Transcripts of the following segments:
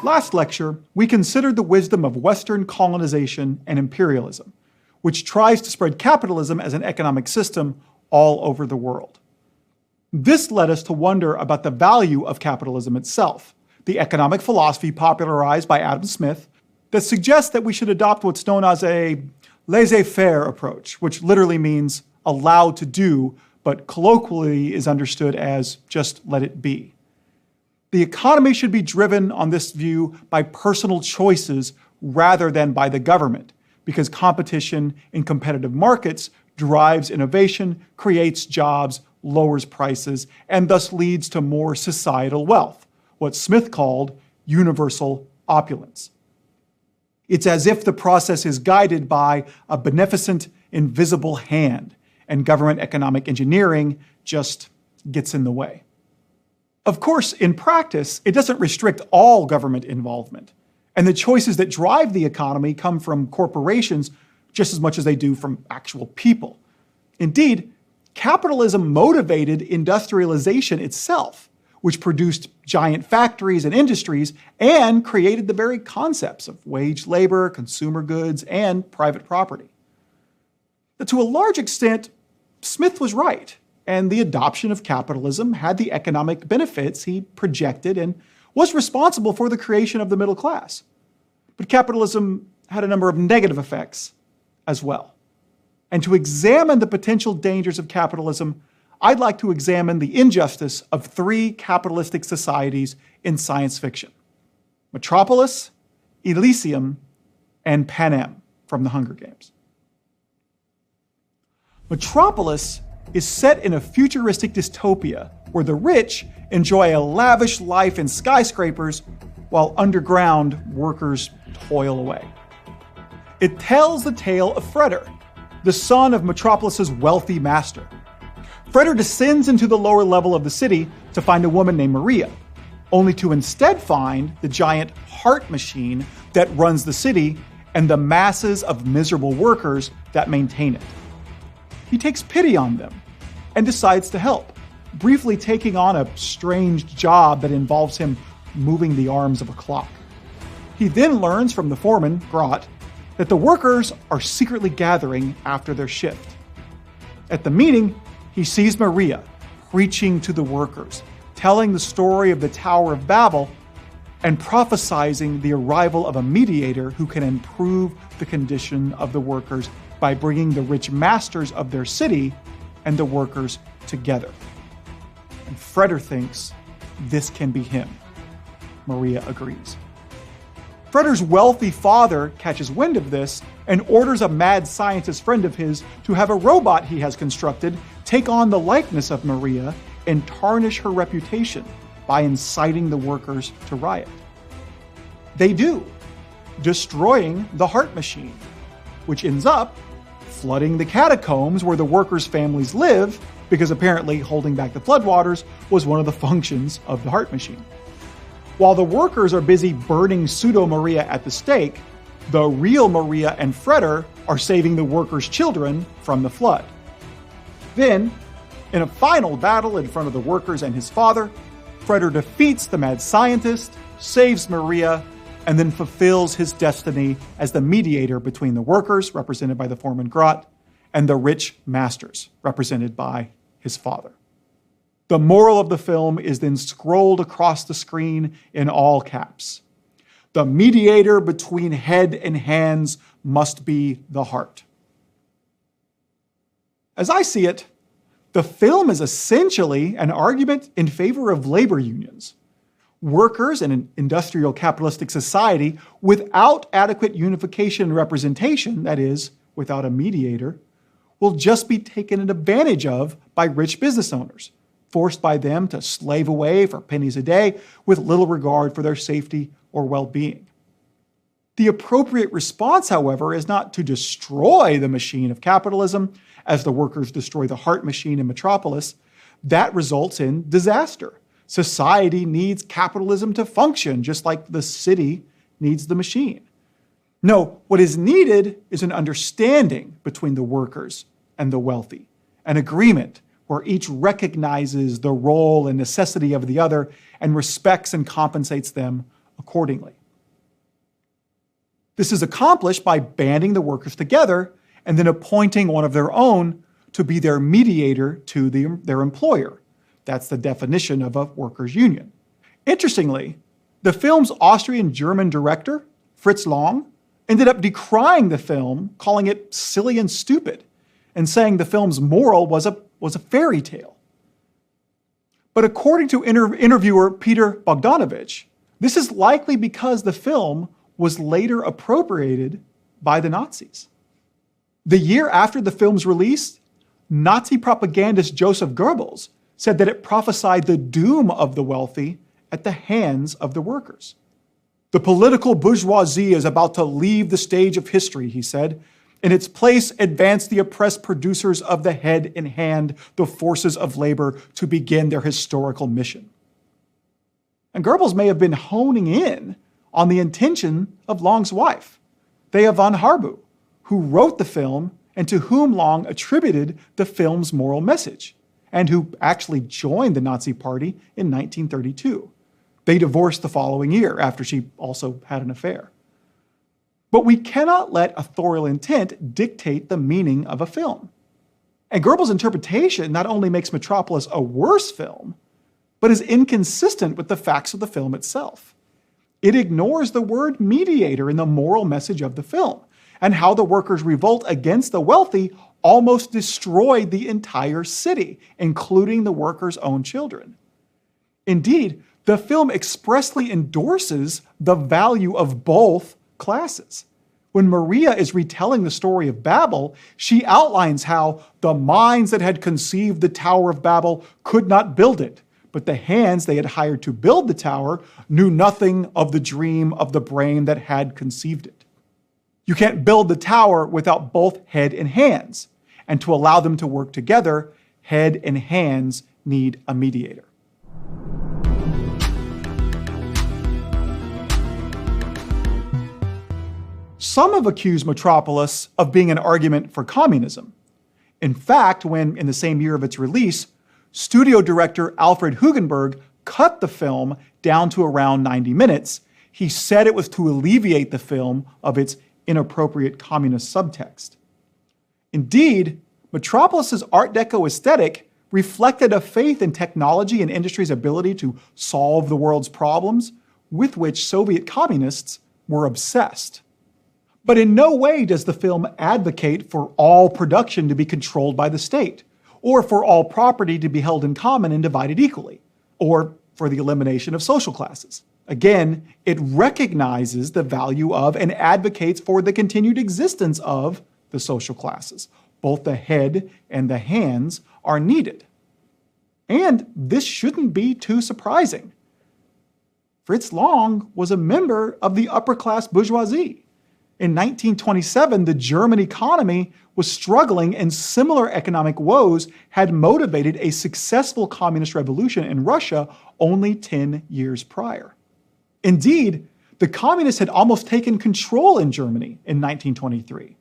Last lecture, we considered the wisdom of Western colonization and imperialism, which tries to spread capitalism as an economic system all over the world. This led us to wonder about the value of capitalism itself, the economic philosophy popularized by Adam Smith that suggests that we should adopt what's known as a laissez-faire approach, which literally means allowed to do, but colloquially is understood as just let it be. The economy should be driven on this view by personal choices rather than by the government, because competition in competitive markets drives innovation, creates jobs, lowers prices, and thus leads to more societal wealth, what Smith called universal opulence. It's as if the process is guided by a beneficent, invisible hand, and government economic engineering just gets in the way. Of course, in practice, it doesn't restrict all government involvement, and the choices that drive the economy come from corporations just as much as they do from actual people. Indeed, capitalism motivated industrialization itself, which produced giant factories and industries and created the very concepts of wage labor, consumer goods, and private property. But to a large extent, Smith was right, and the adoption of capitalism had the economic benefits he projected and was responsible for the creation of the middle class. But capitalism had a number of negative effects as well. And to examine the potential dangers of capitalism, I'd like to examine the injustice of three capitalistic societies in science fiction: Metropolis, Elysium, and Panem from the Hunger Games. Metropolis is set in a futuristic dystopia where the rich enjoy a lavish life in skyscrapers while underground workers toil away. It tells the tale of Freder, the son of Metropolis's wealthy master. Freder descends into the lower level of the city to find a woman named Maria, only to instead find the giant heart machine that runs the city and the masses of miserable workers that maintain it. He takes pity on them and decides to help, briefly taking on a strange job that involves him moving the arms of a clock. He then learns from the foreman, Grot, that the workers are secretly gathering after their shift. At the meeting, he sees Maria preaching to the workers, telling the story of the Tower of Babel, and prophesizing the arrival of a mediator who can improve the condition of the workers by bringing the rich masters of their city and the workers together. And Freder thinks this can be him. Maria agrees. Freder's wealthy father catches wind of this and orders a mad scientist friend of his to have a robot he has constructed take on the likeness of Maria and tarnish her reputation by inciting the workers to riot. They do, destroying the heart machine, which ends up flooding the catacombs where the workers' families live, because apparently holding back the floodwaters was one of the functions of the heart machine. While the workers are busy burning pseudo-Maria at the stake, the real Maria and Freder are saving the workers' children from the flood. Then, in a final battle in front of the workers and his father, Freder defeats the mad scientist, saves Maria, and then fulfills his destiny as the mediator between the workers, represented by the foreman Grot, and the rich masters, represented by his father. The moral of the film is then scrolled across the screen in all caps. The mediator between head and hands must be the heart. As I see it, the film is essentially an argument in favor of labor unions. Workers in an industrial capitalistic society without adequate unification and representation, that is, without a mediator, will just be taken advantage of by rich business owners, forced by them to slave away for pennies a day with little regard for their safety or well-being. The appropriate response, however, is not to destroy the machine of capitalism, as the workers destroy the heart machine in Metropolis. That results in disaster. Society needs capitalism to function, just like the city needs the machine. No, what is needed is an understanding between the workers and the wealthy, an agreement where each recognizes the role and necessity of the other and respects and compensates them accordingly. This is accomplished by banding the workers together and then appointing one of their own to be their mediator to their employer. That's the definition of a workers' union. Interestingly, the film's Austrian-German director, Fritz Lang, ended up decrying the film, calling it silly and stupid, and saying the film's moral was a fairy tale. But according to interviewer Peter Bogdanovich, this is likely because the film was later appropriated by the Nazis. The year after the film's release, Nazi propagandist Joseph Goebbels said that it prophesied the doom of the wealthy at the hands of the workers. The political bourgeoisie is about to leave the stage of history, he said. In its place, advance the oppressed producers of the head in hand, the forces of labor, to begin their historical mission. And Goebbels may have been honing in on the intention of Lang's wife, Thea von Harbu, who wrote the film and to whom Lang attributed the film's moral message, and who actually joined the Nazi Party in 1932. They divorced the following year after she also had an affair. But we cannot let authorial intent dictate the meaning of a film. And Goebbels' interpretation not only makes Metropolis a worse film, but is inconsistent with the facts of the film itself. It ignores the word mediator in the moral message of the film, and how the workers' revolt against the wealthy almost destroyed the entire city, including the workers' own children. Indeed, the film expressly endorses the value of both classes. When Maria is retelling the story of Babel, she outlines how the minds that had conceived the Tower of Babel could not build it, but the hands they had hired to build the tower knew nothing of the dream of the brain that had conceived it. You can't build the tower without both head and hands, and to allow them to work together, head and hands need a mediator. Some have accused Metropolis of being an argument for communism. In fact, when, in the same year of its release, studio director Alfred Hugenberg cut the film down to around 90 minutes, he said it was to alleviate the film of its inappropriate communist subtext. Indeed, Metropolis's Art Deco aesthetic reflected a faith in technology and industry's ability to solve the world's problems, with which Soviet communists were obsessed. But in no way does the film advocate for all production to be controlled by the state, or for all property to be held in common and divided equally, or for the elimination of social classes. Again, it recognizes the value of and advocates for the continued existence of the social classes. Both the head and the hands are needed. And this shouldn't be too surprising. Fritz Lang was a member of the upper-class bourgeoisie. In 1927, the German economy was struggling and similar economic woes had motivated a successful communist revolution in Russia only 10 years prior. Indeed, the communists had almost taken control in Germany in 1923.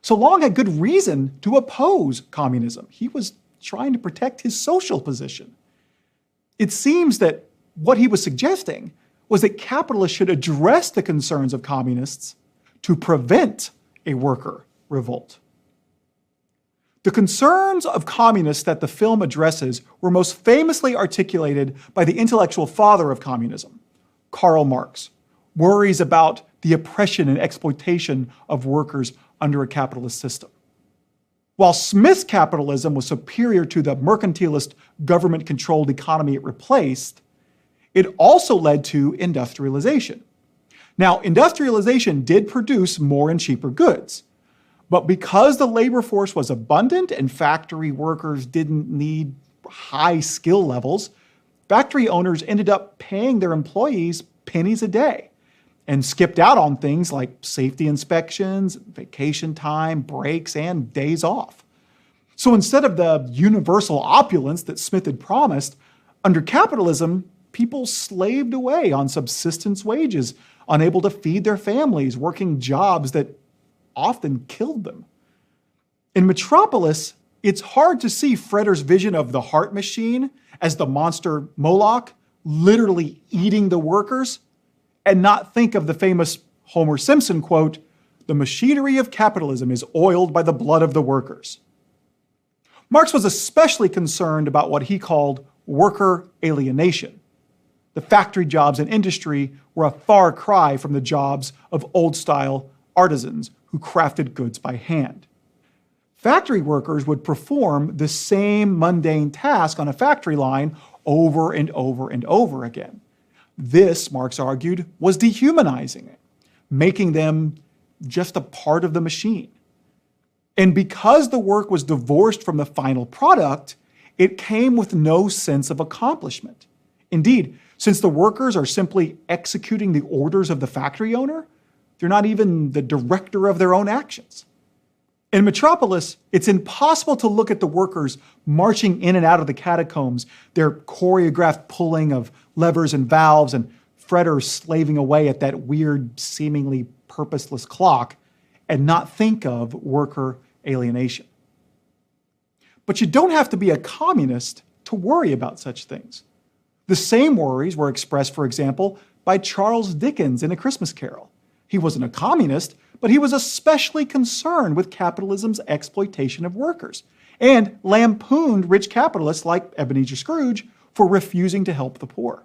So Lang had good reason to oppose communism. He was trying to protect his social position. It seems that what he was suggesting was that capitalists should address the concerns of communists to prevent a worker revolt. The concerns of communists that the film addresses were most famously articulated by the intellectual father of communism, Karl Marx. Worries about the oppression and exploitation of workers under a capitalist system. While Smith's capitalism was superior to the mercantilist, government-controlled economy it replaced, it also led to industrialization. Now, industrialization did produce more and cheaper goods, but because the labor force was abundant and factory workers didn't need high skill levels, factory owners ended up paying their employees pennies a day and skipped out on things like safety inspections, vacation time, breaks, and days off. So instead of the universal opulence that Smith had promised, under capitalism, people slaved away on subsistence wages, unable to feed their families, working jobs that often killed them. In Metropolis, it's hard to see Freder's vision of the heart machine as the monster Moloch literally eating the workers and not think of the famous Homer Simpson quote, "The machinery of capitalism is oiled by the blood of the workers." Marx was especially concerned about what he called worker alienation. The factory jobs in industry were a far cry from the jobs of old-style artisans who crafted goods by hand. Factory workers would perform the same mundane task on a factory line over and over and over again. This, Marx argued, was dehumanizing it, making them just a part of the machine. And because the work was divorced from the final product, it came with no sense of accomplishment. Indeed, since the workers are simply executing the orders of the factory owner, they're not even the director of their own actions. In Metropolis, it's impossible to look at the workers marching in and out of the catacombs, their choreographed pulling of levers and valves, and fretters slaving away at that weird, seemingly purposeless clock, and not think of worker alienation. But you don't have to be a communist to worry about such things. The same worries were expressed, for example, by Charles Dickens in A Christmas Carol. He wasn't a communist, but he was especially concerned with capitalism's exploitation of workers, and lampooned rich capitalists like Ebenezer Scrooge for refusing to help the poor.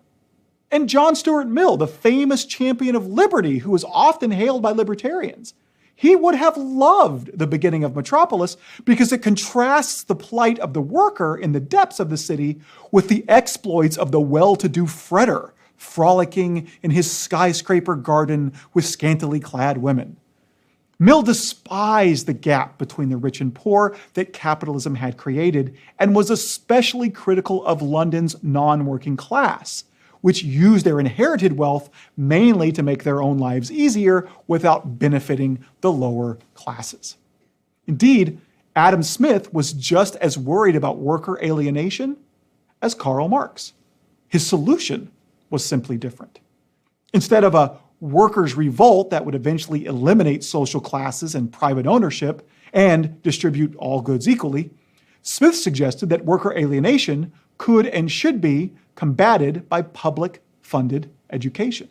And John Stuart Mill, the famous champion of liberty who was often hailed by libertarians, he would have loved the beginning of Metropolis because it contrasts the plight of the worker in the depths of the city with the exploits of the well-to-do fretter, frolicking in his skyscraper garden with scantily clad women. Mill despised the gap between the rich and poor that capitalism had created and was especially critical of London's non-working class, which used their inherited wealth mainly to make their own lives easier without benefiting the lower classes. Indeed, Adam Smith was just as worried about worker alienation as Karl Marx. His solution was simply different. Instead of a workers' revolt that would eventually eliminate social classes and private ownership and distribute all goods equally, Smith suggested that worker alienation could and should be combated by public-funded education.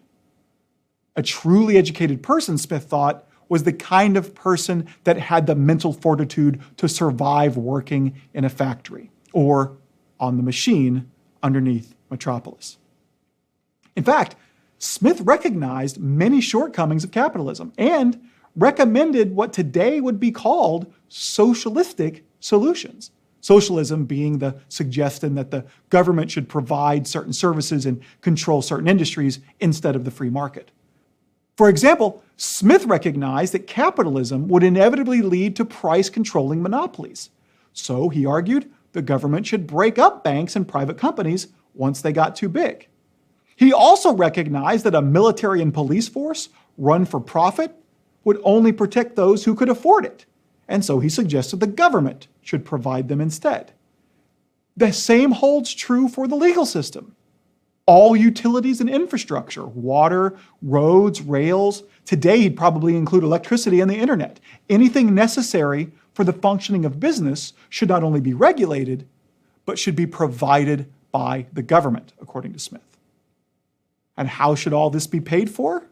A truly educated person, Smith thought, was the kind of person that had the mental fortitude to survive working in a factory or on the machine underneath Metropolis. In fact, Smith recognized many shortcomings of capitalism and recommended what today would be called socialistic solutions. Socialism being the suggestion that the government should provide certain services and control certain industries instead of the free market. For example, Smith recognized that capitalism would inevitably lead to price-controlling monopolies. So, he argued, the government should break up banks and private companies once they got too big. He also recognized that a military and police force run for profit would only protect those who could afford it, and so he suggested the government should provide them instead. The same holds true for the legal system. All utilities and infrastructure, water, roads, rails, today he'd probably include electricity and the internet. Anything necessary for the functioning of business should not only be regulated, but should be provided by the government, according to Smith. And how should all this be paid for?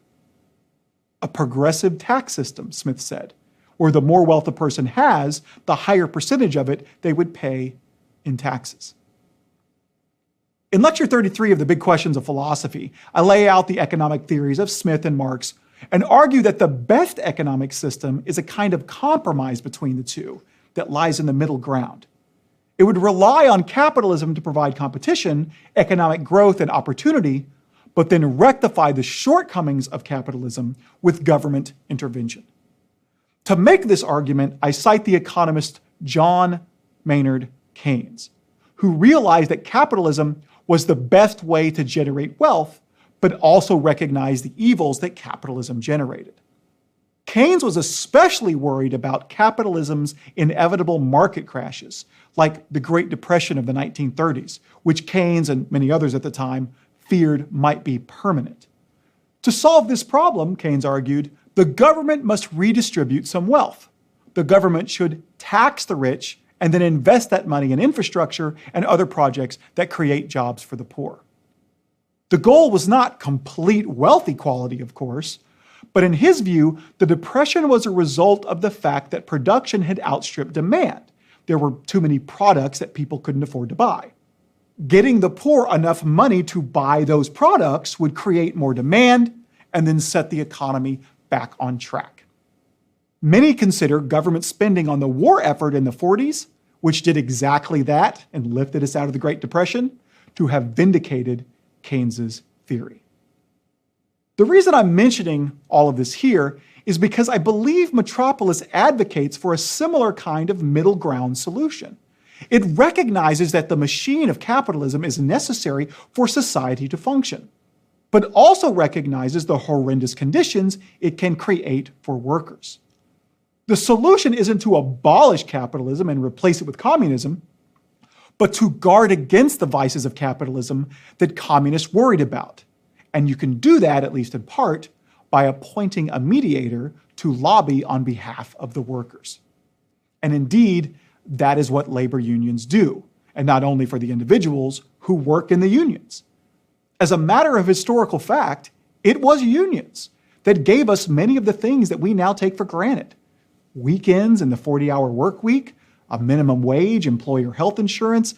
A progressive tax system, Smith said, where the more wealth a person has, the higher percentage of it they would pay in taxes. In Lecture 33 of the Big Questions of Philosophy, I lay out the economic theories of Smith and Marx and argue that the best economic system is a kind of compromise between the two that lies in the middle ground. It would rely on capitalism to provide competition, economic growth, and opportunity, but then rectify the shortcomings of capitalism with government intervention. To make this argument, I cite the economist John Maynard Keynes, who realized that capitalism was the best way to generate wealth, but also recognized the evils that capitalism generated. Keynes was especially worried about capitalism's inevitable market crashes, like the Great Depression of the 1930s, which Keynes and many others at the time feared might be permanent. To solve this problem, Keynes argued, the government must redistribute some wealth. The government should tax the rich and then invest that money in infrastructure and other projects that create jobs for the poor. The goal was not complete wealth equality, of course, but in his view, the Depression was a result of the fact that production had outstripped demand. There were too many products that people couldn't afford to buy. Getting the poor enough money to buy those products would create more demand and then set the economy back on track. Many consider government spending on the war effort in the 40s, which did exactly that and lifted us out of the Great Depression, to have vindicated Keynes's theory. The reason I'm mentioning all of this here is because I believe Metropolis advocates for a similar kind of middle ground solution. It recognizes that the machine of capitalism is necessary for society to function, but also recognizes the horrendous conditions it can create for workers. The solution isn't to abolish capitalism and replace it with communism, but to guard against the vices of capitalism that communists worried about. And you can do that, at least in part, by appointing a mediator to lobby on behalf of the workers. And indeed, that is what labor unions do, and not only for the individuals who work in the unions. As a matter of historical fact, it was unions that gave us many of the things that we now take for granted. Weekends and the 40-hour work week, a minimum wage, employer health insurance,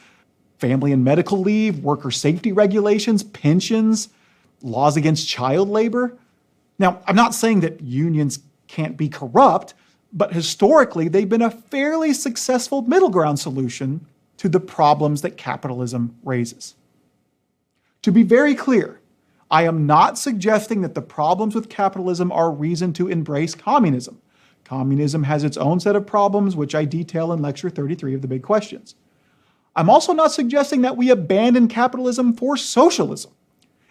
family and medical leave, worker safety regulations, pensions, laws against child labor. Now, I'm not saying that unions can't be corrupt, but historically they've been a fairly successful middle ground solution to the problems that capitalism raises. To be very clear, I am not suggesting that the problems with capitalism are reason to embrace communism. Communism has its own set of problems, which I detail in Lecture 33 of the Big Questions. I'm also not suggesting that we abandon capitalism for socialism.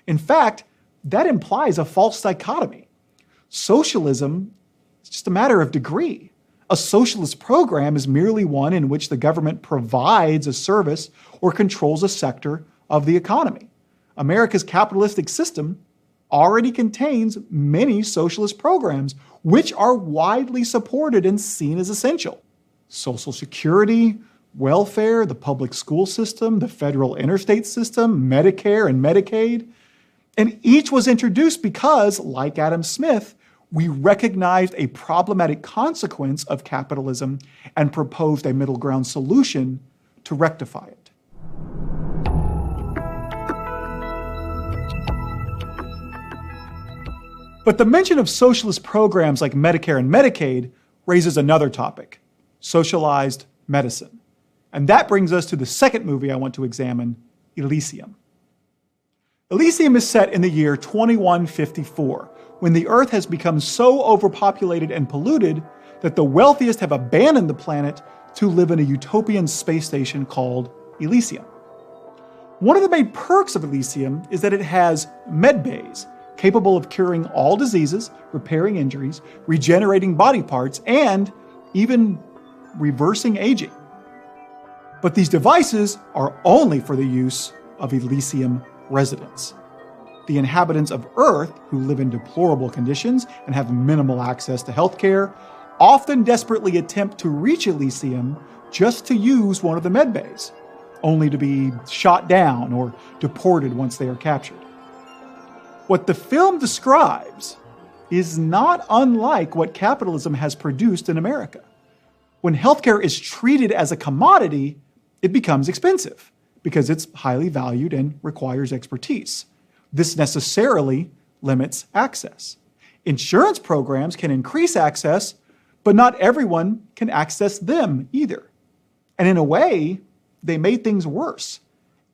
In fact, that implies a false dichotomy. Socialism is just a matter of degree. A socialist program is merely one in which the government provides a service or controls a sector of the economy. America's capitalistic system already contains many socialist programs, which are widely supported and seen as essential. Social Security, welfare, the public school system, the federal interstate system, Medicare and Medicaid. And each was introduced because, like Adam Smith, we recognized a problematic consequence of capitalism and proposed a middle ground solution to rectify it. But the mention of socialist programs like Medicare and Medicaid raises another topic: socialized medicine. And that brings us to the second movie I want to examine, Elysium. Elysium is set in the year 2154, when the Earth has become so overpopulated and polluted that the wealthiest have abandoned the planet to live in a utopian space station called Elysium. One of the main perks of Elysium is that it has med bays, capable of curing all diseases, repairing injuries, regenerating body parts, and even reversing aging. But these devices are only for the use of Elysium residents. The inhabitants of Earth, who live in deplorable conditions and have minimal access to healthcare, often desperately attempt to reach Elysium just to use one of the med bays, only to be shot down or deported once they are captured. What the film describes is not unlike what capitalism has produced in America. When healthcare is treated as a commodity, it becomes expensive because it's highly valued and requires expertise. This necessarily limits access. Insurance programs can increase access, but not everyone can access them either. And in a way, they made things worse.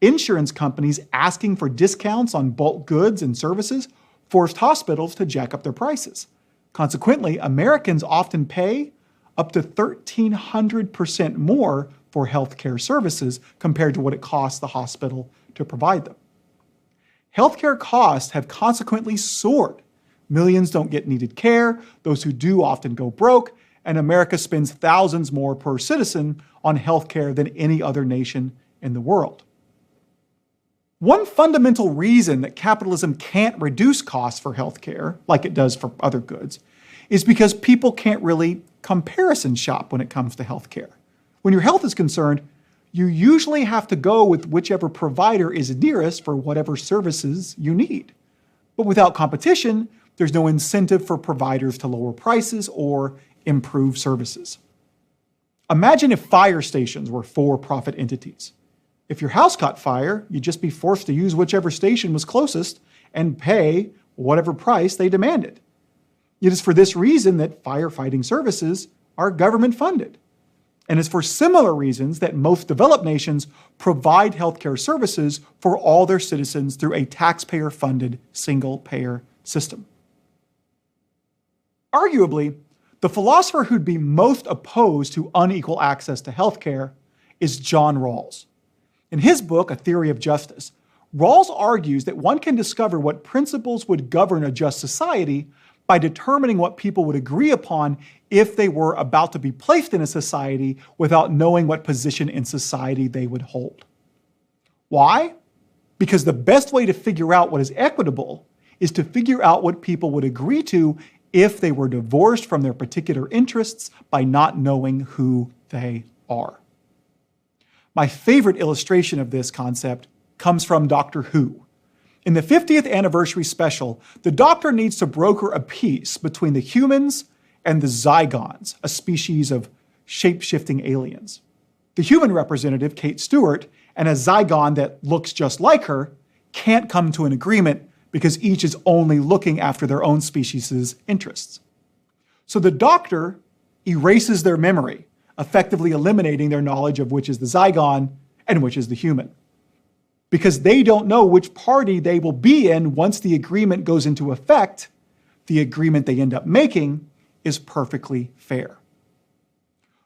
Insurance companies asking for discounts on bulk goods and services forced hospitals to jack up their prices. Consequently, Americans often pay up to 1,300% more for healthcare services compared to what it costs the hospital to provide them. Healthcare costs have consequently soared. Millions don't get needed care, those who do often go broke, and America spends thousands more per citizen on healthcare than any other nation in the world. One fundamental reason that capitalism can't reduce costs for healthcare, like it does for other goods, is because people can't really comparison shop when it comes to healthcare. When your health is concerned, you usually have to go with whichever provider is nearest for whatever services you need. But without competition, there's no incentive for providers to lower prices or improve services. Imagine if fire stations were for-profit entities. If your house caught fire, you'd just be forced to use whichever station was closest and pay whatever price they demanded. It is for this reason that firefighting services are government-funded. And it's for similar reasons that most developed nations provide healthcare services for all their citizens through a taxpayer-funded single-payer system. Arguably, the philosopher who'd be most opposed to unequal access to healthcare is John Rawls. In his book, A Theory of Justice, Rawls argues that one can discover what principles would govern a just society by determining what people would agree upon if they were about to be placed in a society without knowing what position in society they would hold. Why? Because the best way to figure out what is equitable is to figure out what people would agree to if they were divorced from their particular interests by not knowing who they are. My favorite illustration of this concept comes from Doctor Who. In the 50th anniversary special, the Doctor needs to broker a peace between the humans and the Zygons, a species of shape-shifting aliens. The human representative, Kate Stewart, and a Zygon that looks just like her can't come to an agreement because each is only looking after their own species' interests. So the Doctor erases their memory, effectively eliminating their knowledge of which is the Zygon and which is the human. Because they don't know which party they will be in once the agreement goes into effect, the agreement they end up making is perfectly fair.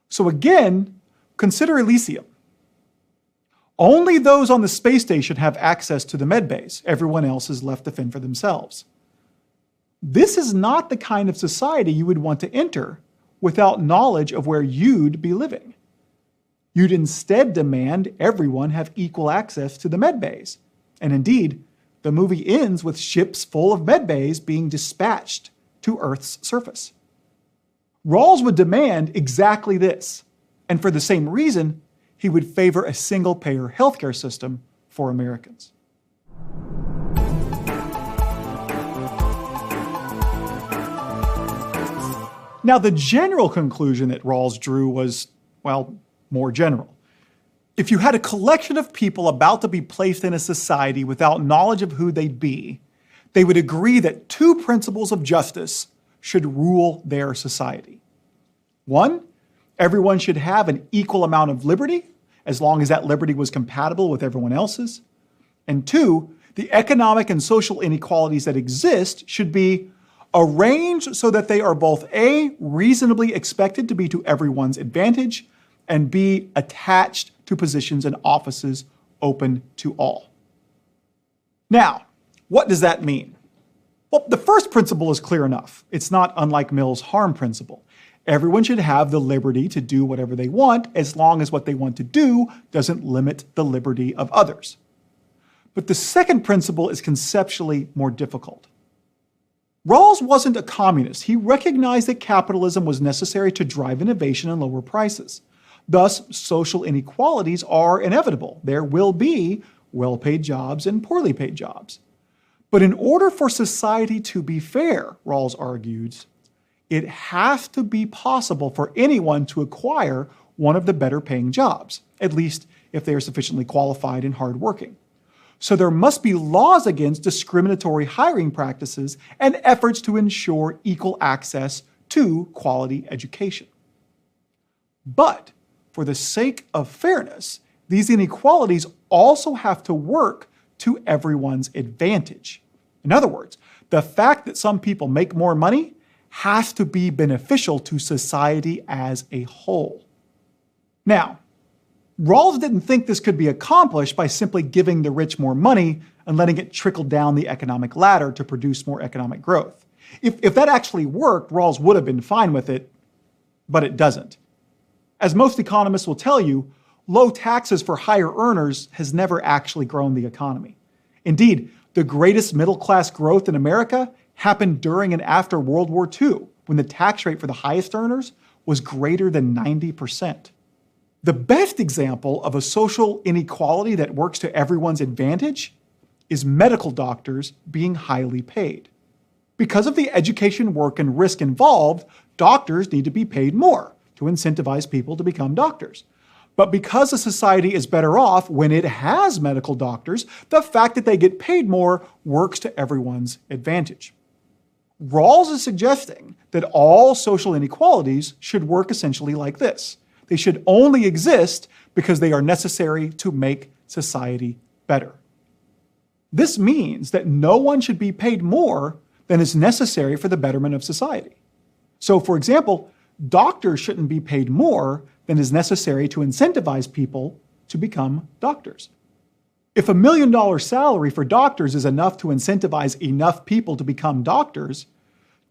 So again, consider Elysium. Only those on the space station have access to the medbays. Everyone else is left to fend for themselves. This is not the kind of society you would want to enter without knowledge of where you'd be living. You'd instead demand everyone have equal access to the medbays. And indeed, the movie ends with ships full of medbays being dispatched to Earth's surface. Rawls would demand exactly this, and for the same reason, he would favor a single-payer healthcare system for Americans. Now, the general conclusion that Rawls drew was, well, more general. If you had a collection of people about to be placed in a society without knowledge of who they'd be, they would agree that two principles of justice should rule their society. One, everyone should have an equal amount of liberty, as long as that liberty was compatible with everyone else's. And two, the economic and social inequalities that exist should be arranged so that they are both A, reasonably expected to be to everyone's advantage, and B, attached to positions and offices open to all. Now, what does that mean? Well, the first principle is clear enough. It's not unlike Mill's harm principle. Everyone should have the liberty to do whatever they want as long as what they want to do doesn't limit the liberty of others. But the second principle is conceptually more difficult. Rawls wasn't a communist. He recognized that capitalism was necessary to drive innovation and lower prices. Thus, social inequalities are inevitable. There will be well-paid jobs and poorly paid jobs. But in order for society to be fair, Rawls argues, it has to be possible for anyone to acquire one of the better paying jobs, at least if they are sufficiently qualified and hardworking. So there must be laws against discriminatory hiring practices and efforts to ensure equal access to quality education. But for the sake of fairness, these inequalities also have to work to everyone's advantage. In other words, the fact that some people make more money has to be beneficial to society as a whole. Now, Rawls didn't think this could be accomplished by simply giving the rich more money and letting it trickle down the economic ladder to produce more economic growth. If that actually worked, Rawls would have been fine with it, but it doesn't. As most economists will tell you, low taxes for higher earners has never actually grown the economy. Indeed, the greatest middle-class growth in America happened during and after World War II, when the tax rate for the highest earners was greater than 90%. The best example of a social inequality that works to everyone's advantage is medical doctors being highly paid. Because of the education, work, and risk involved, doctors need to be paid more to incentivize people to become doctors. But because a society is better off when it has medical doctors, the fact that they get paid more works to everyone's advantage. Rawls is suggesting that all social inequalities should work essentially like this. They should only exist because they are necessary to make society better. This means that no one should be paid more than is necessary for the betterment of society. So, for example, doctors shouldn't be paid more than is necessary to incentivize people to become doctors. If $1 million salary for doctors is enough to incentivize enough people to become doctors,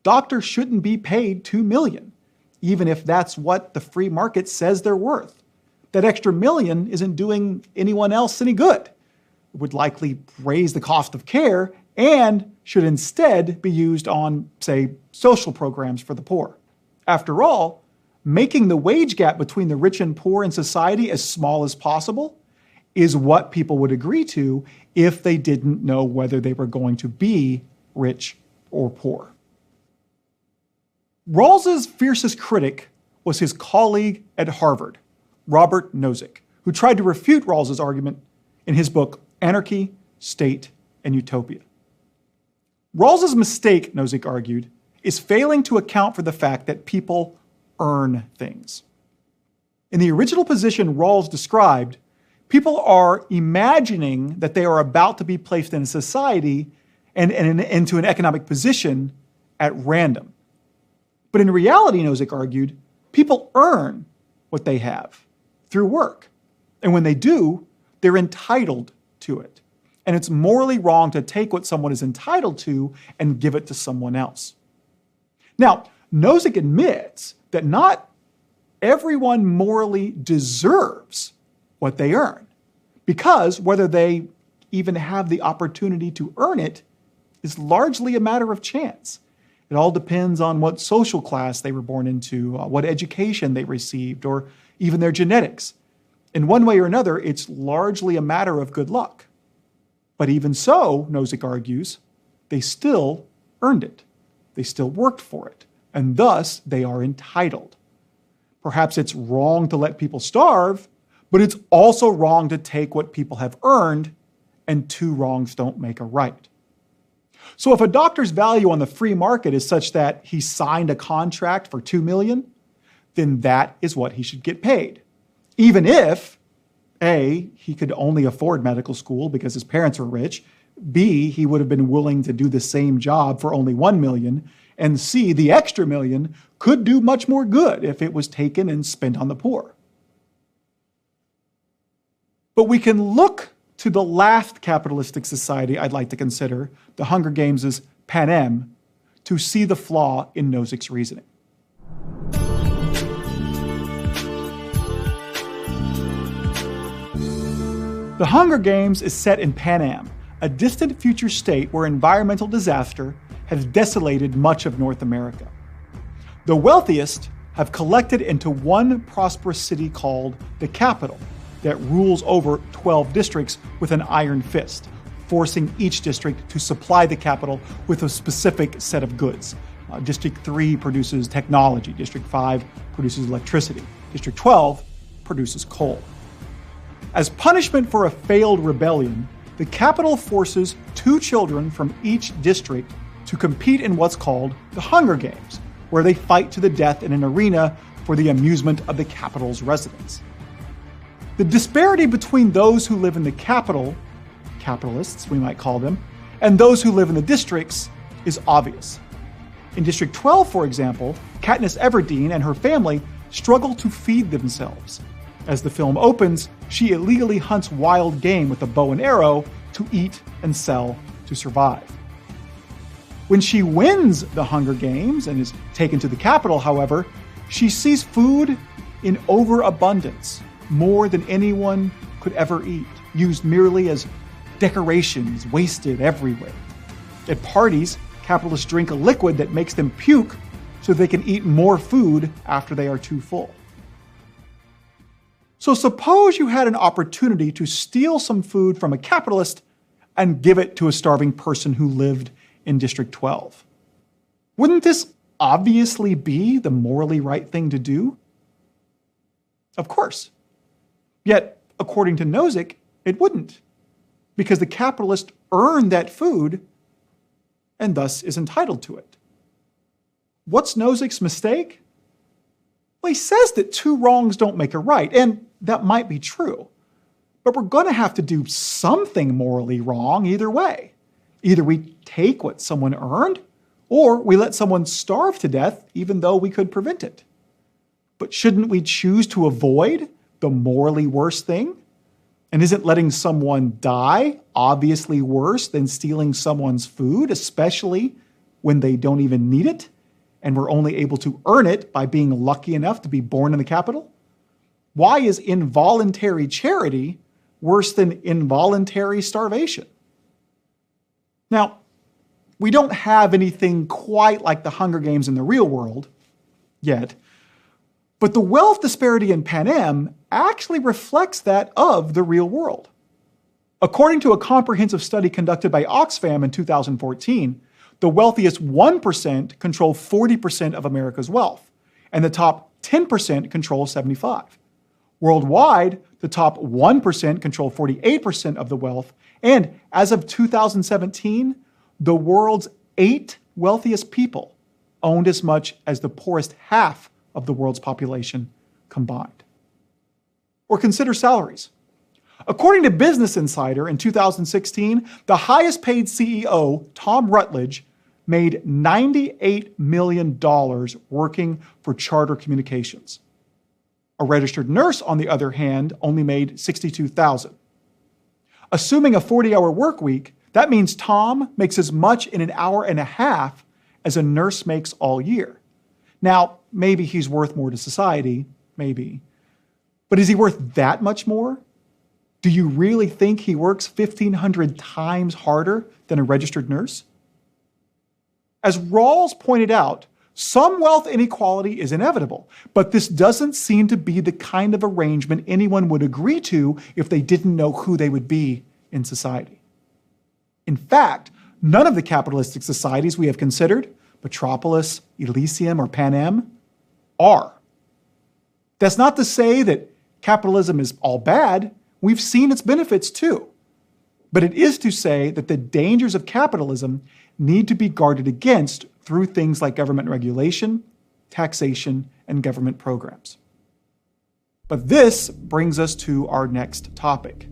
doctors shouldn't be paid $2 million, even if that's what the free market says they're worth. That extra million isn't doing anyone else any good. It would likely raise the cost of care and should instead be used on, say, social programs for the poor. After all, making the wage gap between the rich and poor in society as small as possible is what people would agree to if they didn't know whether they were going to be rich or poor. Rawls's fiercest critic was his colleague at Harvard, Robert Nozick, who tried to refute Rawls's argument in his book Anarchy, State, and Utopia. Rawls's mistake, Nozick argued, is failing to account for the fact that people earn things. In the original position Rawls described, people are imagining that they are about to be placed in a society and into an economic position at random. But in reality, Nozick argued, people earn what they have through work. And when they do, they're entitled to it. And it's morally wrong to take what someone is entitled to and give it to someone else. Now, Nozick admits that not everyone morally deserves what they earn, because whether they even have the opportunity to earn it is largely a matter of chance. It all depends on what social class they were born into, what education they received, or even their genetics. In one way or another, it's largely a matter of good luck. But even so, Nozick argues, they still earned it. They still worked for it, and thus they are entitled. Perhaps it's wrong to let people starve, but it's also wrong to take what people have earned, and two wrongs don't make a right. So if a doctor's value on the free market is such that he signed a contract for $2 million, then that is what he should get paid. Even if, A, he could only afford medical school because his parents were rich, B, he would have been willing to do the same job for only $1 million, and C, the extra $1 million could do much more good if it was taken and spent on the poor. But we can look to the last capitalistic society I'd like to consider, the Hunger Games' Panem, to see the flaw in Nozick's reasoning. The Hunger Games is set in Panem, a distant future state where environmental disaster has desolated much of North America. The wealthiest have collected into one prosperous city called the capital that rules over 12 districts with an iron fist, forcing each district to supply the capital with a specific set of goods. District 3 produces technology, District 5 produces electricity, District 12 produces coal. As punishment for a failed rebellion, the capital forces 2 children from each district to compete in what's called the Hunger Games, where they fight to the death in an arena for the amusement of the capital's residents. The disparity between those who live in the capital, capitalists we might call them, and those who live in the districts is obvious. In District 12, for example, Katniss Everdeen and her family struggle to feed themselves. As the film opens, she illegally hunts wild game with a bow and arrow to eat and sell to survive. When she wins the Hunger Games and is taken to the capital, however, she sees food in overabundance, more than anyone could ever eat, used merely as decorations, wasted everywhere. At parties, capitalists drink a liquid that makes them puke so they can eat more food after they are too full. So suppose you had an opportunity to steal some food from a capitalist and give it to a starving person who lived in District 12. Wouldn't this obviously be the morally right thing to do? Of course. Yet, according to Nozick, it wouldn't, because the capitalist earned that food and thus is entitled to it. What's Nozick's mistake? Well, he says that two wrongs don't make a right, and that might be true. But we're going to have to do something morally wrong either way. Either we take what someone earned, or we let someone starve to death even though we could prevent it. But shouldn't we choose to avoid the morally worse thing? And isn't letting someone die obviously worse than stealing someone's food, especially when they don't even need it, and we're only able to earn it by being lucky enough to be born in the capital? Why is involuntary charity worse than involuntary starvation? Now, we don't have anything quite like the Hunger Games in the real world yet, but the wealth disparity in Pan Am actually reflects that of the real world. According to a comprehensive study conducted by Oxfam in 2014, the wealthiest 1% control 40% of America's wealth, and the top 10% control 75%. Worldwide, the top 1% control 48% of the wealth, and as of 2017, the world's 8 wealthiest people owned as much as the poorest half of the world's population combined. Or consider salaries. According to Business Insider in 2016, the highest paid CEO, Tom Rutledge, made $98 million working for Charter Communications. A registered nurse, on the other hand, only made $62,000. Assuming a 40-hour work week, that means Tom makes as much in an hour and a half as a nurse makes all year. Now, maybe he's worth more to society, maybe. But is he worth that much more? Do you really think he works 1,500 times harder than a registered nurse? As Rawls pointed out, some wealth inequality is inevitable, but this doesn't seem to be the kind of arrangement anyone would agree to if they didn't know who they would be in society. In fact, none of the capitalistic societies we have considered, Metropolis, Elysium, or Pan Am, are. That's not to say that capitalism is all bad. We've seen its benefits too. But it is to say that the dangers of capitalism need to be guarded against through things like government regulation, taxation, and government programs. But this brings us to our next topic.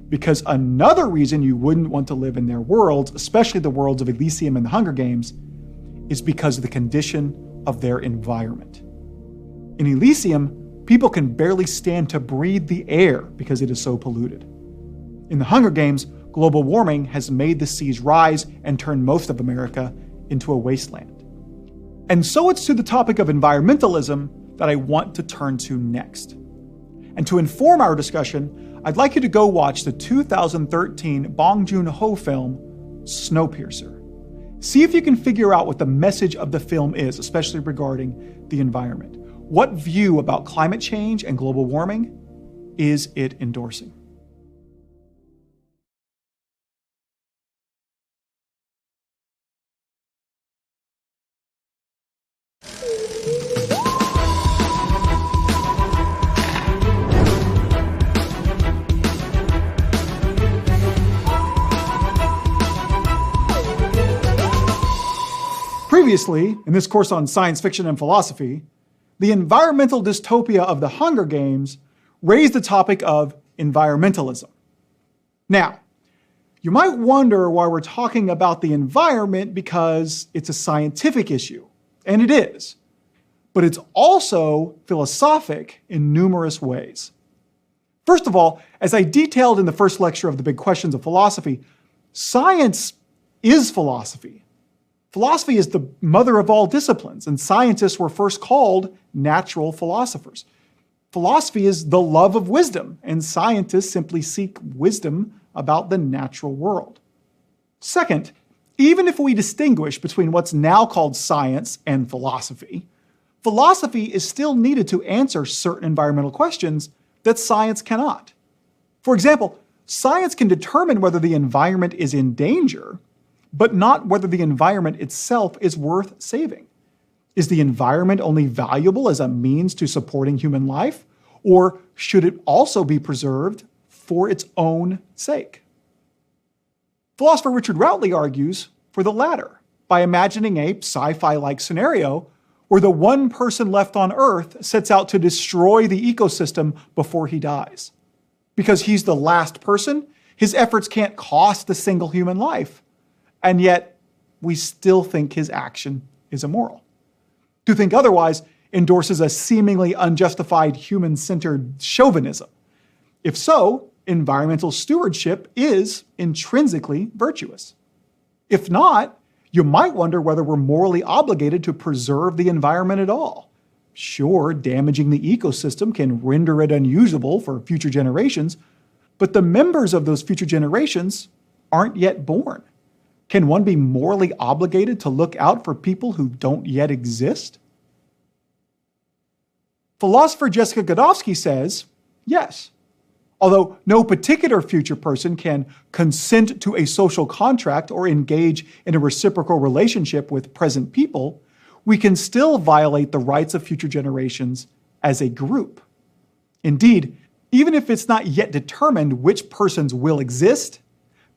Because another reason you wouldn't want to live in their worlds, especially the worlds of Elysium and the Hunger Games, is because of the condition of their environment. In Elysium, people can barely stand to breathe the air because it is so polluted. In the Hunger Games, global warming has made the seas rise and turned most of America into a wasteland. And so it's to the topic of environmentalism that I want to turn to next. And to inform our discussion, I'd like you to go watch the 2013 Bong Joon-ho film, Snowpiercer. See if you can figure out what the message of the film is, especially regarding the environment. What view about climate change and global warming is it endorsing? Previously, in this course on science fiction and philosophy, the environmental dystopia of the Hunger Games raised the topic of environmentalism. Now, you might wonder why we're talking about the environment because it's a scientific issue, and it is, but it's also philosophic in numerous ways. First of all, as I detailed in the first lecture of the Big Questions of Philosophy, science is philosophy. Philosophy is the mother of all disciplines, and scientists were first called natural philosophers. Philosophy is the love of wisdom, and scientists simply seek wisdom about the natural world. Second, even if we distinguish between what's now called science and philosophy, philosophy is still needed to answer certain environmental questions that science cannot. For example, science can determine whether the environment is in danger, but not whether the environment itself is worth saving. Is the environment only valuable as a means to supporting human life, or should it also be preserved for its own sake? Philosopher Richard Routley argues for the latter by imagining a sci-fi-like scenario where the one person left on Earth sets out to destroy the ecosystem before he dies. Because he's the last person, his efforts can't cost a single human life, and yet we still think his action is immoral. To think otherwise endorses a seemingly unjustified human-centered chauvinism. If so, environmental stewardship is intrinsically virtuous. If not, you might wonder whether we're morally obligated to preserve the environment at all. Sure, damaging the ecosystem can render it unusable for future generations, but the members of those future generations aren't yet born. Can one be morally obligated to look out for people who don't yet exist? Philosopher Jessica Godofsky says, yes. Although no particular future person can consent to a social contract or engage in a reciprocal relationship with present people, we can still violate the rights of future generations as a group. Indeed, even if it's not yet determined which persons will exist,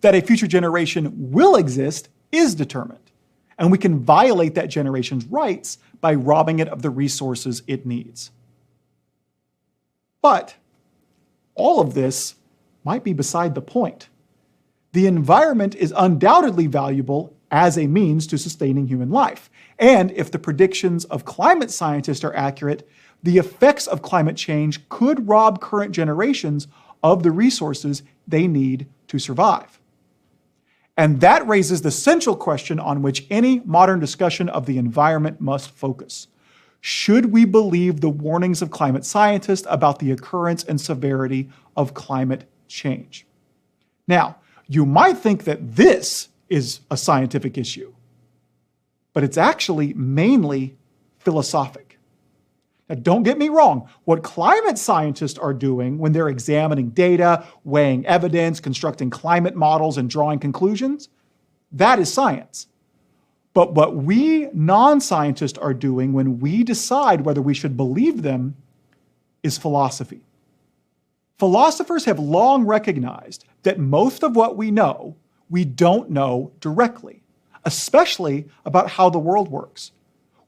that a future generation will exist is determined, and we can violate that generation's rights by robbing it of the resources it needs. But all of this might be beside the point. The environment is undoubtedly valuable as a means to sustaining human life. And if the predictions of climate scientists are accurate, the effects of climate change could rob current generations of the resources they need to survive. And that raises the central question on which any modern discussion of the environment must focus. Should we believe the warnings of climate scientists about the occurrence and severity of climate change? Now, you might think that this is a scientific issue, but it's actually mainly philosophic. Now, don't get me wrong. What climate scientists are doing when they're examining data, weighing evidence, constructing climate models, and drawing conclusions, that is science. But what we non-scientists are doing when we decide whether we should believe them is philosophy. Philosophers have long recognized that most of what we know, we don't know directly, especially about how the world works.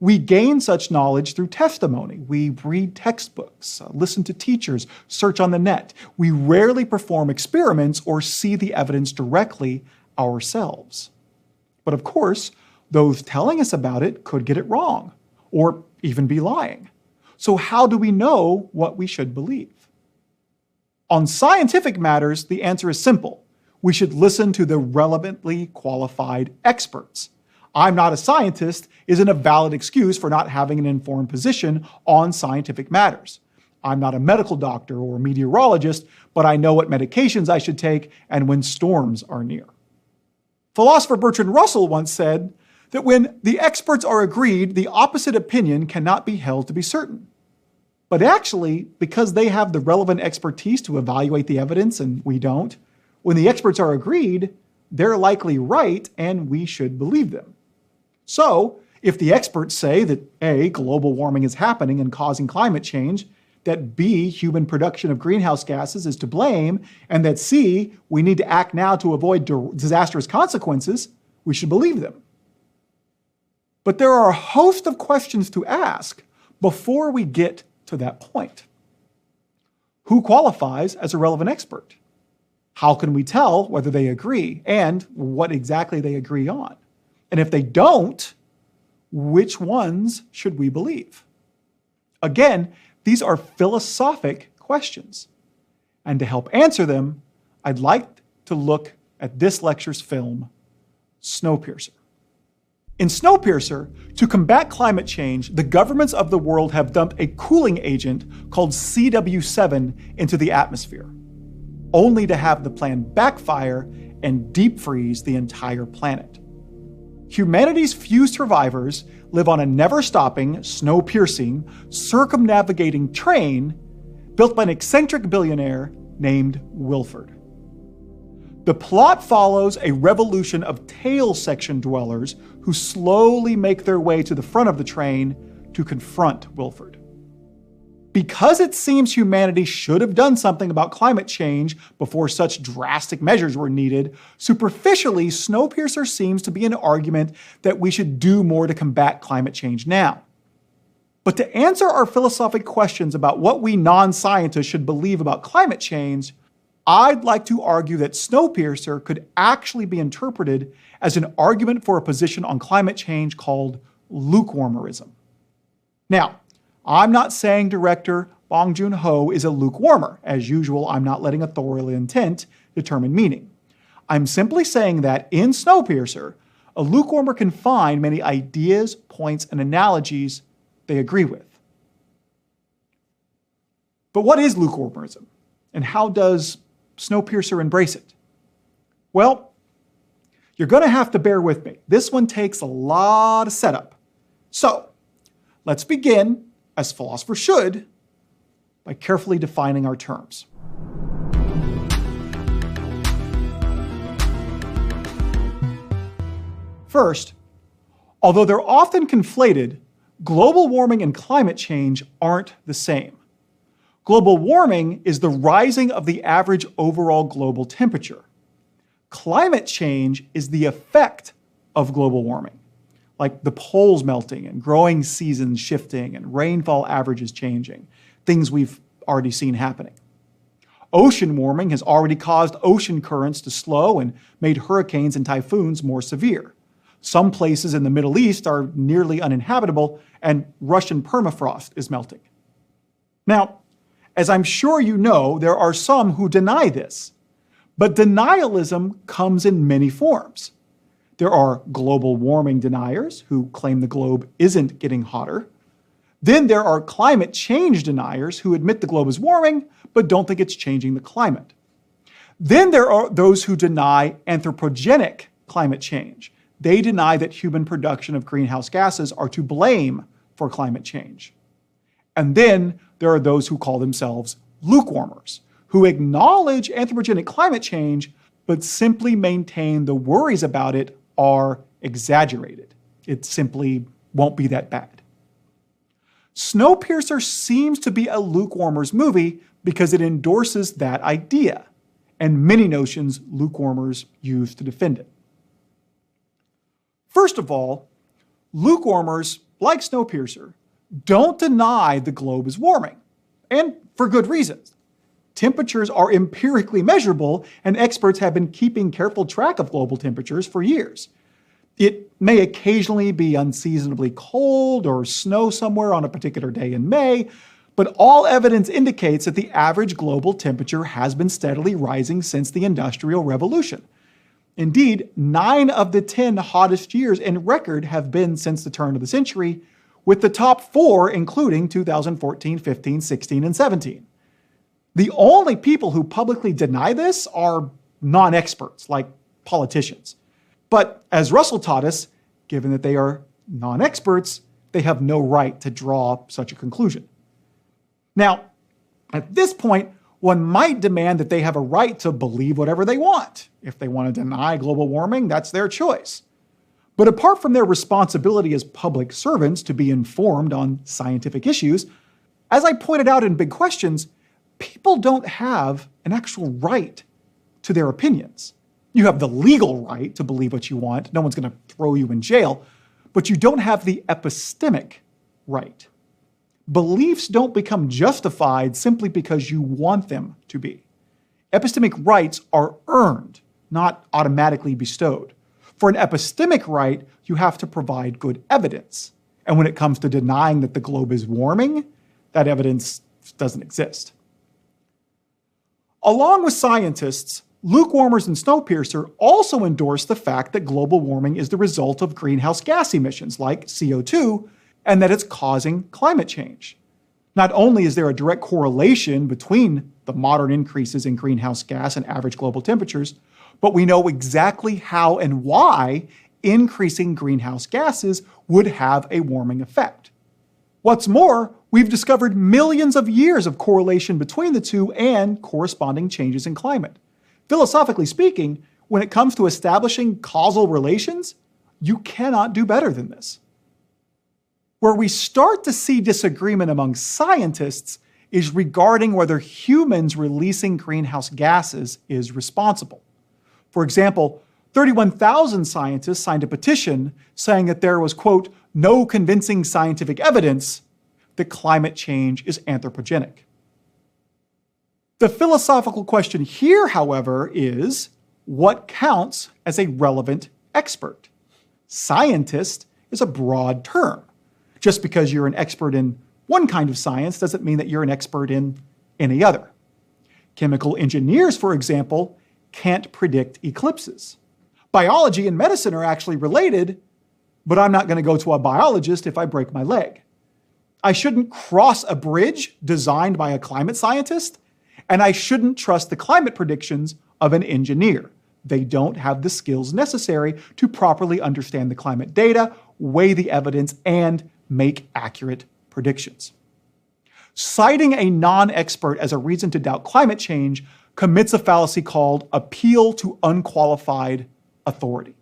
We gain such knowledge through testimony. We read textbooks, listen to teachers, search on the net. We rarely perform experiments or see the evidence directly ourselves. But of course, those telling us about it could get it wrong, or even be lying. So how do we know what we should believe? On scientific matters, the answer is simple. We should listen to the relevantly qualified experts. I'm not a scientist isn't a valid excuse for not having an informed position on scientific matters. I'm not a medical doctor or meteorologist, but I know what medications I should take and when storms are near. Philosopher Bertrand Russell once said that when the experts are agreed, the opposite opinion cannot be held to be certain. But actually, because they have the relevant expertise to evaluate the evidence and we don't, when the experts are agreed, they're likely right and we should believe them. So, if the experts say that A, global warming is happening and causing climate change, that B, human production of greenhouse gases is to blame, and that C, we need to act now to avoid disastrous consequences, we should believe them. But there are a host of questions to ask before we get to that point. Who qualifies as a relevant expert? How can we tell whether they agree and what exactly they agree on? And if they don't, which ones should we believe? Again, these are philosophic questions. And to help answer them, I'd like to look at this lecture's film, Snowpiercer. In Snowpiercer, to combat climate change, the governments of the world have dumped a cooling agent called CW7 into the atmosphere, only to have the plan backfire and deep freeze the entire planet. Humanity's few survivors live on a never-stopping, snow-piercing, circumnavigating train built by an eccentric billionaire named Wilford. The plot follows a revolution of tail section dwellers who slowly make their way to the front of the train to confront Wilford. Because it seems humanity should have done something about climate change before such drastic measures were needed, superficially, Snowpiercer seems to be an argument that we should do more to combat climate change now. But to answer our philosophic questions about what we non-scientists should believe about climate change, I'd like to argue that Snowpiercer could actually be interpreted as an argument for a position on climate change called lukewarmerism. Now, I'm not saying director Bong Joon-ho is a lukewarmer. As usual, I'm not letting authorial intent determine meaning. I'm simply saying that in Snowpiercer, a lukewarmer can find many ideas, points, and analogies they agree with. But what is lukewarmerism? And how does Snowpiercer embrace it? Well, you're going to have to bear with me. This one takes a lot of setup. So, let's begin, as philosophers should, by carefully defining our terms. First, although they're often conflated, global warming and climate change aren't the same. Global warming is the rising of the average overall global temperature. Climate change is the effect of global warming, like the poles melting and growing seasons shifting and rainfall averages changing, things we've already seen happening. Ocean warming has already caused ocean currents to slow and made hurricanes and typhoons more severe. Some places in the Middle East are nearly uninhabitable, and Russian permafrost is melting. Now, as I'm sure you know, there are some who deny this. But denialism comes in many forms. There are global warming deniers who claim the globe isn't getting hotter. Then there are climate change deniers who admit the globe is warming, but don't think it's changing the climate. Then there are those who deny anthropogenic climate change. They deny that human production of greenhouse gases are to blame for climate change. And then there are those who call themselves lukewarmers, who acknowledge anthropogenic climate change, but simply maintain the worries about it are exaggerated. It simply won't be that bad. Snowpiercer seems to be a lukewarmers movie because it endorses that idea, and many notions lukewarmers use to defend it. First of all, lukewarmers, like Snowpiercer, don't deny the globe is warming, and for good reasons. Temperatures are empirically measurable, and experts have been keeping careful track of global temperatures for years. It may occasionally be unseasonably cold or snow somewhere on a particular day in May, but all evidence indicates that the average global temperature has been steadily rising since the Industrial Revolution. Indeed, 9 of the 10 hottest years in record have been since the turn of the century, with the top 4 including 2014, 15, 16, and 17. The only people who publicly deny this are non-experts, like politicians. But as Russell taught us, given that they are non-experts, they have no right to draw such a conclusion. Now, at this point, one might demand that they have a right to believe whatever they want. If they want to deny global warming, that's their choice. But apart from their responsibility as public servants to be informed on scientific issues, as I pointed out in Big Questions, people don't have an actual right to their opinions. You have the legal right to believe what you want. No one's going to throw you in jail, but you don't have the epistemic right. Beliefs don't become justified simply because you want them to be. Epistemic rights are earned, not automatically bestowed. For an epistemic right, you have to provide good evidence. And when it comes to denying that the globe is warming, that evidence doesn't exist. Along with scientists, lukewarmers and Snowpiercer also endorse the fact that global warming is the result of greenhouse gas emissions like CO2, and that it's causing climate change. Not only is there a direct correlation between the modern increases in greenhouse gas and average global temperatures, but we know exactly how and why increasing greenhouse gases would have a warming effect. What's more, we've discovered millions of years of correlation between the two and corresponding changes in climate. Philosophically speaking, when it comes to establishing causal relations, you cannot do better than this. Where we start to see disagreement among scientists is regarding whether humans releasing greenhouse gases is responsible. For example, 31,000 scientists signed a petition saying that there was, quote, no convincing scientific evidence that climate change is anthropogenic. The philosophical question here, however, is what counts as a relevant expert? Scientist is a broad term. Just because you're an expert in one kind of science doesn't mean that you're an expert in any other. Chemical engineers, for example, can't predict eclipses. Biology and medicine are actually related, but I'm not going to go to a biologist if I break my leg. I shouldn't cross a bridge designed by a climate scientist, and I shouldn't trust the climate predictions of an engineer. They don't have the skills necessary to properly understand the climate data, weigh the evidence, and make accurate predictions. Citing a non-expert as a reason to doubt climate change commits a fallacy called appeal to unqualified authority.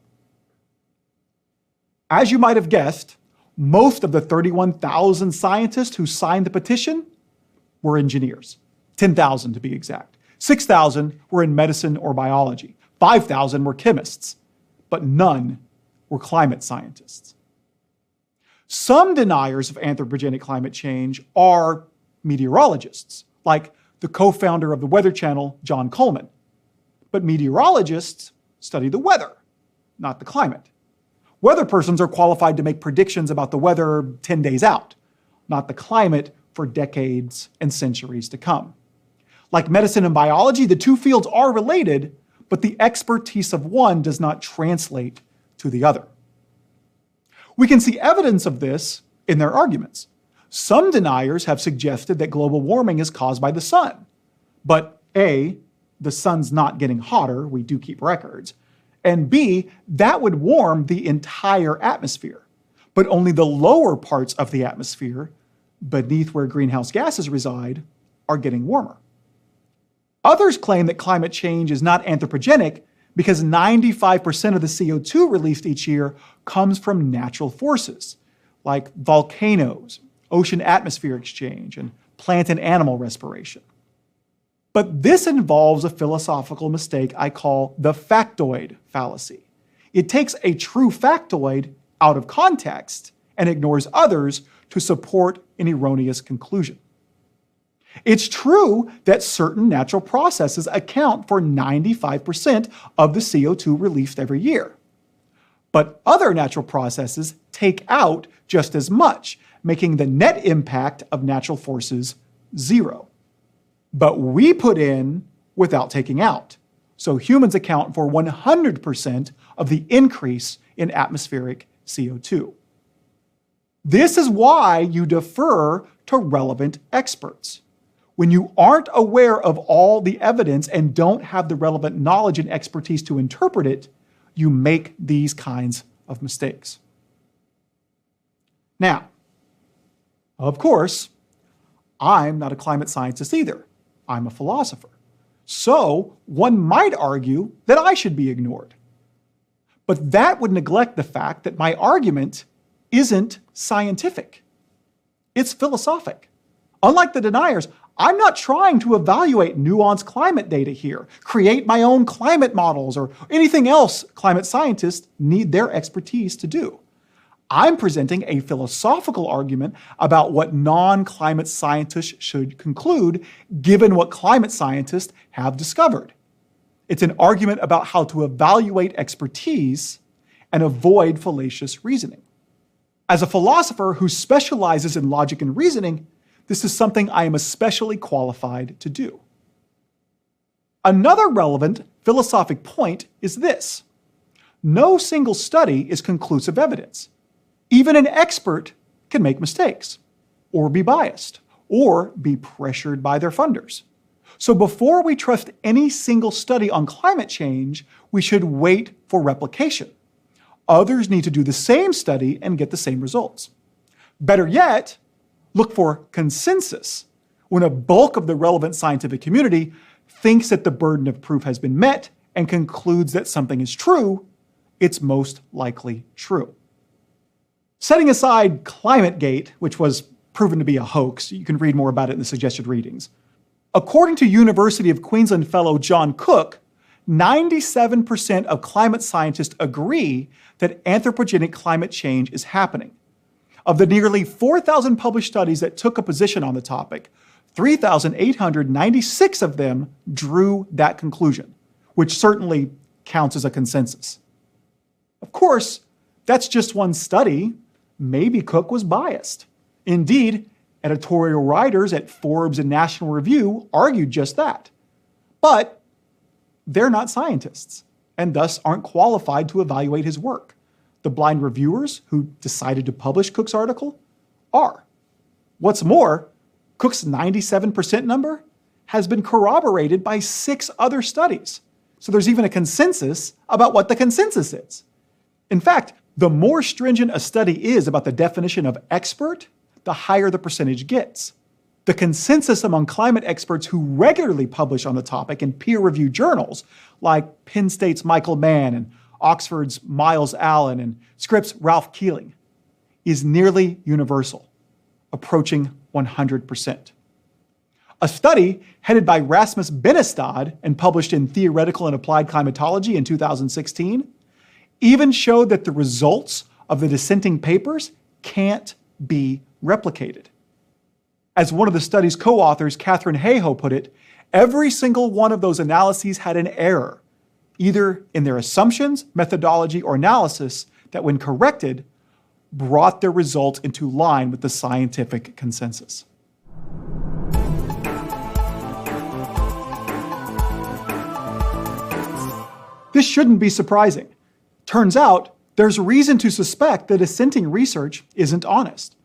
As you might have guessed, most of the 31,000 scientists who signed the petition were engineers, 10,000 to be exact. 6,000 were in medicine or biology. 5,000 were chemists, but none were climate scientists. Some deniers of anthropogenic climate change are meteorologists, like the co-founder of the Weather Channel, John Coleman. But meteorologists study the weather, not the climate. Weather persons are qualified to make predictions about the weather 10 days out, not the climate for decades and centuries to come. Like medicine and biology, the two fields are related, but the expertise of one does not translate to the other. We can see evidence of this in their arguments. Some deniers have suggested that global warming is caused by the sun. But A, the sun's not getting hotter, we do keep records, and B, that would warm the entire atmosphere, but only the lower parts of the atmosphere, beneath where greenhouse gases reside, are getting warmer. Others claim that climate change is not anthropogenic because 95% of the CO2 released each year comes from natural forces, like volcanoes, ocean-atmosphere exchange, and plant and animal respiration. But this involves a philosophical mistake I call the factoid fallacy. It takes a true factoid out of context and ignores others to support an erroneous conclusion. It's true that certain natural processes account for 95% of the CO2 released every year. But other natural processes take out just as much, making the net impact of natural forces zero. But we put in without taking out. So humans account for 100% of the increase in atmospheric CO2. This is why you defer to relevant experts. When you aren't aware of all the evidence and don't have the relevant knowledge and expertise to interpret it, you make these kinds of mistakes. Now, of course, I'm not a climate scientist either. I'm a philosopher. So one might argue that I should be ignored. But that would neglect the fact that my argument isn't scientific. It's philosophic. Unlike the deniers, I'm not trying to evaluate nuanced climate data here, create my own climate models, or anything else climate scientists need their expertise to do. I'm presenting a philosophical argument about what non-climate scientists should conclude, given what climate scientists have discovered. It's an argument about how to evaluate expertise and avoid fallacious reasoning. As a philosopher who specializes in logic and reasoning, this is something I am especially qualified to do. Another relevant philosophic point is this: no single study is conclusive evidence. Even an expert can make mistakes, or be biased, or be pressured by their funders. So before we trust any single study on climate change, we should wait for replication. Others need to do the same study and get the same results. Better yet, look for consensus. When a bulk of the relevant scientific community thinks that the burden of proof has been met and concludes that something is true, it's most likely true. Setting aside ClimateGate, which was proven to be a hoax, you can read more about it in the suggested readings. According to University of Queensland fellow John Cook, 97% of climate scientists agree that anthropogenic climate change is happening. Of the nearly 4,000 published studies that took a position on the topic, 3,896 of them drew that conclusion, which certainly counts as a consensus. Of course, that's just one study. Maybe Cook was biased. Indeed, editorial writers at Forbes and National Review argued just that. But they're not scientists, and thus aren't qualified to evaluate his work. The blind reviewers who decided to publish Cook's article are. What's more, Cook's 97% number has been corroborated by 6 other studies. So there's even a consensus about what the consensus is. In fact, the more stringent a study is about the definition of expert, the higher the percentage gets. The consensus among climate experts who regularly publish on the topic in peer-reviewed journals, like Penn State's Michael Mann and Oxford's Miles Allen and Scripps' Ralph Keeling, is nearly universal, approaching 100%. A study headed by Rasmus Benestad and published in Theoretical and Applied Climatology in 2016 even showed that the results of the dissenting papers can't be replicated. As one of the study's co-authors, Catherine Hayhoe, put it, every single one of those analyses had an error, either in their assumptions, methodology, or analysis, that when corrected, brought their results into line with the scientific consensus. This shouldn't be surprising. Turns out, there's reason to suspect that dissenting research isn't honest.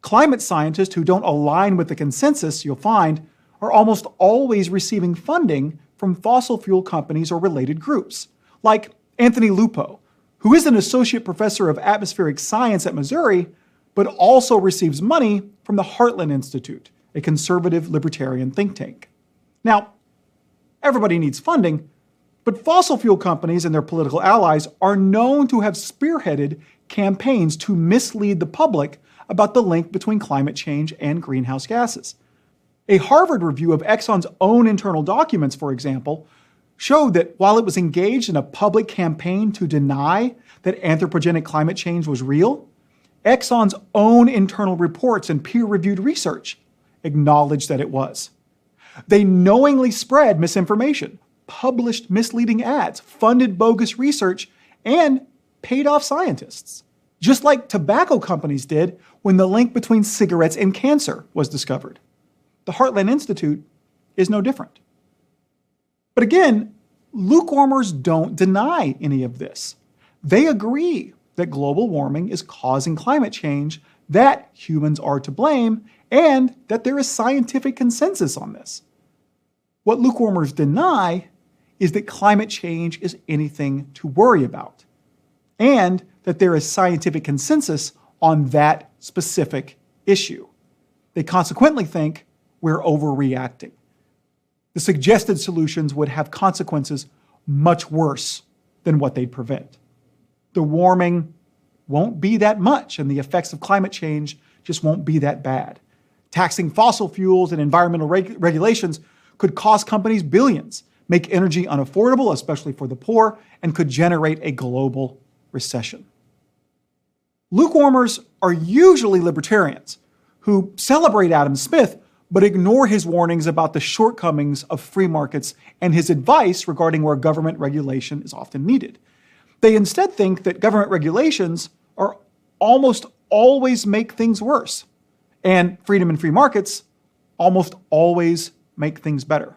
Climate scientists who don't align with the consensus, you'll find, are almost always receiving funding from fossil fuel companies or related groups, like Anthony Lupo, who is an associate professor of atmospheric science at Missouri, but also receives money from the Heartland Institute, a conservative libertarian think tank. Now, everybody needs funding, but fossil fuel companies and their political allies are known to have spearheaded campaigns to mislead the public about the link between climate change and greenhouse gases. A Harvard review of Exxon's own internal documents, for example, showed that while it was engaged in a public campaign to deny that anthropogenic climate change was real, Exxon's own internal reports and peer-reviewed research acknowledged that it was. They knowingly spread misinformation, published misleading ads, funded bogus research, and paid off scientists, just like tobacco companies did when the link between cigarettes and cancer was discovered. The Heartland Institute is no different. But again, lukewarmers don't deny any of this. They agree that global warming is causing climate change, that humans are to blame, and that there is scientific consensus on this. What lukewarmers deny is that climate change is anything to worry about, and that there is scientific consensus on that specific issue. They consequently think we're overreacting. The suggested solutions would have consequences much worse than what they'd prevent. The warming won't be that much, and the effects of climate change just won't be that bad. Taxing fossil fuels and environmental regulations could cost companies billions, make energy unaffordable, especially for the poor, and could generate a global recession. Lukewarmers are usually libertarians who celebrate Adam Smith but ignore his warnings about the shortcomings of free markets and his advice regarding where government regulation is often needed. They instead think that government regulations are almost always make things worse, and freedom and free markets almost always make things better.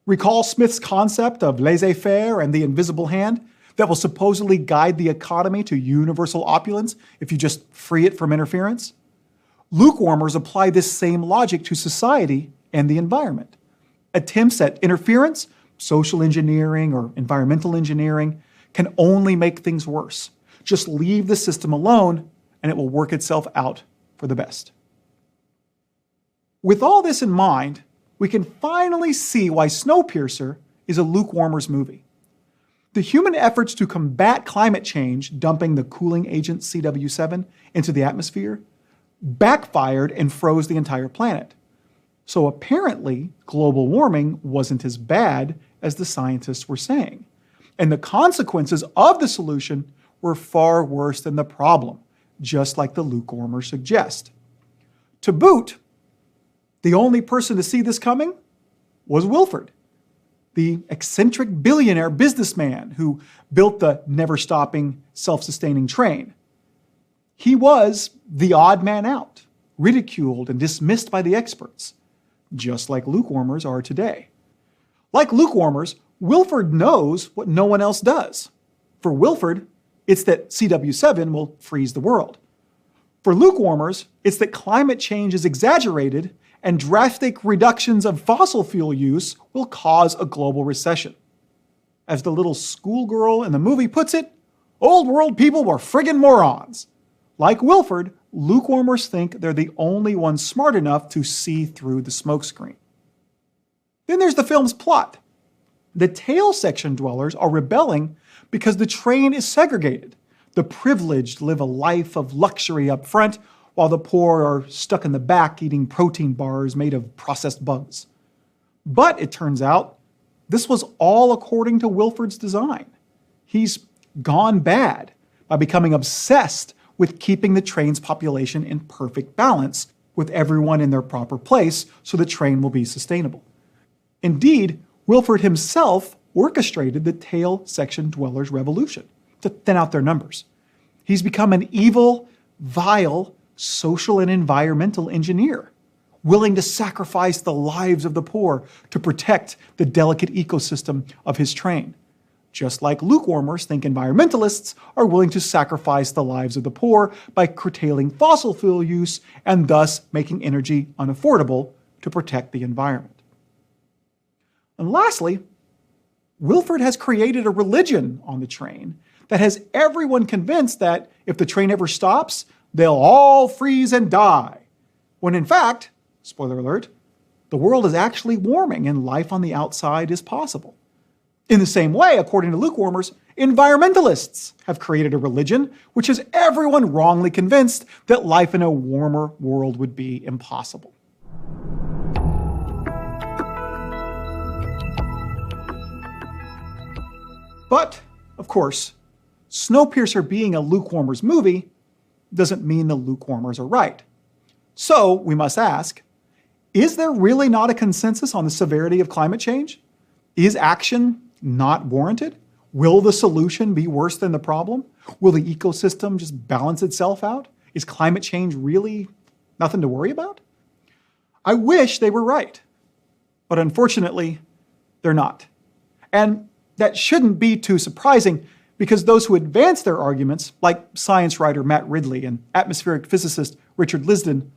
Recall Smith's concept of laissez-faire and the invisible hand that will supposedly guide the economy to universal opulence if you just free it from interference? Lukewarmers apply this same logic to society and the environment. Attempts at interference, social engineering or environmental engineering, can only make things worse. Just leave the system alone and it will work itself out for the best. With all this in mind, we can finally see why Snowpiercer is a lukewarmers movie. The human efforts to combat climate change, dumping the cooling agent CW7 into the atmosphere, backfired and froze the entire planet. So apparently, global warming wasn't as bad as the scientists were saying. And the consequences of the solution were far worse than the problem, just like the lukewarmers suggest. To boot, the only person to see this coming was Wilford, the eccentric billionaire businessman who built the never-stopping, self-sustaining train. He was the odd man out, ridiculed and dismissed by the experts, just like lukewarmers are today. Like lukewarmers, Wilford knows what no one else does. For Wilford, it's that CW7 will freeze the world. For lukewarmers, it's that climate change is exaggerated and drastic reductions of fossil fuel use will cause a global recession. As the little schoolgirl in the movie puts it, old world people were friggin' morons. Like Wilford, lukewarmers think they're the only ones smart enough to see through the smokescreen. Then there's the film's plot. The tail section dwellers are rebelling because the train is segregated. The privileged live a life of luxury up front, while the poor are stuck in the back eating protein bars made of processed bugs. But it turns out, this was all according to Wilford's design. He's gone bad by becoming obsessed with keeping the train's population in perfect balance, with everyone in their proper place so the train will be sustainable. Indeed, Wilford himself orchestrated the tail section dwellers' revolution to thin out their numbers. He's become an evil, vile, social and environmental engineer, willing to sacrifice the lives of the poor to protect the delicate ecosystem of his train. Just like lukewarmers think environmentalists are willing to sacrifice the lives of the poor by curtailing fossil fuel use and thus making energy unaffordable to protect the environment. And lastly, Wilford has created a religion on the train that has everyone convinced that if the train ever stops, they'll all freeze and die. When in fact, spoiler alert, the world is actually warming and life on the outside is possible. In the same way, according to lukewarmers, environmentalists have created a religion which has everyone wrongly convinced that life in a warmer world would be impossible. But, of course, Snowpiercer being a lukewarmers movie doesn't mean the lukewarmers are right. So, we must ask, is there really not a consensus on the severity of climate change? Is action not warranted? Will the solution be worse than the problem? Will the ecosystem just balance itself out? Is climate change really nothing to worry about? I wish they were right, but unfortunately, they're not. And that shouldn't be too surprising, because those who advance their arguments, like science writer Matt Ridley and atmospheric physicist Richard Lisden,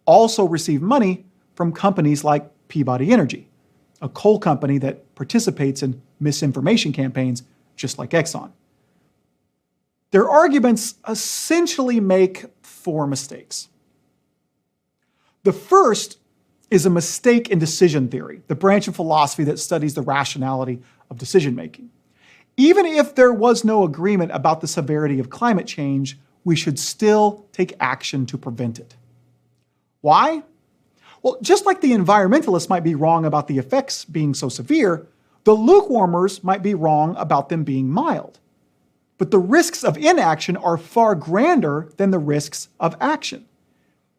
also receive money from companies like Peabody Energy, a coal company that participates in misinformation campaigns just like Exxon. Their arguments essentially make four mistakes. The first is a mistake in decision theory, the branch of philosophy that studies the rationality of decision-making. Even if there was no agreement about the severity of climate change, we should still take action to prevent it. Why? Well, just like the environmentalists might be wrong about the effects being so severe, the lukewarmers might be wrong about them being mild. But the risks of inaction are far grander than the risks of action.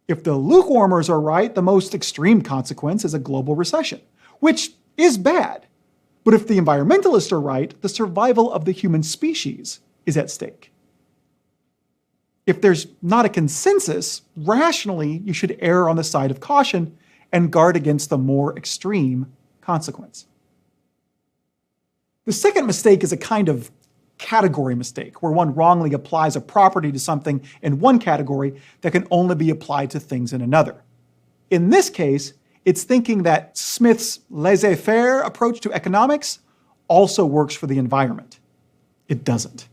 If the lukewarmers are right, the most extreme consequence is a global recession, which is bad. But if the environmentalists are right, the survival of the human species is at stake. If there's not a consensus, rationally, you should err on the side of caution and guard against the more extreme consequence. The second mistake is a kind of category mistake, where one wrongly applies a property to something in one category that can only be applied to things in another. In this case, it's thinking that Smith's laissez-faire approach to economics also works for the environment. It doesn't.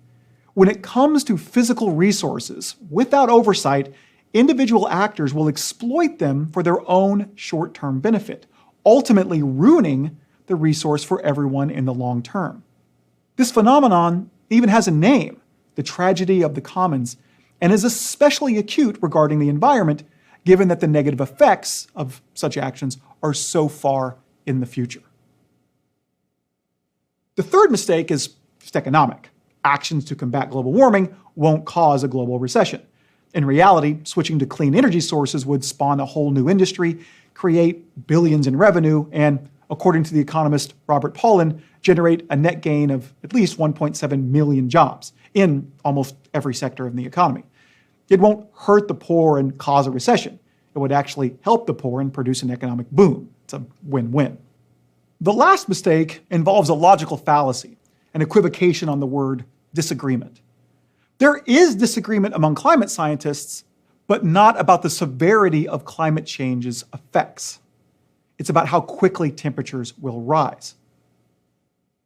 When it comes to physical resources, without oversight, individual actors will exploit them for their own short-term benefit, ultimately ruining the resource for everyone in the long term. This phenomenon even has a name, the tragedy of the commons, and is especially acute regarding the environment, given that the negative effects of such actions are so far in the future. The third mistake is just economic. Actions to combat global warming won't cause a global recession. In reality, switching to clean energy sources would spawn a whole new industry, create billions in revenue, and, according to the economist Robert Pollin, generate a net gain of at least 1.7 million jobs in almost every sector of the economy. It won't hurt the poor and cause a recession. It would actually help the poor and produce an economic boom. It's a win-win. The last mistake involves a logical fallacy, an equivocation on the word disagreement. There is disagreement among climate scientists, but not about the severity of climate change's effects. It's about how quickly temperatures will rise.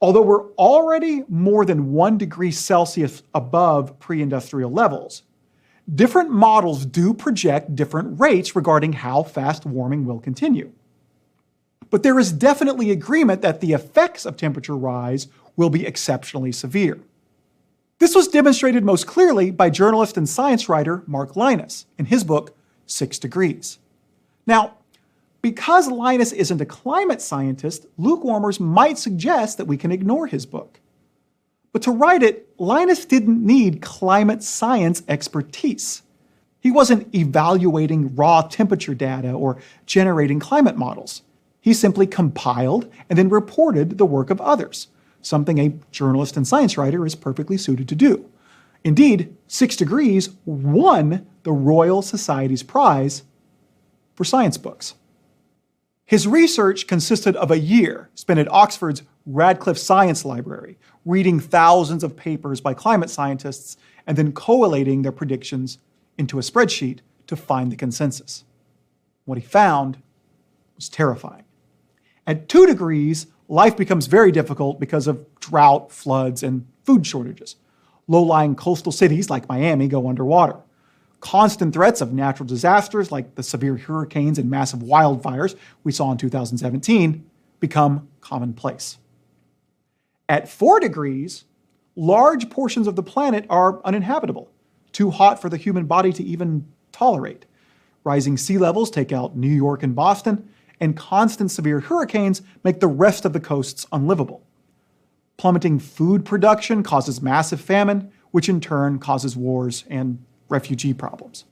Although we're already more than 1 degree Celsius above pre-industrial levels, different models do project different rates regarding how fast warming will continue. But there is definitely agreement that the effects of temperature rise will be exceptionally severe. This was demonstrated most clearly by journalist and science writer Mark Linus in his book, 6 Degrees. Now, because Linus isn't a climate scientist, lukewarmers might suggest that we can ignore his book. But to write it, Linus didn't need climate science expertise. He wasn't evaluating raw temperature data or generating climate models. He simply compiled and then reported the work of others, something a journalist and science writer is perfectly suited to do. Indeed, 6 Degrees won the Royal Society's prize for science books. His research consisted of a year spent at Oxford's Radcliffe Science Library, reading thousands of papers by climate scientists and then collating their predictions into a spreadsheet to find the consensus. What he found was terrifying. At 2 degrees, life becomes very difficult because of drought, floods, and food shortages. Low-lying coastal cities like Miami go underwater. Constant threats of natural disasters like the severe hurricanes and massive wildfires we saw in 2017 become commonplace. At 4 degrees, large portions of the planet are uninhabitable, too hot for the human body to even tolerate. Rising sea levels take out New York and Boston, and constant severe hurricanes make the rest of the coasts unlivable. Plummeting food production causes massive famine, which in turn causes wars and refugee problems.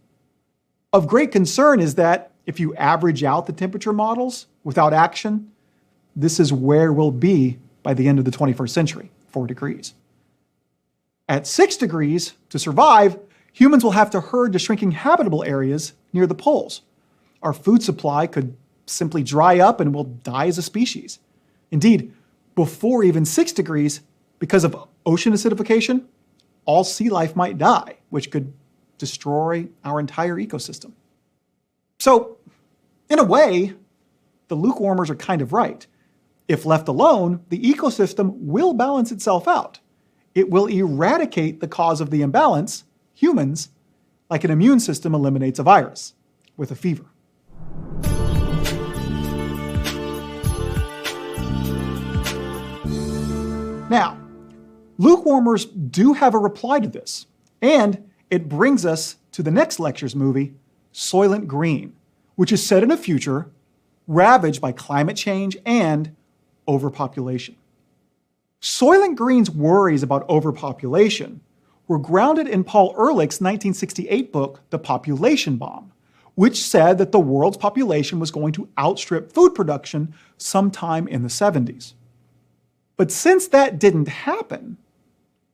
Of great concern is that if you average out the temperature models without action, this is where we'll be by the end of the 21st century, 4 degrees. At 6 degrees, to survive, humans will have to herd to shrinking habitable areas near the poles. Our food supply could simply dry up and we'll die as a species. Indeed, before even 6 degrees, because of ocean acidification, all sea life might die, which could destroy our entire ecosystem. So, in a way, the lukewarmers are kind of right. If left alone, the ecosystem will balance itself out. It will eradicate the cause of the imbalance, humans, like an immune system eliminates a virus with a fever. Now, lukewarmers do have a reply to this, and it brings us to the next lecture's movie, Soylent Green, which is set in a future ravaged by climate change and overpopulation. Soylent Green's worries about overpopulation were grounded in Paul Ehrlich's 1968 book, The Population Bomb, which said that the world's population was going to outstrip food production sometime in the 70s. But since that didn't happen,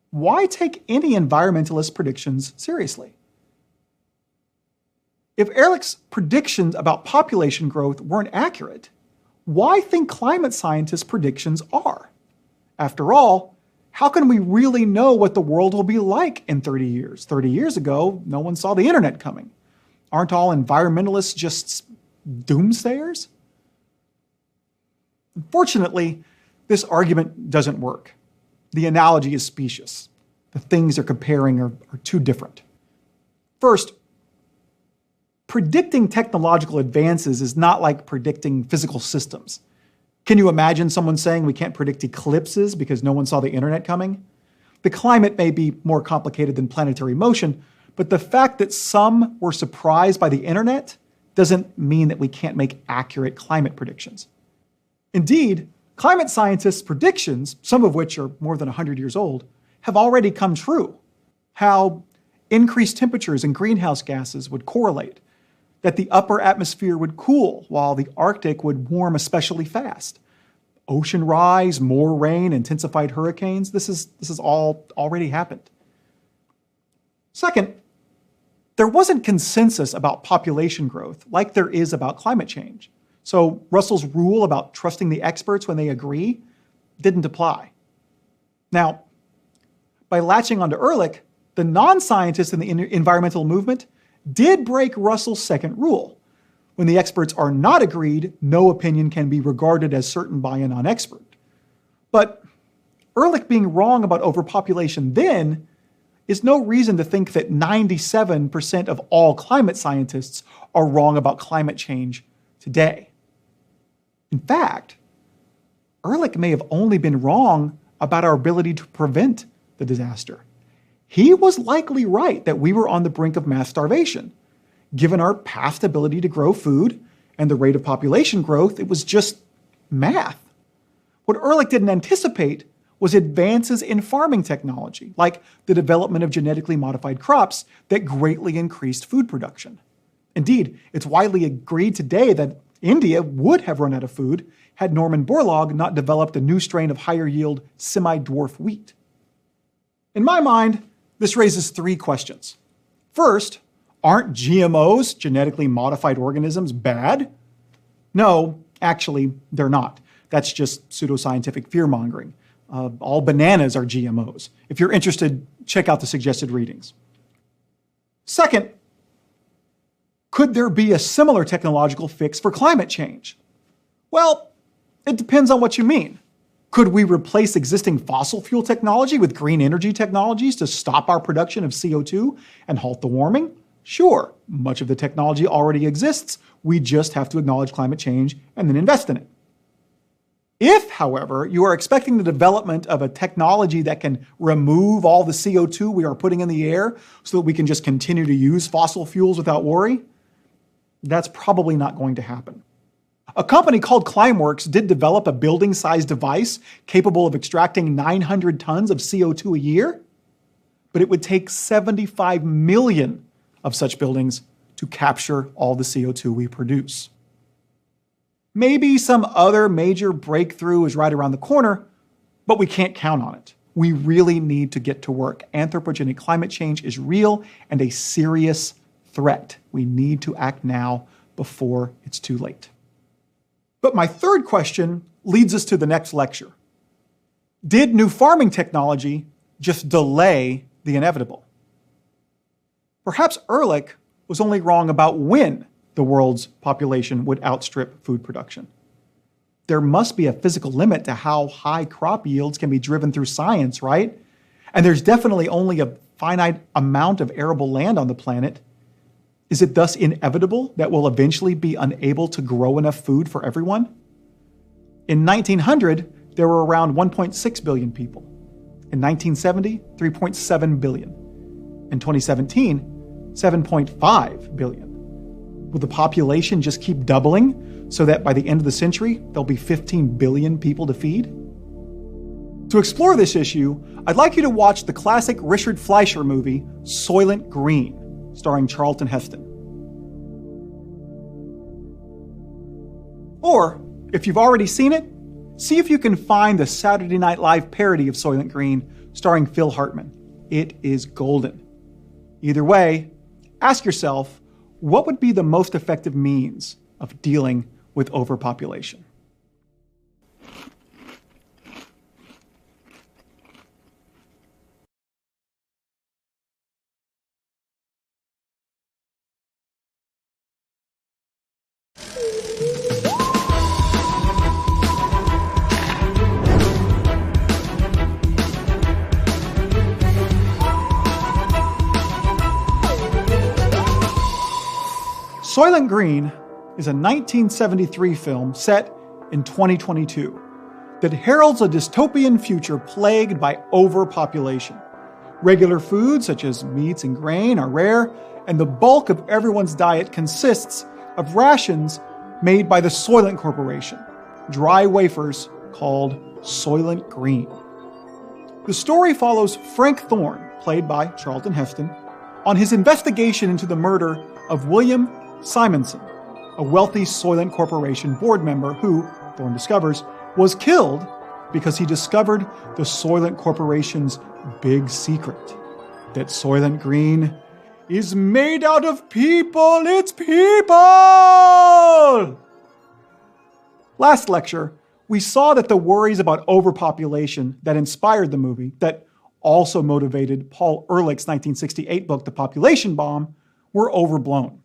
why take any environmentalist predictions seriously? If Ehrlich's predictions about population growth weren't accurate, why think climate scientists' predictions are? After all, how can we really know what the world will be like in 30 years? 30 years ago, no one saw the internet coming. Aren't all environmentalists just doomsayers? Unfortunately, this argument doesn't work. The analogy is specious. The things they're comparing are too different. First, predicting technological advances is not like predicting physical systems. Can you imagine someone saying we can't predict eclipses because no one saw the internet coming? The climate may be more complicated than planetary motion, but the fact that some were surprised by the internet doesn't mean that we can't make accurate climate predictions. Indeed, climate scientists' predictions, some of which are more than 100 years old, have already come true. How increased temperatures and greenhouse gases would correlate, that the upper atmosphere would cool while the Arctic would warm especially fast. Ocean rise, more rain, intensified hurricanes, this is all already happened. Second, there wasn't consensus about population growth like there is about climate change. So Russell's rule about trusting the experts when they agree didn't apply. Now, by latching onto Ehrlich, the non-scientists in the environmental movement did break Russell's second rule. When the experts are not agreed, no opinion can be regarded as certain by a non-expert. But Ehrlich being wrong about overpopulation then is no reason to think that 97% of all climate scientists are wrong about climate change today. In fact, Ehrlich may have only been wrong about our ability to prevent the disaster. He was likely right that we were on the brink of mass starvation. Given our past ability to grow food and the rate of population growth, it was just math. What Ehrlich didn't anticipate was advances in farming technology, like the development of genetically modified crops that greatly increased food production. Indeed, it's widely agreed today that India would have run out of food had Norman Borlaug not developed a new strain of higher yield semi-dwarf wheat. In my mind, this raises three questions. First, aren't GMOs, genetically modified organisms, bad? No, actually, they're not. That's just pseudoscientific fear-mongering. All bananas are GMOs. If you're interested, check out the suggested readings. Second, could there be a similar technological fix for climate change? Well, it depends on what you mean. Could we replace existing fossil fuel technology with green energy technologies to stop our production of CO2 and halt the warming? Sure, much of the technology already exists. We just have to acknowledge climate change and then invest in it. If, however, you are expecting the development of a technology that can remove all the CO2 we are putting in the air so that we can just continue to use fossil fuels without worry, that's probably not going to happen. A company called Climeworks did develop a building-sized device capable of extracting 900 tons of CO2 a year, but it would take 75 million of such buildings to capture all the CO2 we produce. Maybe some other major breakthrough is right around the corner, but we can't count on it. We really need to get to work. Anthropogenic climate change is real and a serious threat. We need to act now before it's too late. But my third question leads us to the next lecture. Did new farming technology just delay the inevitable? Perhaps Ehrlich was only wrong about when the world's population would outstrip food production. There must be a physical limit to how high crop yields can be driven through science, right? And there's definitely only a finite amount of arable land on the planet. Is it thus inevitable that we'll eventually be unable to grow enough food for everyone? In 1900, there were around 1.6 billion people. In 1970, 3.7 billion. In 2017, 7.5 billion. Will the population just keep doubling so that by the end of the century, there'll be 15 billion people to feed? To explore this issue, I'd like you to watch the classic Richard Fleischer movie, Soylent Green, starring Charlton Heston. Or, if you've already seen it, see if you can find the Saturday Night Live parody of Soylent Green starring Phil Hartman. It is golden. Either way, ask yourself, what would be the most effective means of dealing with overpopulation? Soylent Green is a 1973 film set in 2022 that heralds a dystopian future plagued by overpopulation. Regular foods such as meats and grain are rare, and the bulk of everyone's diet consists of rations made by the Soylent Corporation, dry wafers called Soylent Green. The story follows Frank Thorne, played by Charlton Heston, on his investigation into the murder of William Simonson, a wealthy Soylent Corporation board member who, Thorne discovers, was killed because he discovered the Soylent Corporation's big secret, that Soylent Green is made out of people. It's people! Last lecture, we saw that the worries about overpopulation that inspired the movie, that also motivated Paul Ehrlich's 1968 book, The Population Bomb, were overblown.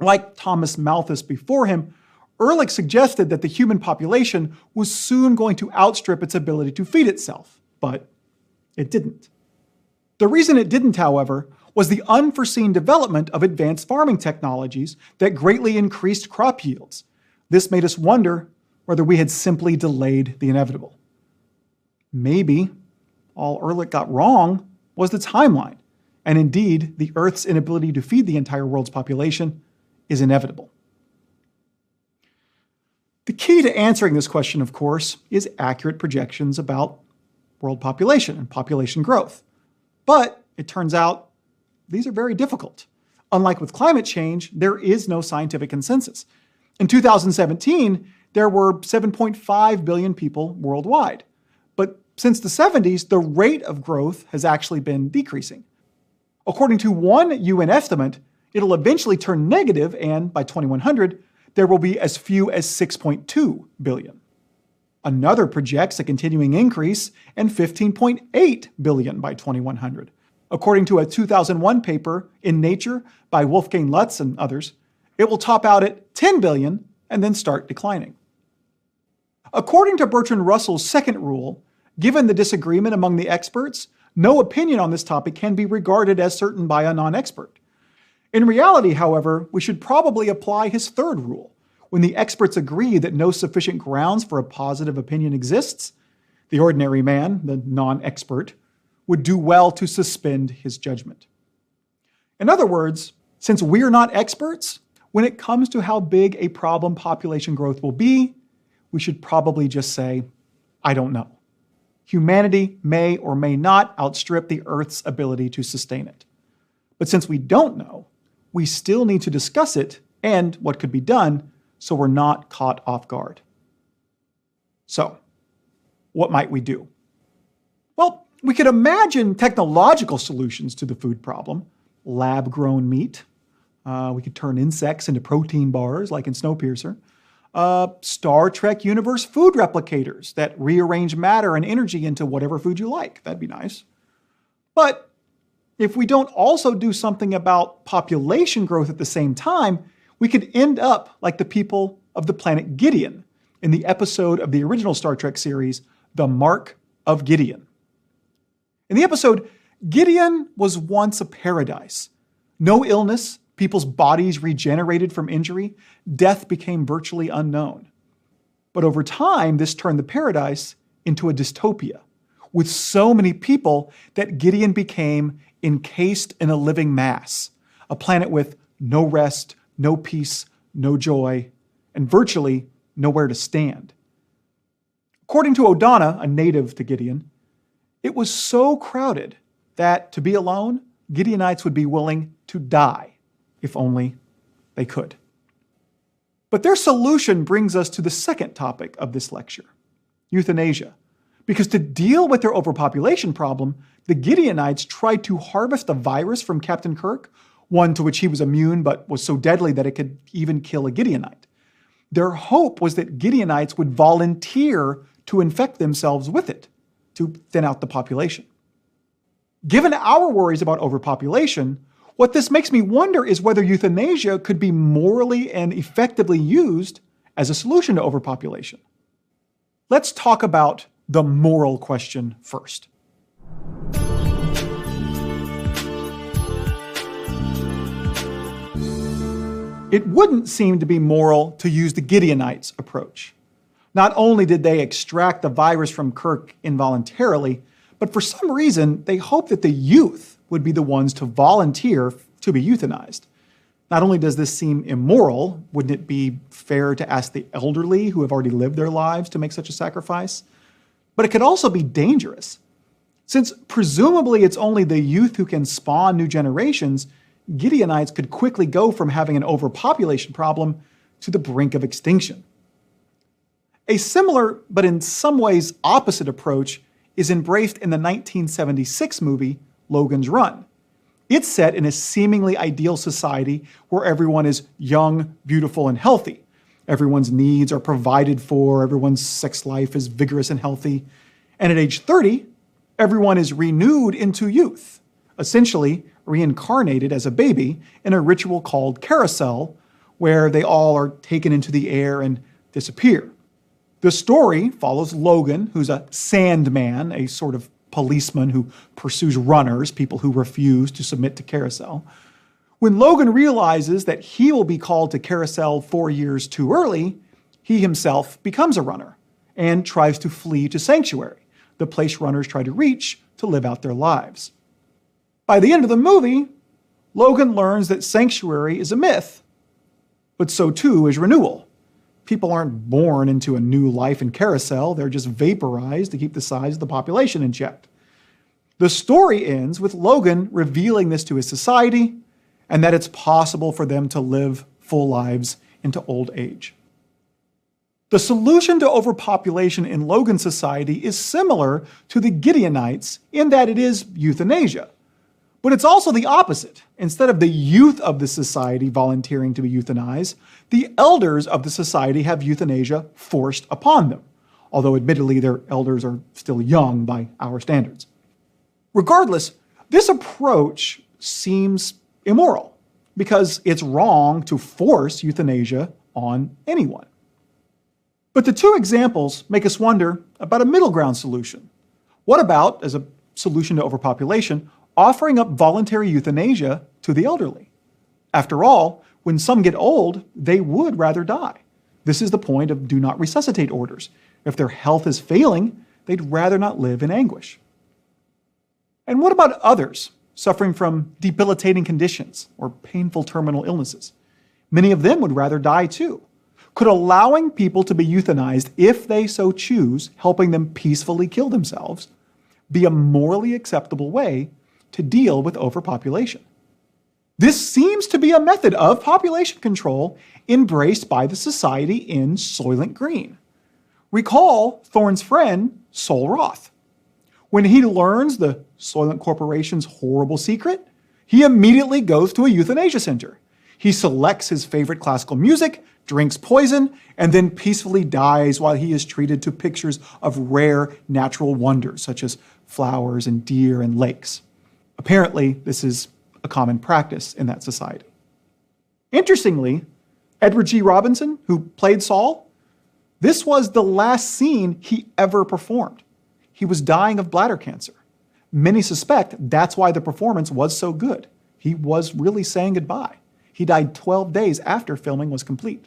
Like Thomas Malthus before him, Ehrlich suggested that the human population was soon going to outstrip its ability to feed itself, but it didn't. The reason it didn't, however, was the unforeseen development of advanced farming technologies that greatly increased crop yields. This made us wonder whether we had simply delayed the inevitable. Maybe all Ehrlich got wrong was the timeline, and indeed, the Earth's inability to feed the entire world's population is inevitable. The key to answering this question, of course, is accurate projections about world population and population growth. But it turns out these are very difficult. Unlike with climate change, there is no scientific consensus. In 2017, there were 7.5 billion people worldwide. But since the 70s, the rate of growth has actually been decreasing. According to one UN estimate, it'll eventually turn negative, and by 2100, there will be as few as 6.2 billion. Another projects a continuing increase and 15.8 billion by 2100. According to a 2001 paper in Nature by Wolfgang Lutz and others, it will top out at 10 billion and then start declining. According to Bertrand Russell's second rule, given the disagreement among the experts, no opinion on this topic can be regarded as certain by a non-expert. In reality, however, we should probably apply his third rule. When the experts agree that no sufficient grounds for a positive opinion exists, the ordinary man, the non-expert, would do well to suspend his judgment. In other words, since we're not experts, when it comes to how big a problem population growth will be, we should probably just say, I don't know. Humanity may or may not outstrip the Earth's ability to sustain it. But since we don't know, we still need to discuss it and what could be done so we're not caught off guard. So, what might we do? Well, we could imagine technological solutions to the food problem. Lab-grown meat. We could turn insects into protein bars like in Snowpiercer. Star Trek universe food replicators that rearrange matter and energy into whatever food you like. That'd be nice. But if we don't also do something about population growth at the same time, we could end up like the people of the planet Gideon in the episode of the original Star Trek series, The Mark of Gideon. In the episode, Gideon was once a paradise. No illness, people's bodies regenerated from injury, death became virtually unknown. But over time, this turned the paradise into a dystopia, with so many people that Gideon became encased in a living mass, a planet with no rest, no peace, no joy, and virtually nowhere to stand. According to O'Donnell, a native to Gideon, it was so crowded that to be alone, Gideonites would be willing to die, if only they could. But their solution brings us to the second topic of this lecture, euthanasia. Because to deal with their overpopulation problem, the Gideonites tried to harvest a virus from Captain Kirk, one to which he was immune but was so deadly that it could even kill a Gideonite. Their hope was that Gideonites would volunteer to infect themselves with it, to thin out the population. Given our worries about overpopulation, what this makes me wonder is whether euthanasia could be morally and effectively used as a solution to overpopulation. Let's talk about the moral question first. It wouldn't seem to be moral to use the Gideonites' approach. Not only did they extract the virus from Kirk involuntarily, but for some reason, they hoped that the youth would be the ones to volunteer to be euthanized. Not only does this seem immoral, wouldn't it be fair to ask the elderly who have already lived their lives to make such a sacrifice? But it could also be dangerous. Since presumably it's only the youth who can spawn new generations, Gideonites could quickly go from having an overpopulation problem to the brink of extinction. A similar, but in some ways opposite approach is embraced in the 1976 movie Logan's Run. It's set in a seemingly ideal society where everyone is young, beautiful, and healthy. Everyone's needs are provided for, everyone's sex life is vigorous and healthy. And at age 30, everyone is renewed into youth, essentially reincarnated as a baby in a ritual called carousel, where they all are taken into the air and disappear. The story follows Logan, who's a sandman, a sort of policeman who pursues runners, people who refuse to submit to carousel. When Logan realizes that he will be called to carousel 4 years too early, he himself becomes a runner and tries to flee to Sanctuary, the place runners try to reach to live out their lives. By the end of the movie, Logan learns that Sanctuary is a myth, but so too is renewal. People aren't born into a new life in carousel, they're just vaporized to keep the size of the population in check. The story ends with Logan revealing this to his society, and that it's possible for them to live full lives into old age. The solution to overpopulation in Logan's society is similar to the Gideonites in that it is euthanasia. But it's also the opposite. Instead of the youth of the society volunteering to be euthanized, the elders of the society have euthanasia forced upon them, although admittedly their elders are still young by our standards. Regardless, this approach seems immoral because it's wrong to force euthanasia on anyone. But the two examples make us wonder about a middle ground solution. What about, as a solution to overpopulation, offering up voluntary euthanasia to the elderly? After all, when some get old, they would rather die. This is the point of do not resuscitate orders. If their health is failing, they'd rather not live in anguish. And what about others suffering from debilitating conditions or painful terminal illnesses? Many of them would rather die too. Could allowing people to be euthanized, if they so choose, helping them peacefully kill themselves, be a morally acceptable way to deal with overpopulation? This seems to be a method of population control embraced by the society in Soylent Green. Recall Thorne's friend, Sol Roth. When he learns the Soylent Corporation's horrible secret, he immediately goes to a euthanasia center. He selects his favorite classical music, drinks poison, and then peacefully dies while he is treated to pictures of rare natural wonders, such as flowers and deer and lakes. Apparently, this is a common practice in that society. Interestingly, Edward G. Robinson, who played Saul, this was the last scene he ever performed. He was dying of bladder cancer. Many suspect that's why the performance was so good. He was really saying goodbye. He died 12 days after filming was complete.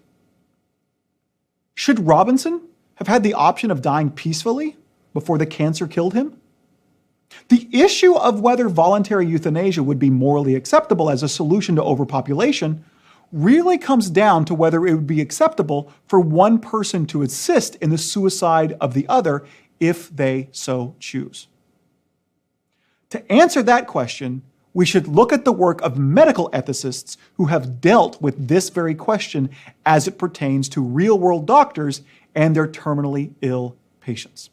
Should Robinson have had the option of dying peacefully before the cancer killed him? The issue of whether voluntary euthanasia would be morally acceptable as a solution to overpopulation really comes down to whether it would be acceptable for one person to assist in the suicide of the other if they so choose. To answer that question, we should look at the work of medical ethicists who have dealt with this very question as it pertains to real-world doctors and their terminally ill patients.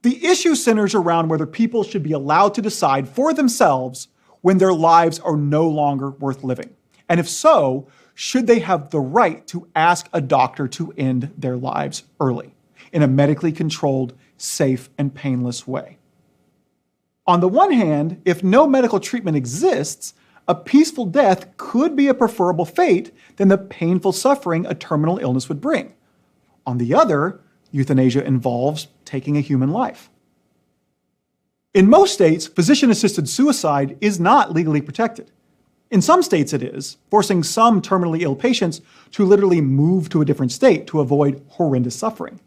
The issue centers around whether people should be allowed to decide for themselves when their lives are no longer worth living. And if so, should they have the right to ask a doctor to end their lives early in a medically controlled, safe, and painless way? On the one hand, if no medical treatment exists, a peaceful death could be a preferable fate than the painful suffering a terminal illness would bring. On the other, euthanasia involves taking a human life. In most states, physician-assisted suicide is not legally protected. In some states it is, forcing some terminally ill patients to literally move to a different state to avoid horrendous suffering.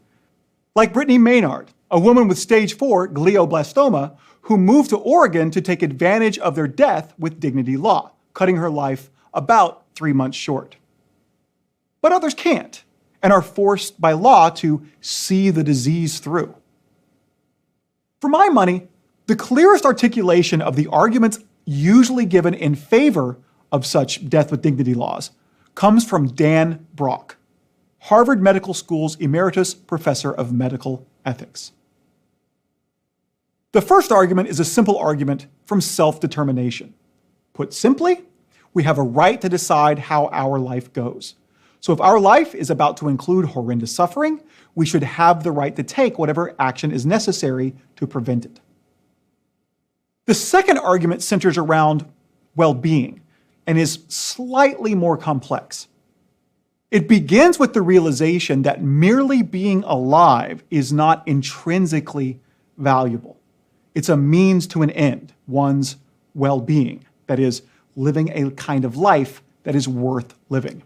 Like Brittany Maynard, a woman with stage 4 glioblastoma who moved to Oregon to take advantage of their death with dignity law, cutting her life about 3 months short. But others can't, and are forced by law to see the disease through. For my money, the clearest articulation of the arguments usually given in favor of such death with dignity laws comes from Dan Brock, Harvard Medical School's Emeritus Professor of Medical Ethics. The first argument is a simple argument from self-determination. Put simply, we have a right to decide how our life goes. So if our life is about to include horrendous suffering, we should have the right to take whatever action is necessary to prevent it. The second argument centers around well-being and is slightly more complex. It begins with the realization that merely being alive is not intrinsically valuable. It's a means to an end, one's well-being, that is, living a kind of life that is worth living.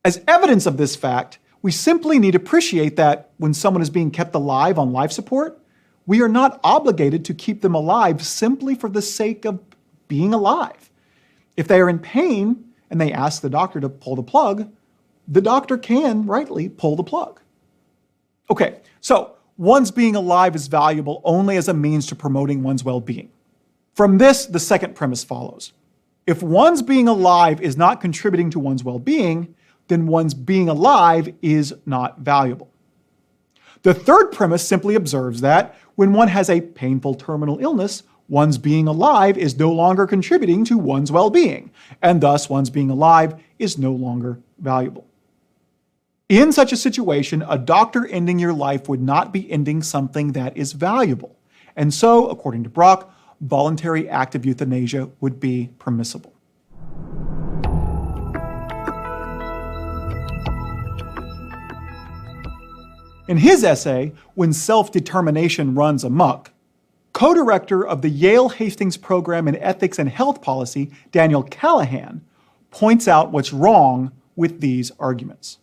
As evidence of this fact, we simply need to appreciate that when someone is being kept alive on life support, we are not obligated to keep them alive simply for the sake of being alive. If they are in pain and they ask the doctor to pull the plug, the doctor can rightly pull the plug. Okay, so one's being alive is valuable only as a means to promoting one's well-being. From this, the second premise follows. If one's being alive is not contributing to one's well-being, then one's being alive is not valuable. The third premise simply observes that when one has a painful terminal illness, one's being alive is no longer contributing to one's well-being, and thus one's being alive is no longer valuable. In such a situation, a doctor ending your life would not be ending something that is valuable. And so, according to Brock, voluntary active euthanasia would be permissible. In his essay, When Self-Determination Runs Amok, co-director of the Yale Hastings Program in Ethics and Health Policy, Daniel Callahan, points out what's wrong with these arguments.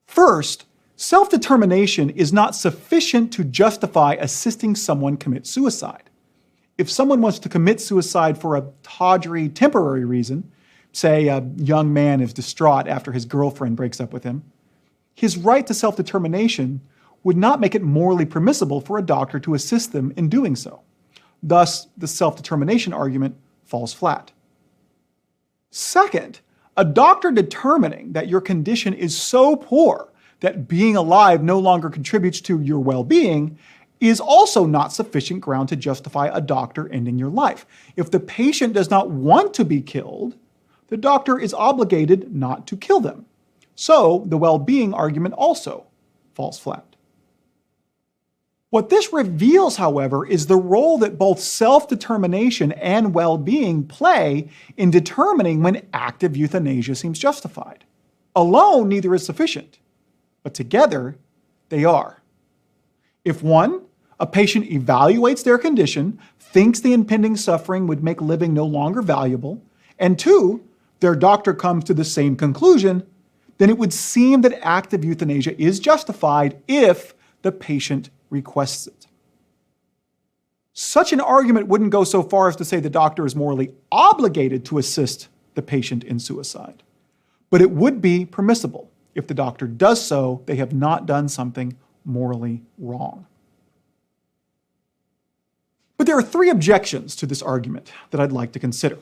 First, self-determination is not sufficient to justify assisting someone commit suicide. If someone wants to commit suicide for a tawdry, temporary reason, say a young man is distraught after his girlfriend breaks up with him, his right to self-determination would not make it morally permissible for a doctor to assist them in doing so. Thus, the self-determination argument falls flat. Second, a doctor determining that your condition is so poor that being alive no longer contributes to your well-being is also not sufficient ground to justify a doctor ending your life. If the patient does not want to be killed, the doctor is obligated not to kill them. So the well-being argument also falls flat. What this reveals, however, is the role that both self-determination and well-being play in determining when active euthanasia seems justified. Alone, neither is sufficient, but together, they are. If one, a patient evaluates their condition, thinks the impending suffering would make living no longer valuable, and two, their doctor comes to the same conclusion, then it would seem that active euthanasia is justified if the patient requests it. Such an argument wouldn't go so far as to say the doctor is morally obligated to assist the patient in suicide, but it would be permissible. If the doctor does so, they have not done something morally wrong. But there are three objections to this argument that I'd like to consider.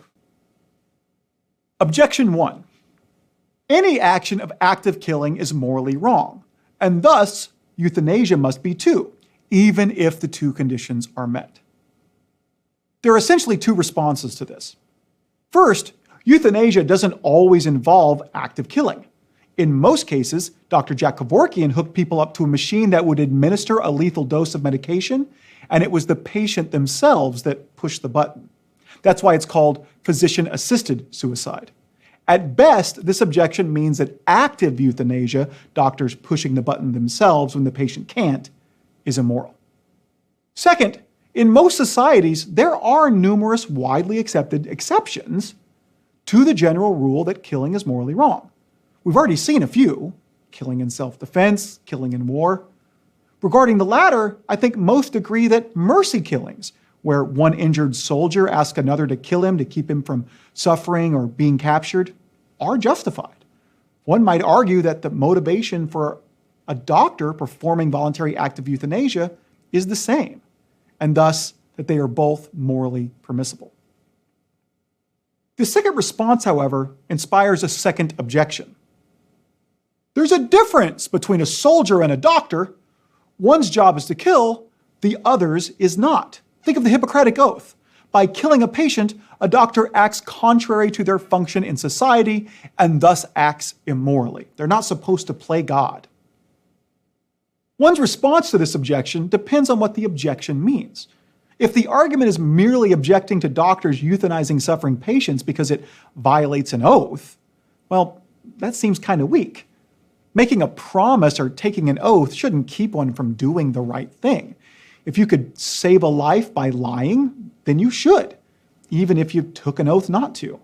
Objection 1. Any action of active killing is morally wrong, and thus euthanasia must be too, even if the two conditions are met. There are essentially two responses to this. First, euthanasia doesn't always involve active killing. In most cases, Dr. Jack Kevorkian hooked people up to a machine that would administer a lethal dose of medication, and it was the patient themselves that pushed the button. That's why it's called physician-assisted suicide. At best, this objection means that active euthanasia, doctors pushing the button themselves when the patient can't, is immoral. Second, In most societies, there are numerous widely accepted exceptions to the general rule that killing is morally wrong. We've already seen a few: killing in self-defense, killing in war. Regarding the latter, I think most agree that mercy killings, where one injured soldier asks another to kill him to keep him from suffering or being captured, are justified. One might argue that the motivation for a doctor performing voluntary act of euthanasia is the same, and thus that they are both morally permissible. The second response, however, inspires a second objection. There's a difference between a soldier and a doctor. One's job is to kill, the other's is not. Think of the Hippocratic Oath. By killing a patient, a doctor acts contrary to their function in society and thus acts immorally. They're not supposed to play God. One's response to this objection depends on what the objection means. If the argument is merely objecting to doctors euthanizing suffering patients because it violates an oath, well, that seems kind of weak. Making a promise or taking an oath shouldn't keep one from doing the right thing. If you could save a life by lying, then you should, even if you took an oath not to.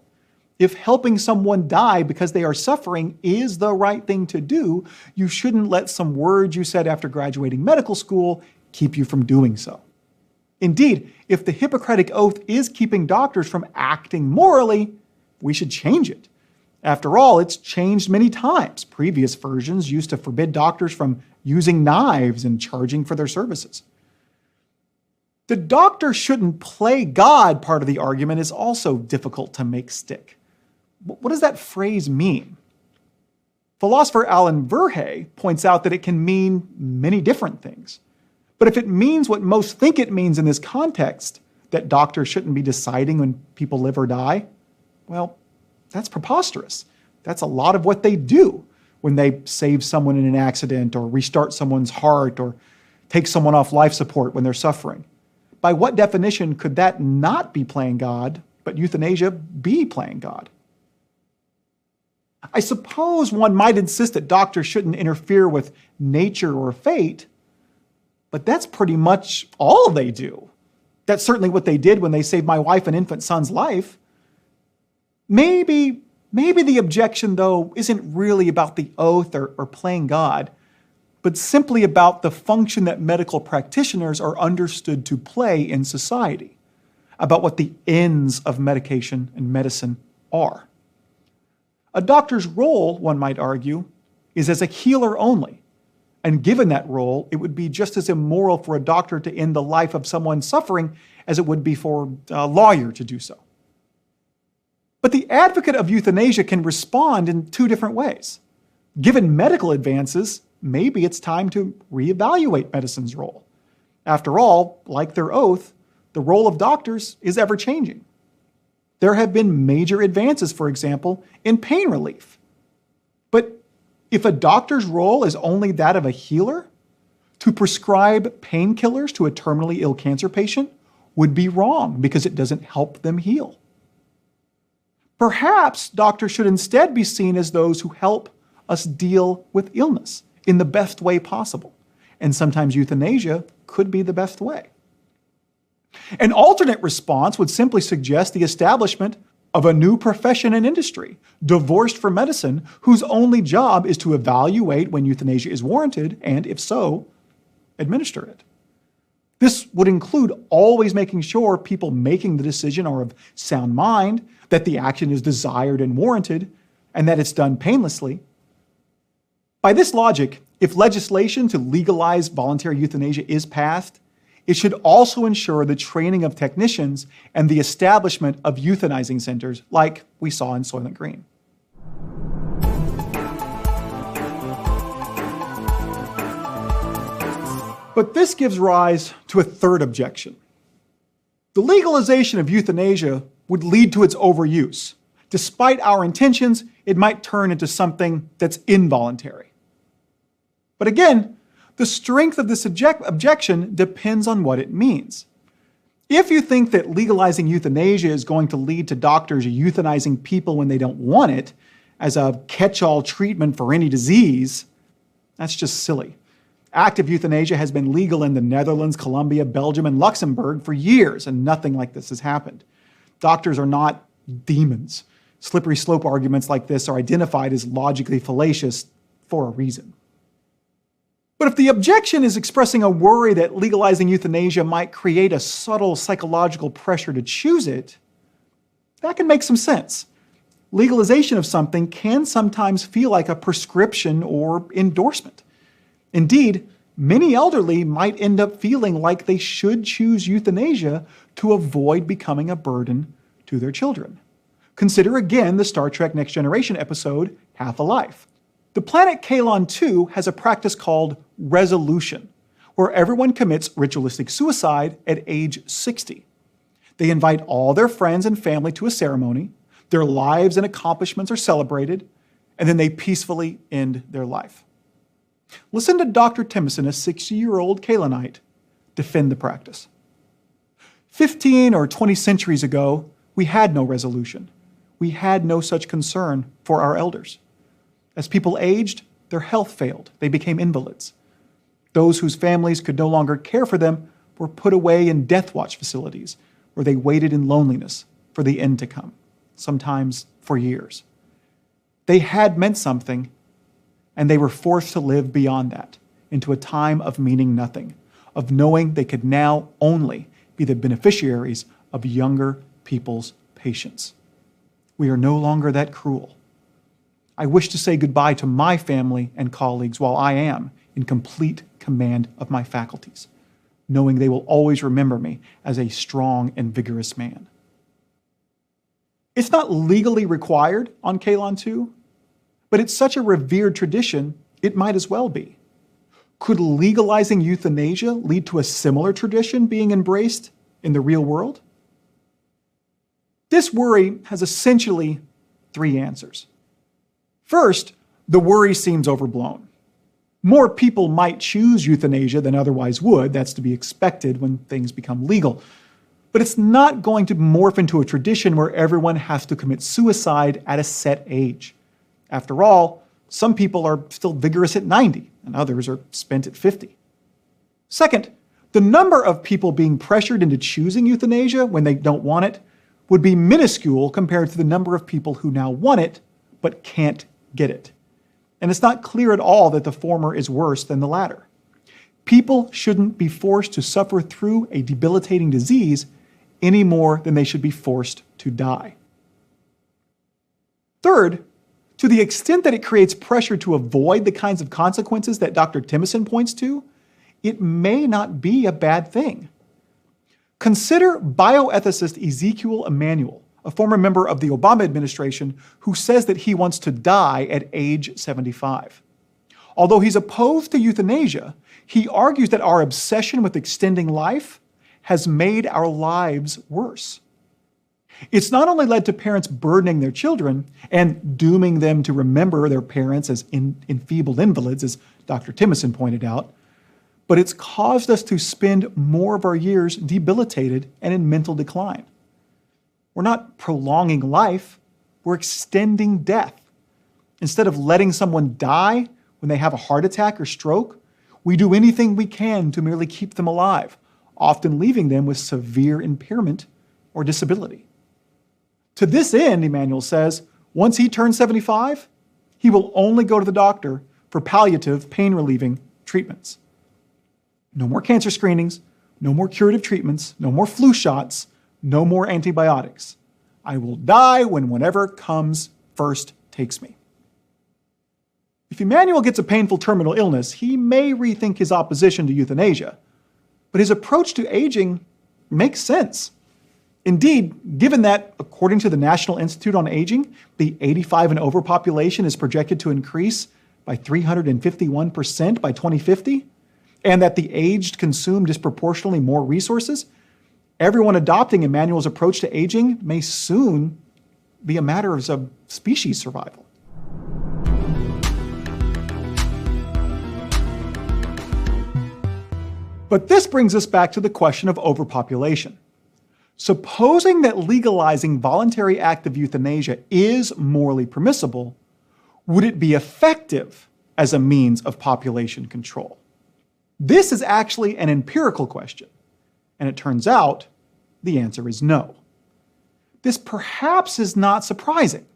If helping someone die because they are suffering is the right thing to do, you shouldn't let some words you said after graduating medical school keep you from doing so. Indeed, if the Hippocratic Oath is keeping doctors from acting morally, we should change it. After all, it's changed many times. Previous versions used to forbid doctors from using knives and charging for their services. The doctor shouldn't play God part of the argument is also difficult to make stick. What does that phrase mean? Philosopher Alan Verhey points out that it can mean many different things. But if it means what most think it means in this context, that doctors shouldn't be deciding when people live or die, well, that's preposterous. That's a lot of what they do when they save someone in an accident or restart someone's heart or take someone off life support when they're suffering. By what definition could that not be playing God, but euthanasia be playing God? I suppose one might insist that doctors shouldn't interfere with nature or fate, but that's pretty much all they do. That's certainly what they did when they saved my wife and infant son's life. Maybe the objection, though, isn't really about the oath or playing God, but simply about the function that medical practitioners are understood to play in society, about what the ends of medication and medicine are. A doctor's role, one might argue, is as a healer only. And given that role, it would be just as immoral for a doctor to end the life of someone suffering as it would be for a lawyer to do so. But the advocate of euthanasia can respond in two different ways. Given medical advances, maybe it's time to reevaluate medicine's role. After all, like their oath, the role of doctors is ever-changing. There have been major advances, for example, in pain relief. But if a doctor's role is only that of a healer, to prescribe painkillers to a terminally ill cancer patient would be wrong because it doesn't help them heal. Perhaps doctors should instead be seen as those who help us deal with illness in the best way possible. And sometimes euthanasia could be the best way. An alternate response would simply suggest the establishment of a new profession and industry, divorced from medicine, whose only job is to evaluate when euthanasia is warranted, and if so, administer it. This would include always making sure people making the decision are of sound mind, that the action is desired and warranted, and that it's done painlessly. By this logic, if legislation to legalize voluntary euthanasia is passed, it should also ensure the training of technicians and the establishment of euthanizing centers like we saw in Soylent Green. But this gives rise to a third objection. The legalization of euthanasia would lead to its overuse. Despite our intentions, it might turn into something that's involuntary. But again, the strength of this objection depends on what it means. If you think that legalizing euthanasia is going to lead to doctors euthanizing people when they don't want it as a catch-all treatment for any disease, that's just silly. Active euthanasia has been legal in the Netherlands, Colombia, Belgium, and Luxembourg for years, and nothing like this has happened. Doctors are not demons. Slippery slope arguments like this are identified as logically fallacious for a reason. But if the objection is expressing a worry that legalizing euthanasia might create a subtle psychological pressure to choose it, that can make some sense. Legalization of something can sometimes feel like a prescription or endorsement. Indeed, many elderly might end up feeling like they should choose euthanasia to avoid becoming a burden to their children. Consider again the Star Trek Next Generation episode, Half a Life. The planet Kaylon 2 has a practice called resolution, where everyone commits ritualistic suicide at age 60. They invite all their friends and family to a ceremony, their lives and accomplishments are celebrated, and then they peacefully end their life. Listen to Dr. Timmerson, a 60-year-old Kaylonite, defend the practice. 15 or 20 centuries ago, we had no resolution. We had no such concern for our elders. As people aged, their health failed. They became invalids. Those whose families could no longer care for them were put away in death watch facilities, where they waited in loneliness for the end to come, sometimes for years. They had meant something, and they were forced to live beyond that, into a time of meaning nothing, of knowing they could now only be the beneficiaries of younger people's patience. We are no longer that cruel. I wish to say goodbye to my family and colleagues while I am in complete command of my faculties, knowing they will always remember me as a strong and vigorous man. It's not legally required on Kaylon 2, but it's such a revered tradition, it might as well be. Could legalizing euthanasia lead to a similar tradition being embraced in the real world? This worry has essentially three answers. First, the worry seems overblown. More people might choose euthanasia than otherwise would. That's to be expected when things become legal. But it's not going to morph into a tradition where everyone has to commit suicide at a set age. After all, some people are still vigorous at 90, and others are spent at 50. Second, the number of people being pressured into choosing euthanasia when they don't want it would be minuscule compared to the number of people who now want it but can't get it. And it's not clear at all that the former is worse than the latter. People shouldn't be forced to suffer through a debilitating disease any more than they should be forced to die. Third, to the extent that it creates pressure to avoid the kinds of consequences that Dr. Timmerson points to, it may not be a bad thing. Consider bioethicist Ezekiel Emanuel, a former member of the Obama administration who says that he wants to die at age 75. Although he's opposed to euthanasia, he argues that our obsession with extending life has made our lives worse. It's not only led to parents burdening their children and dooming them to remember their parents as enfeebled invalids, as Dr. Timmerson pointed out, but it's caused us to spend more of our years debilitated and in mental decline. We're not prolonging life, we're extending death. Instead of letting someone die when they have a heart attack or stroke, we do anything we can to merely keep them alive, often leaving them with severe impairment or disability. To this end, Emanuel says, once he turns 75, he will only go to the doctor for palliative, pain-relieving treatments. No more cancer screenings, no more curative treatments, no more flu shots, no more antibiotics. I will die when whatever comes first takes me. If Emanuel gets a painful terminal illness, he may rethink his opposition to euthanasia, but his approach to aging makes sense. Indeed, given that, according to the National Institute on Aging, the 85 and over population is projected to increase by 351% by 2050, and that the aged consume disproportionately more resources, everyone adopting Emanuel's approach to aging may soon be a matter of species survival. But this brings us back to the question of overpopulation. Supposing that legalizing voluntary active euthanasia is morally permissible, would it be effective as a means of population control? This is actually an empirical question, and it turns out the answer is no. This perhaps is not surprising.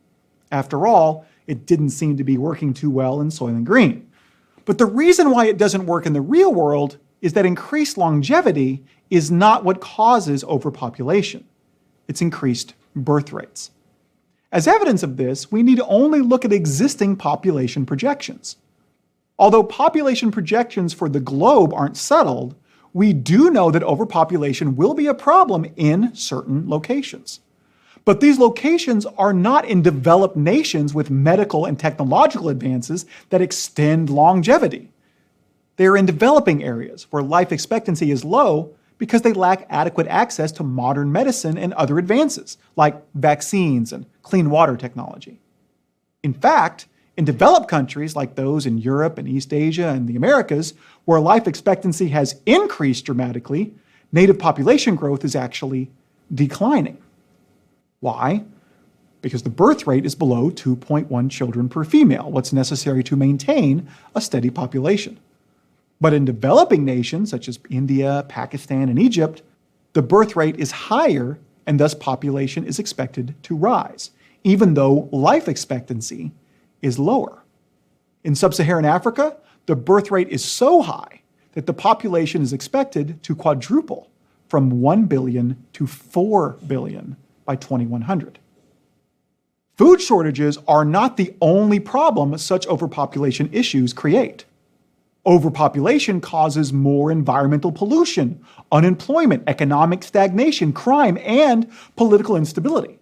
After all, it didn't seem to be working too well in Soylent Green. But the reason why it doesn't work in the real world is that increased longevity is not what causes overpopulation. It's increased birth rates. As evidence of this, we need to only look at existing population projections. Although population projections for the globe aren't settled, we do know that overpopulation will be a problem in certain locations. But these locations are not in developed nations with medical and technological advances that extend longevity. They are in developing areas where life expectancy is low because they lack adequate access to modern medicine and other advances, like vaccines and clean water technology. In fact, in developed countries like those in Europe and East Asia and the Americas, where life expectancy has increased dramatically, native population growth is actually declining. Why? Because the birth rate is below 2.1 children per female, what's necessary to maintain a steady population. But in developing nations such as India, Pakistan, and Egypt, the birth rate is higher and thus population is expected to rise, even though life expectancy is lower. In sub-Saharan Africa, the birth rate is so high that the population is expected to quadruple from 1 billion to 4 billion by 2100. Food shortages are not the only problem such overpopulation issues create. Overpopulation causes more environmental pollution, unemployment, economic stagnation, crime, and political instability.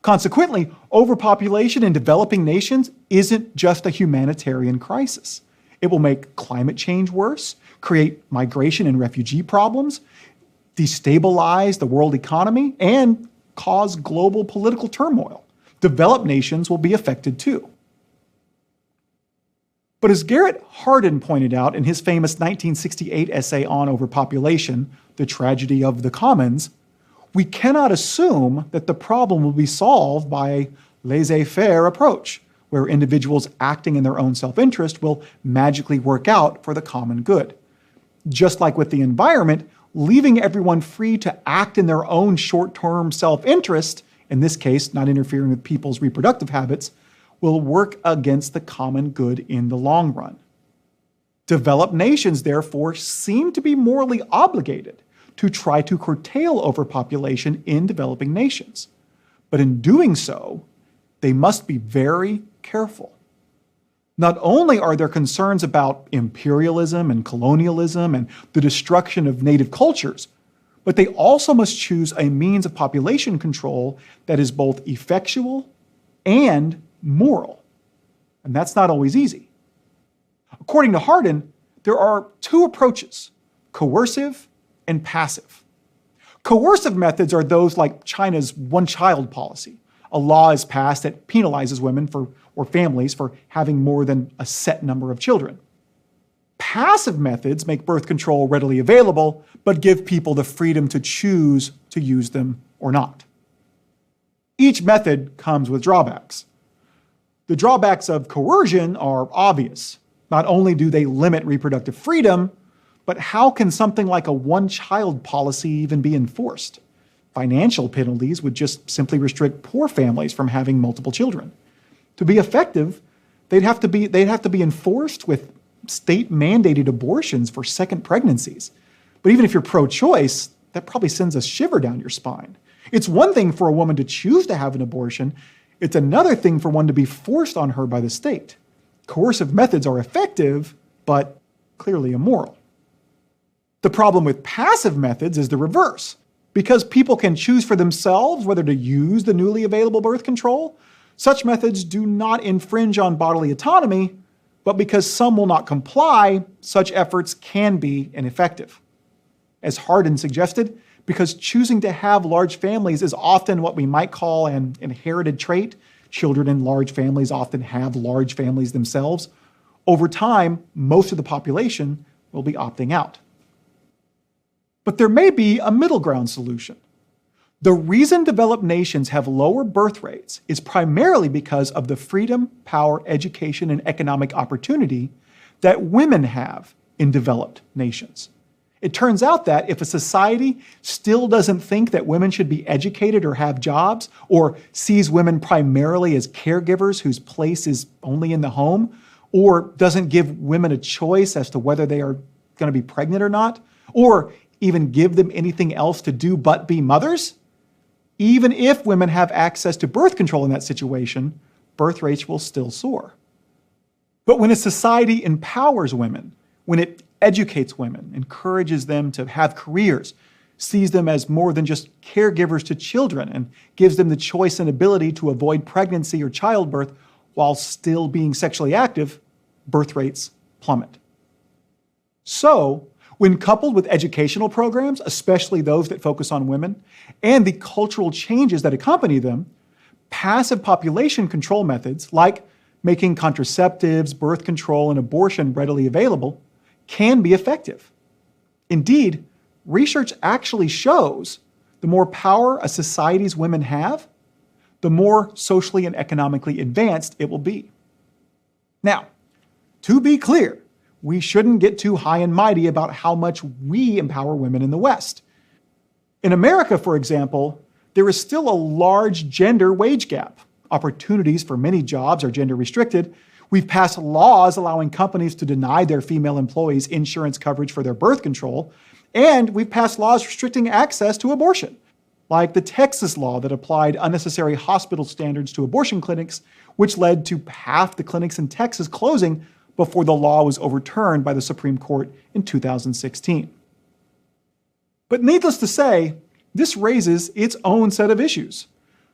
Consequently, overpopulation in developing nations isn't just a humanitarian crisis. It will make climate change worse, create migration and refugee problems, destabilize the world economy, and cause global political turmoil. Developed nations will be affected too. But as Garrett Hardin pointed out in his famous 1968 essay on overpopulation, The Tragedy of the Commons, we cannot assume that the problem will be solved by a laissez-faire approach, where individuals acting in their own self-interest will magically work out for the common good. Just like with the environment, leaving everyone free to act in their own short-term self-interest, in this case, not interfering with people's reproductive habits, will work against the common good in the long run. Developed nations, therefore, seem to be morally obligated to try to curtail overpopulation in developing nations. But in doing so, they must be very careful. Not only are there concerns about imperialism and colonialism and the destruction of native cultures, but they also must choose a means of population control that is both effectual and moral. And that's not always easy. According to Hardin, there are two approaches, coercive and passive. Coercive methods are those like China's one-child policy. A law is passed that penalizes women or families for having more than a set number of children. Passive methods make birth control readily available, but give people the freedom to choose to use them or not. Each method comes with drawbacks. The drawbacks of coercion are obvious. Not only do they limit reproductive freedom, but how can something like a one-child policy even be enforced? Financial penalties would just simply restrict poor families from having multiple children. To be effective, they'd have to be enforced with state-mandated abortions for second pregnancies. But even if you're pro-choice, that probably sends a shiver down your spine. It's one thing for a woman to choose to have an abortion. It's another thing for one to be forced on her by the state. Coercive methods are effective, but clearly immoral. The problem with passive methods is the reverse. Because people can choose for themselves whether to use the newly available birth control, such methods do not infringe on bodily autonomy, but because some will not comply, such efforts can be ineffective. As Hardin suggested, because choosing to have large families is often what we might call an inherited trait, children in large families often have large families themselves, over time, most of the population will be opting out. But there may be a middle ground solution. The reason developed nations have lower birth rates is primarily because of the freedom, power, education, and economic opportunity that women have in developed nations. It turns out that if a society still doesn't think that women should be educated or have jobs, or sees women primarily as caregivers whose place is only in the home, or doesn't give women a choice as to whether they are going to be pregnant or not, or even give them anything else to do but be mothers, even if women have access to birth control in that situation, birth rates will still soar. But when a society empowers women, when it educates women, encourages them to have careers, sees them as more than just caregivers to children, and gives them the choice and ability to avoid pregnancy or childbirth while still being sexually active, birth rates plummet. So, when coupled with educational programs, especially those that focus on women, and the cultural changes that accompany them, passive population control methods like making contraceptives, birth control, and abortion readily available can be effective. Indeed, research actually shows the more power a society's women have, the more socially and economically advanced it will be. Now, to be clear, we shouldn't get too high and mighty about how much we empower women in the West. In America, for example, there is still a large gender wage gap. Opportunities for many jobs are gender restricted. We've passed laws allowing companies to deny their female employees insurance coverage for their birth control, and we've passed laws restricting access to abortion, like the Texas law that applied unnecessary hospital standards to abortion clinics, which led to half the clinics in Texas closing before the law was overturned by the Supreme Court in 2016. But needless to say, this raises its own set of issues.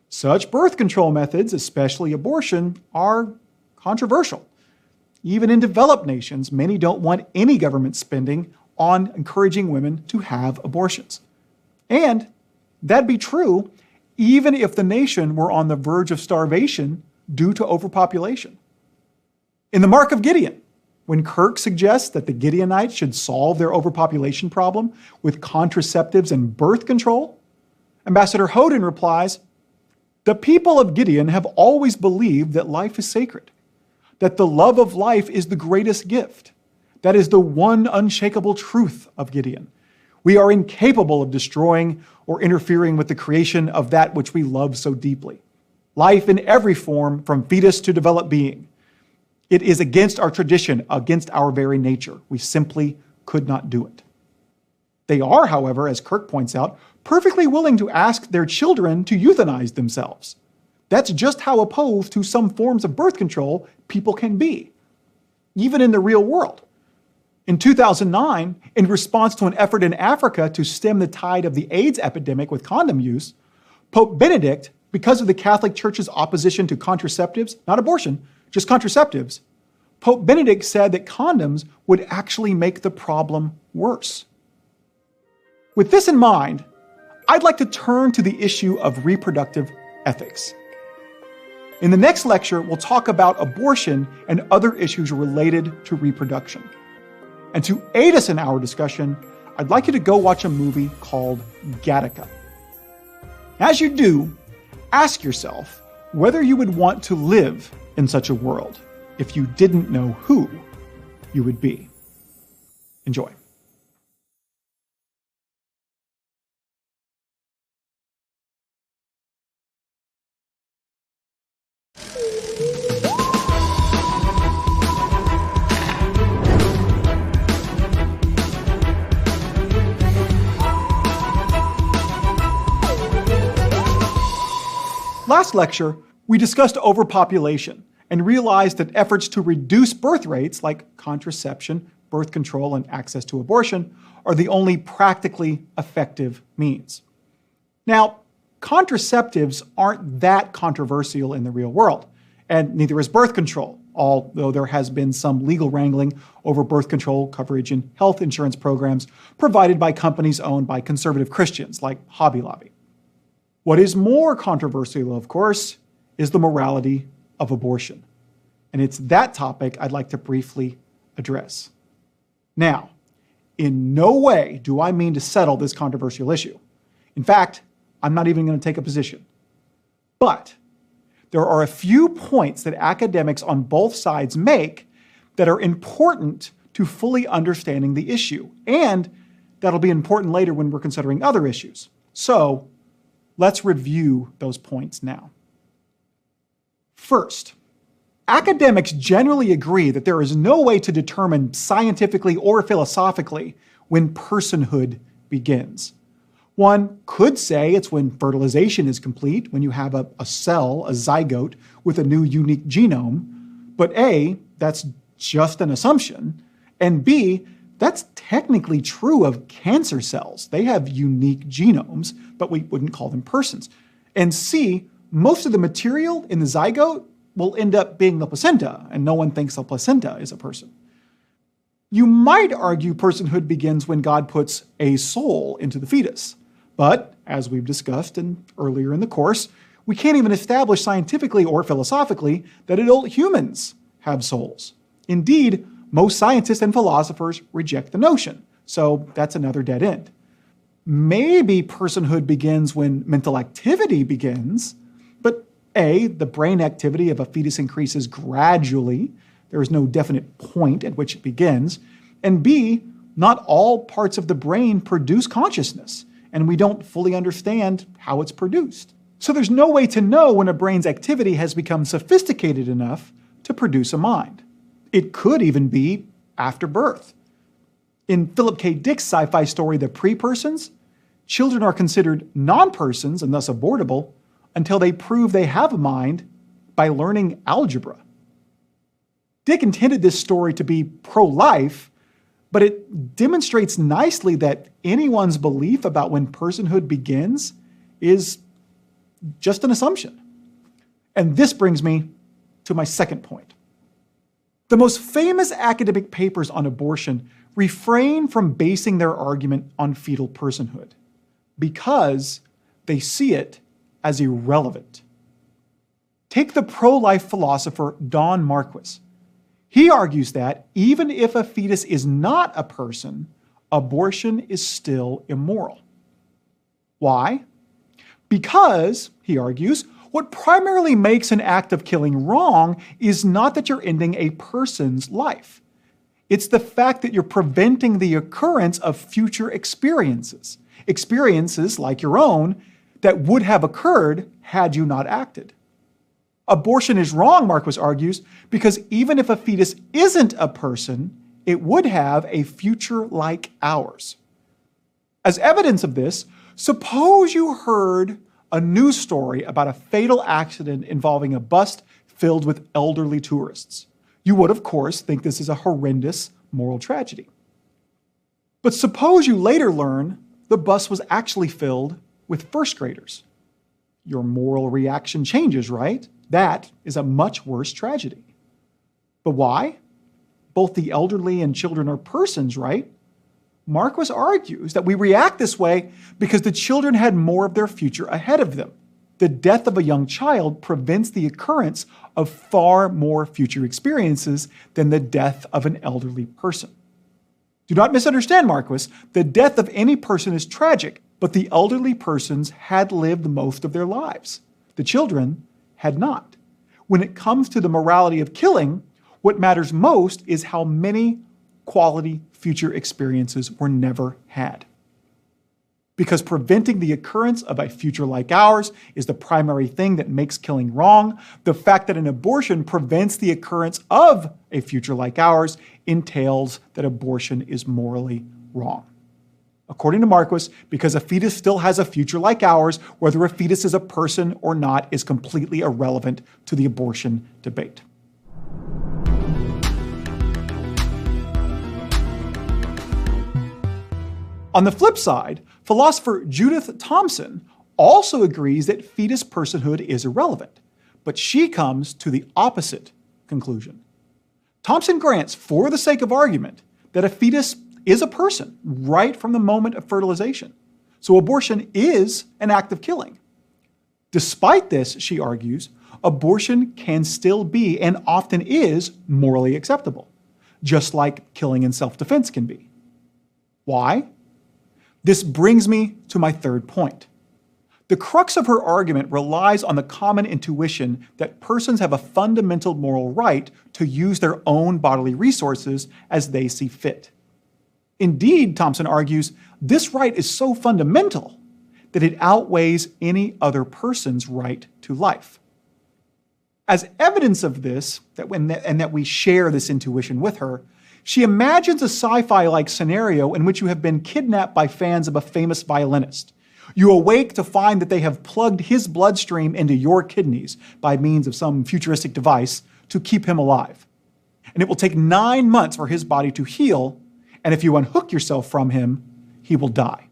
Such birth control methods, especially abortion, are controversial. Even in developed nations, many don't want any government spending on encouraging women to have abortions. And that'd be true even if the nation were on the verge of starvation due to overpopulation. In the Mark of Gideon, when Kirk suggests that the Gideonites should solve their overpopulation problem with contraceptives and birth control, Ambassador Hoden replies, "The people of Gideon have always believed that life is sacred, that the love of life is the greatest gift. That is the one unshakable truth of Gideon. We are incapable of destroying or interfering with the creation of that which we love so deeply. Life in every form, from fetus to developed being. It is against our tradition, against our very nature. We simply could not do it." They are, however, as Kirk points out, perfectly willing to ask their children to euthanize themselves. That's just how opposed to some forms of birth control people can be, even in the real world. In 2009, in response to an effort in Africa to stem the tide of the AIDS epidemic with condom use, Pope Benedict, because of the Catholic Church's opposition to contraceptives, not abortion, just contraceptives, Pope Benedict said that condoms would actually make the problem worse. With this in mind, I'd like to turn to the issue of reproductive ethics. In the next lecture, we'll talk about abortion and other issues related to reproduction. And to aid us in our discussion, I'd like you to go watch a movie called Gattaca. As you do, ask yourself whether you would want to live in such a world if you didn't know who you would be. Enjoy. Last lecture, we discussed overpopulation and realized that efforts to reduce birth rates, like contraception, birth control, and access to abortion, are the only practically effective means. Now, contraceptives aren't that controversial in the real world, and neither is birth control, although there has been some legal wrangling over birth control coverage in health insurance programs provided by companies owned by conservative Christians like Hobby Lobby. What is more controversial, of course, is the morality of abortion. And it's that topic I'd like to briefly address. Now, in no way do I mean to settle this controversial issue. In fact, I'm not even going to take a position. But there are a few points that academics on both sides make that are important to fully understanding the issue, and that'll be important later when we're considering other issues. So let's review those points now. First, academics generally agree that there is no way to determine scientifically or philosophically when personhood begins. One could say it's when fertilization is complete, when you have a cell, a zygote, with a new unique genome. But A, that's just an assumption. And B, that's technically true of cancer cells. They have unique genomes, but we wouldn't call them persons. And C, most of the material in the zygote will end up being the placenta, and no one thinks the placenta is a person. You might argue personhood begins when God puts a soul into the fetus. But, as we've discussed earlier in the course, we can't even establish scientifically or philosophically that adult humans have souls. Indeed, most scientists and philosophers reject the notion, so that's another dead end. Maybe personhood begins when mental activity begins, but A, the brain activity of a fetus increases gradually. There is no definite point at which it begins. And B, not all parts of the brain produce consciousness, and we don't fully understand how it's produced. So there's no way to know when a brain's activity has become sophisticated enough to produce a mind. It could even be after birth. In Philip K. Dick's sci-fi story, The Pre-Persons, children are considered non-persons and thus abortable until they prove they have a mind by learning algebra. Dick intended this story to be pro-life, but it demonstrates nicely that anyone's belief about when personhood begins is just an assumption. And this brings me to my second point. The most famous academic papers on abortion refrain from basing their argument on fetal personhood because they see it as irrelevant. Take the pro-life philosopher Don Marquis. He argues that even if a fetus is not a person, abortion is still immoral. Why? Because, he argues, what primarily makes an act of killing wrong is not that you're ending a person's life. It's the fact that you're preventing the occurrence of future experiences like your own, that would have occurred had you not acted. Abortion is wrong, Marquis argues, because even if a fetus isn't a person, it would have a future like ours. As evidence of this, suppose you heard a news story about a fatal accident involving a bus filled with elderly tourists. You would, of course, think this is a horrendous moral tragedy. But suppose you later learn the bus was actually filled with first graders. Your moral reaction changes, right? That is a much worse tragedy. But why? Both the elderly and children are persons, right? Marquis argues that we react this way because the children had more of their future ahead of them. The death of a young child prevents the occurrence of far more future experiences than the death of an elderly person. Do not misunderstand Marquis. The death of any person is tragic, but the elderly persons had lived most of their lives. The children had not. When it comes to the morality of killing, what matters most is how many quality future experiences were never had. Because preventing the occurrence of a future like ours is the primary thing that makes killing wrong, the fact that an abortion prevents the occurrence of a future like ours entails that abortion is morally wrong. According to Marquis, because a fetus still has a future like ours, whether a fetus is a person or not is completely irrelevant to the abortion debate. On the flip side, philosopher Judith Thomson also agrees that fetus personhood is irrelevant, but she comes to the opposite conclusion. Thomson grants, for the sake of argument, that a fetus is a person right from the moment of fertilization. So abortion is an act of killing. Despite this, she argues, abortion can still be and often is morally acceptable, just like killing in self-defense can be. Why? This brings me to my third point. The crux of her argument relies on the common intuition that persons have a fundamental moral right to use their own bodily resources as they see fit. Indeed, Thompson argues, this right is so fundamental that it outweighs any other person's right to life. As evidence of this, and that we share this intuition with her, she imagines a sci-fi-like scenario in which you have been kidnapped by fans of a famous violinist. You awake to find that they have plugged his bloodstream into your kidneys by means of some futuristic device to keep him alive. And it will take 9 months for his body to heal, and if you unhook yourself from him, he will die.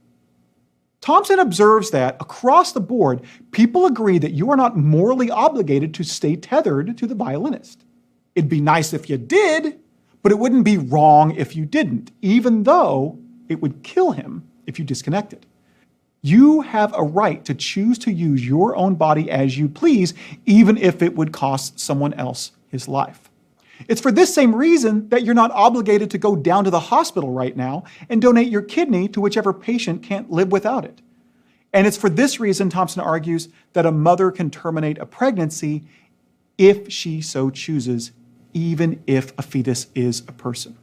Thompson observes that, across the board, people agree that you are not morally obligated to stay tethered to the violinist. It'd be nice if you did, but it wouldn't be wrong if you didn't, even though it would kill him if you disconnected. You have a right to choose to use your own body as you please, even if it would cost someone else his life. It's for this same reason that you're not obligated to go down to the hospital right now and donate your kidney to whichever patient can't live without it. And it's for this reason, Thompson argues, that a mother can terminate a pregnancy if she so chooses, even if a fetus is a person.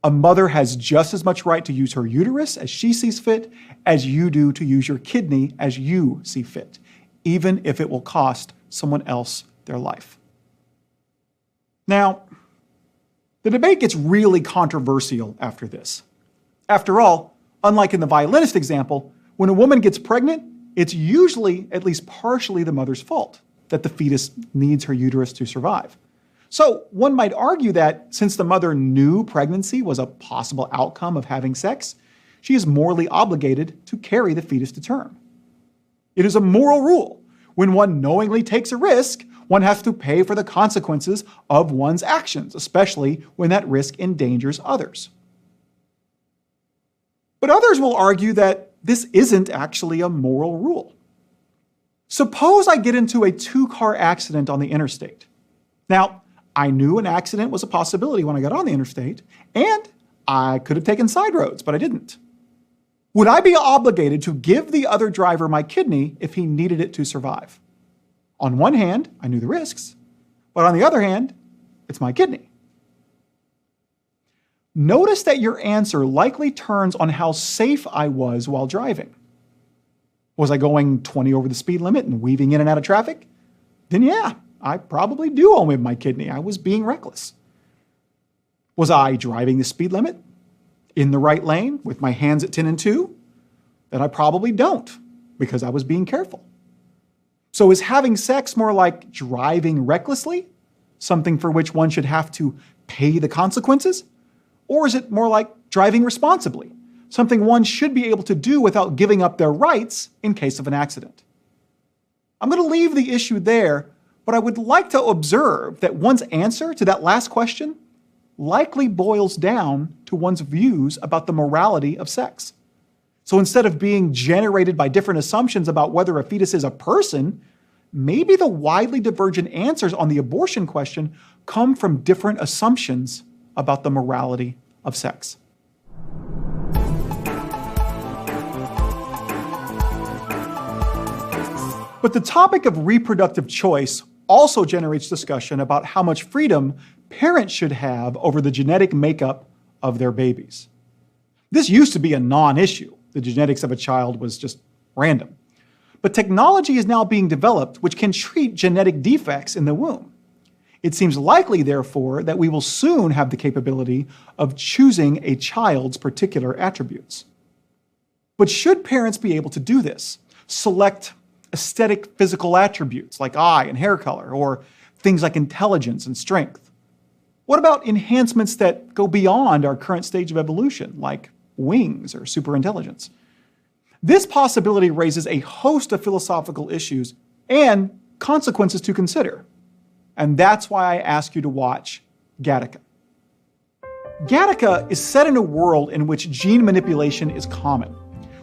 A mother has just as much right to use her uterus as she sees fit as you do to use your kidney as you see fit, even if it will cost someone else their life. Now, the debate gets really controversial after this. After all, unlike in the violinist example, when a woman gets pregnant, it's usually at least partially the mother's fault that the fetus needs her uterus to survive. So one might argue that since the mother knew pregnancy was a possible outcome of having sex, she is morally obligated to carry the fetus to term. It is a moral rule. When one knowingly takes a risk, one has to pay for the consequences of one's actions, especially when that risk endangers others. But others will argue that this isn't actually a moral rule. Suppose I get into a 2-car accident on the interstate. Now, I knew an accident was a possibility when I got on the interstate, and I could have taken side roads, but I didn't. Would I be obligated to give the other driver my kidney if he needed it to survive? On one hand, I knew the risks, but on the other hand, it's my kidney. Notice that your answer likely turns on how safe I was while driving. Was I going 20 over the speed limit and weaving in and out of traffic? Then yeah, I probably do owe my kidney. I was being reckless. Was I driving the speed limit in the right lane with my hands at 10 and 2? Then I probably don't, because I was being careful. So is having sex more like driving recklessly, something for which one should have to pay the consequences? Or is it more like driving responsibly, something one should be able to do without giving up their rights in case of an accident? I'm going to leave the issue there, but I would like to observe that one's answer to that last question likely boils down to one's views about the morality of sex. So instead of being generated by different assumptions about whether a fetus is a person, maybe the widely divergent answers on the abortion question come from different assumptions about the morality of sex. But the topic of reproductive choice also generates discussion about how much freedom parents should have over the genetic makeup of their babies. This used to be a non-issue. The genetics of a child was just random. But technology is now being developed which can treat genetic defects in the womb. It seems likely, therefore, that we will soon have the capability of choosing a child's particular attributes. But should parents be able to do this? Select aesthetic physical attributes like eye and hair color, or things like intelligence and strength? What about enhancements that go beyond our current stage of evolution, like wings or superintelligence? This possibility raises a host of philosophical issues and consequences to consider. And that's why I ask you to watch Gattaca. Gattaca is set in a world in which gene manipulation is common.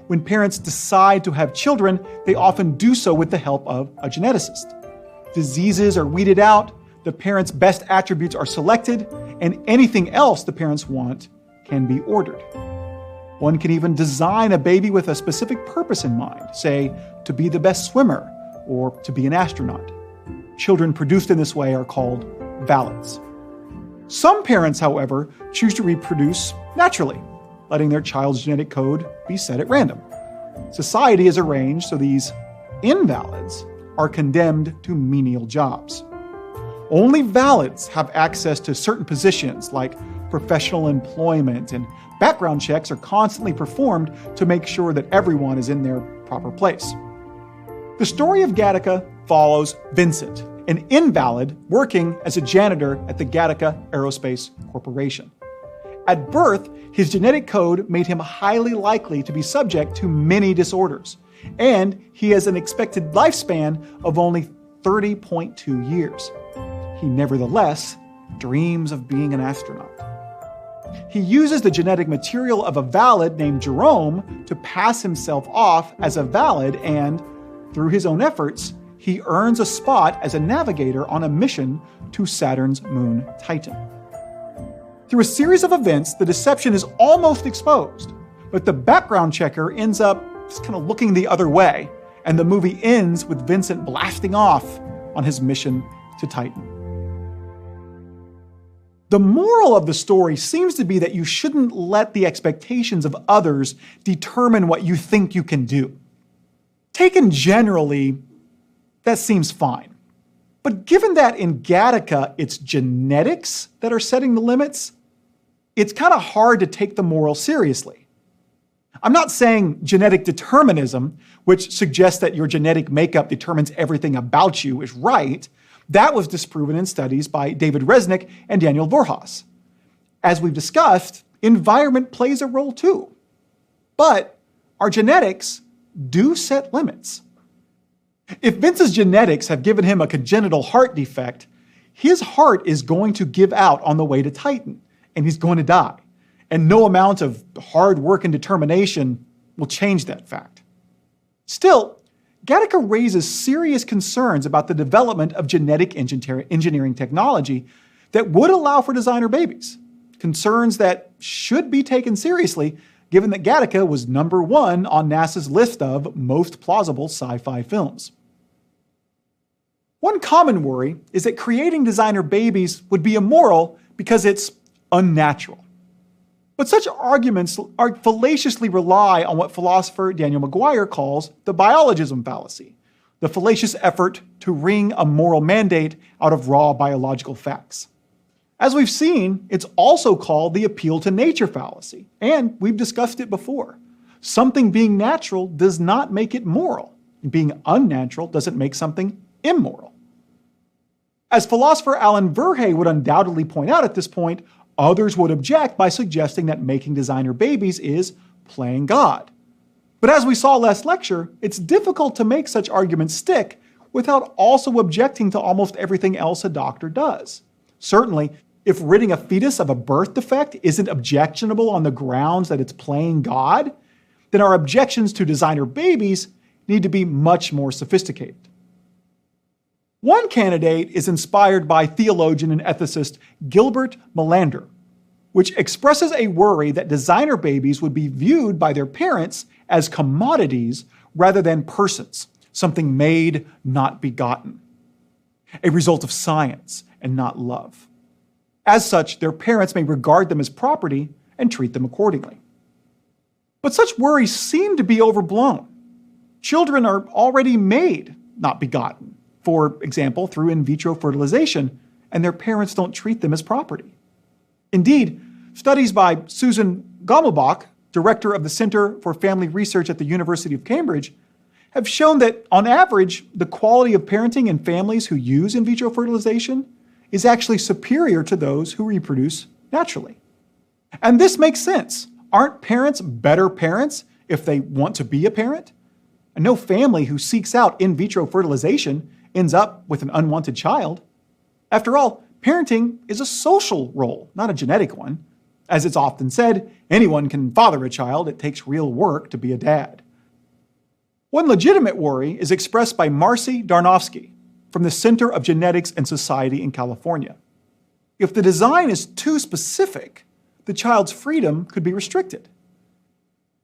When parents decide to have children, they often do so with the help of a geneticist. Diseases are weeded out, the parents' best attributes are selected, and anything else the parents want can be ordered. One can even design a baby with a specific purpose in mind, say, to be the best swimmer or to be an astronaut. Children produced in this way are called valids. Some parents, however, choose to reproduce naturally, letting their child's genetic code be set at random. Society is arranged so these invalids are condemned to menial jobs. Only valids have access to certain positions like professional employment, and background checks are constantly performed to make sure that everyone is in their proper place. The story of Gattaca follows Vincent, an invalid working as a janitor at the Gattaca Aerospace Corporation. At birth, his genetic code made him highly likely to be subject to many disorders, and he has an expected lifespan of only 30.2 years. He nevertheless dreams of being an astronaut. He uses the genetic material of a valid named Jerome to pass himself off as a valid, and through his own efforts, he earns a spot as a navigator on a mission to Saturn's moon Titan. Through a series of events, the deception is almost exposed, but the background checker ends up just kind of looking the other way, and the movie ends with Vincent blasting off on his mission to Titan. The moral of the story seems to be that you shouldn't let the expectations of others determine what you think you can do. Taken generally, that seems fine. But given that in Gattaca it's genetics that are setting the limits, it's kind of hard to take the moral seriously. I'm not saying genetic determinism, which suggests that your genetic makeup determines everything about you, is right. That was disproven in studies by David Resnick and Daniel Voorhees. As we've discussed, environment plays a role too. But our genetics do set limits. If Vince's genetics have given him a congenital heart defect, his heart is going to give out on the way to Titan, and he's going to die. And no amount of hard work and determination will change that fact. Still, Gattaca raises serious concerns about the development of genetic engineering technology that would allow for designer babies. Concerns that should be taken seriously, given that Gattaca was #1 on NASA's list of most plausible sci-fi films. One common worry is that creating designer babies would be immoral because it's unnatural. But such arguments fallaciously rely on what philosopher Daniel McGuire calls the biologism fallacy, the fallacious effort to wring a moral mandate out of raw biological facts. As we've seen, it's also called the appeal to nature fallacy, and we've discussed it before. Something being natural does not make it moral, and being unnatural doesn't make something immoral. As philosopher Alan Verhey would undoubtedly point out at this point, others would object by suggesting that making designer babies is playing God. But as we saw last lecture, it's difficult to make such arguments stick without also objecting to almost everything else a doctor does. Certainly, if ridding a fetus of a birth defect isn't objectionable on the grounds that it's playing God, then our objections to designer babies need to be much more sophisticated. One candidate is inspired by theologian and ethicist Gilbert Melander, which expresses a worry that designer babies would be viewed by their parents as commodities rather than persons, something made, not begotten, a result of science and not love. As such, their parents may regard them as property and treat them accordingly. But such worries seem to be overblown. Children are already made, not begotten, for example, through in vitro fertilization, and their parents don't treat them as property. Indeed, studies by Susan Gommelbach, director of the Center for Family Research at the University of Cambridge, have shown that, on average, the quality of parenting in families who use in vitro fertilization is actually superior to those who reproduce naturally. And this makes sense. Aren't parents better parents if they want to be a parent? And no family who seeks out in vitro fertilization ends up with an unwanted child. After all, parenting is a social role, not a genetic one. As it's often said, anyone can father a child. It takes real work to be a dad. One legitimate worry is expressed by Marcy Darnofsky from the Center of Genetics and Society in California. If the design is too specific, the child's freedom could be restricted.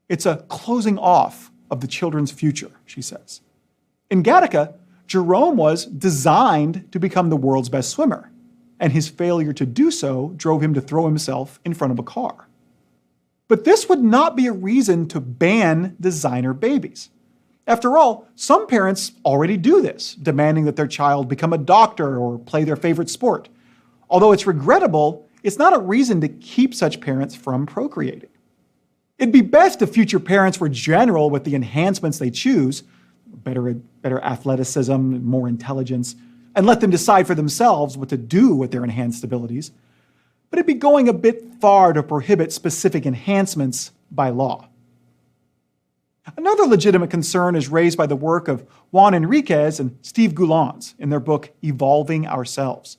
It's a closing off of the children's future, she says. In Gattaca, Jerome was designed to become the world's best swimmer, and his failure to do so drove him to throw himself in front of a car. But this would not be a reason to ban designer babies. After all, some parents already do this, demanding that their child become a doctor or play their favorite sport. Although it's regrettable, it's not a reason to keep such parents from procreating. It'd be best if future parents were general with the enhancements they choose, better athleticism, more intelligence, and let them decide for themselves what to do with their enhanced abilities. But it'd be going a bit far to prohibit specific enhancements by law. Another legitimate concern is raised by the work of Juan Enriquez and Steve Goulans in their book, Evolving Ourselves.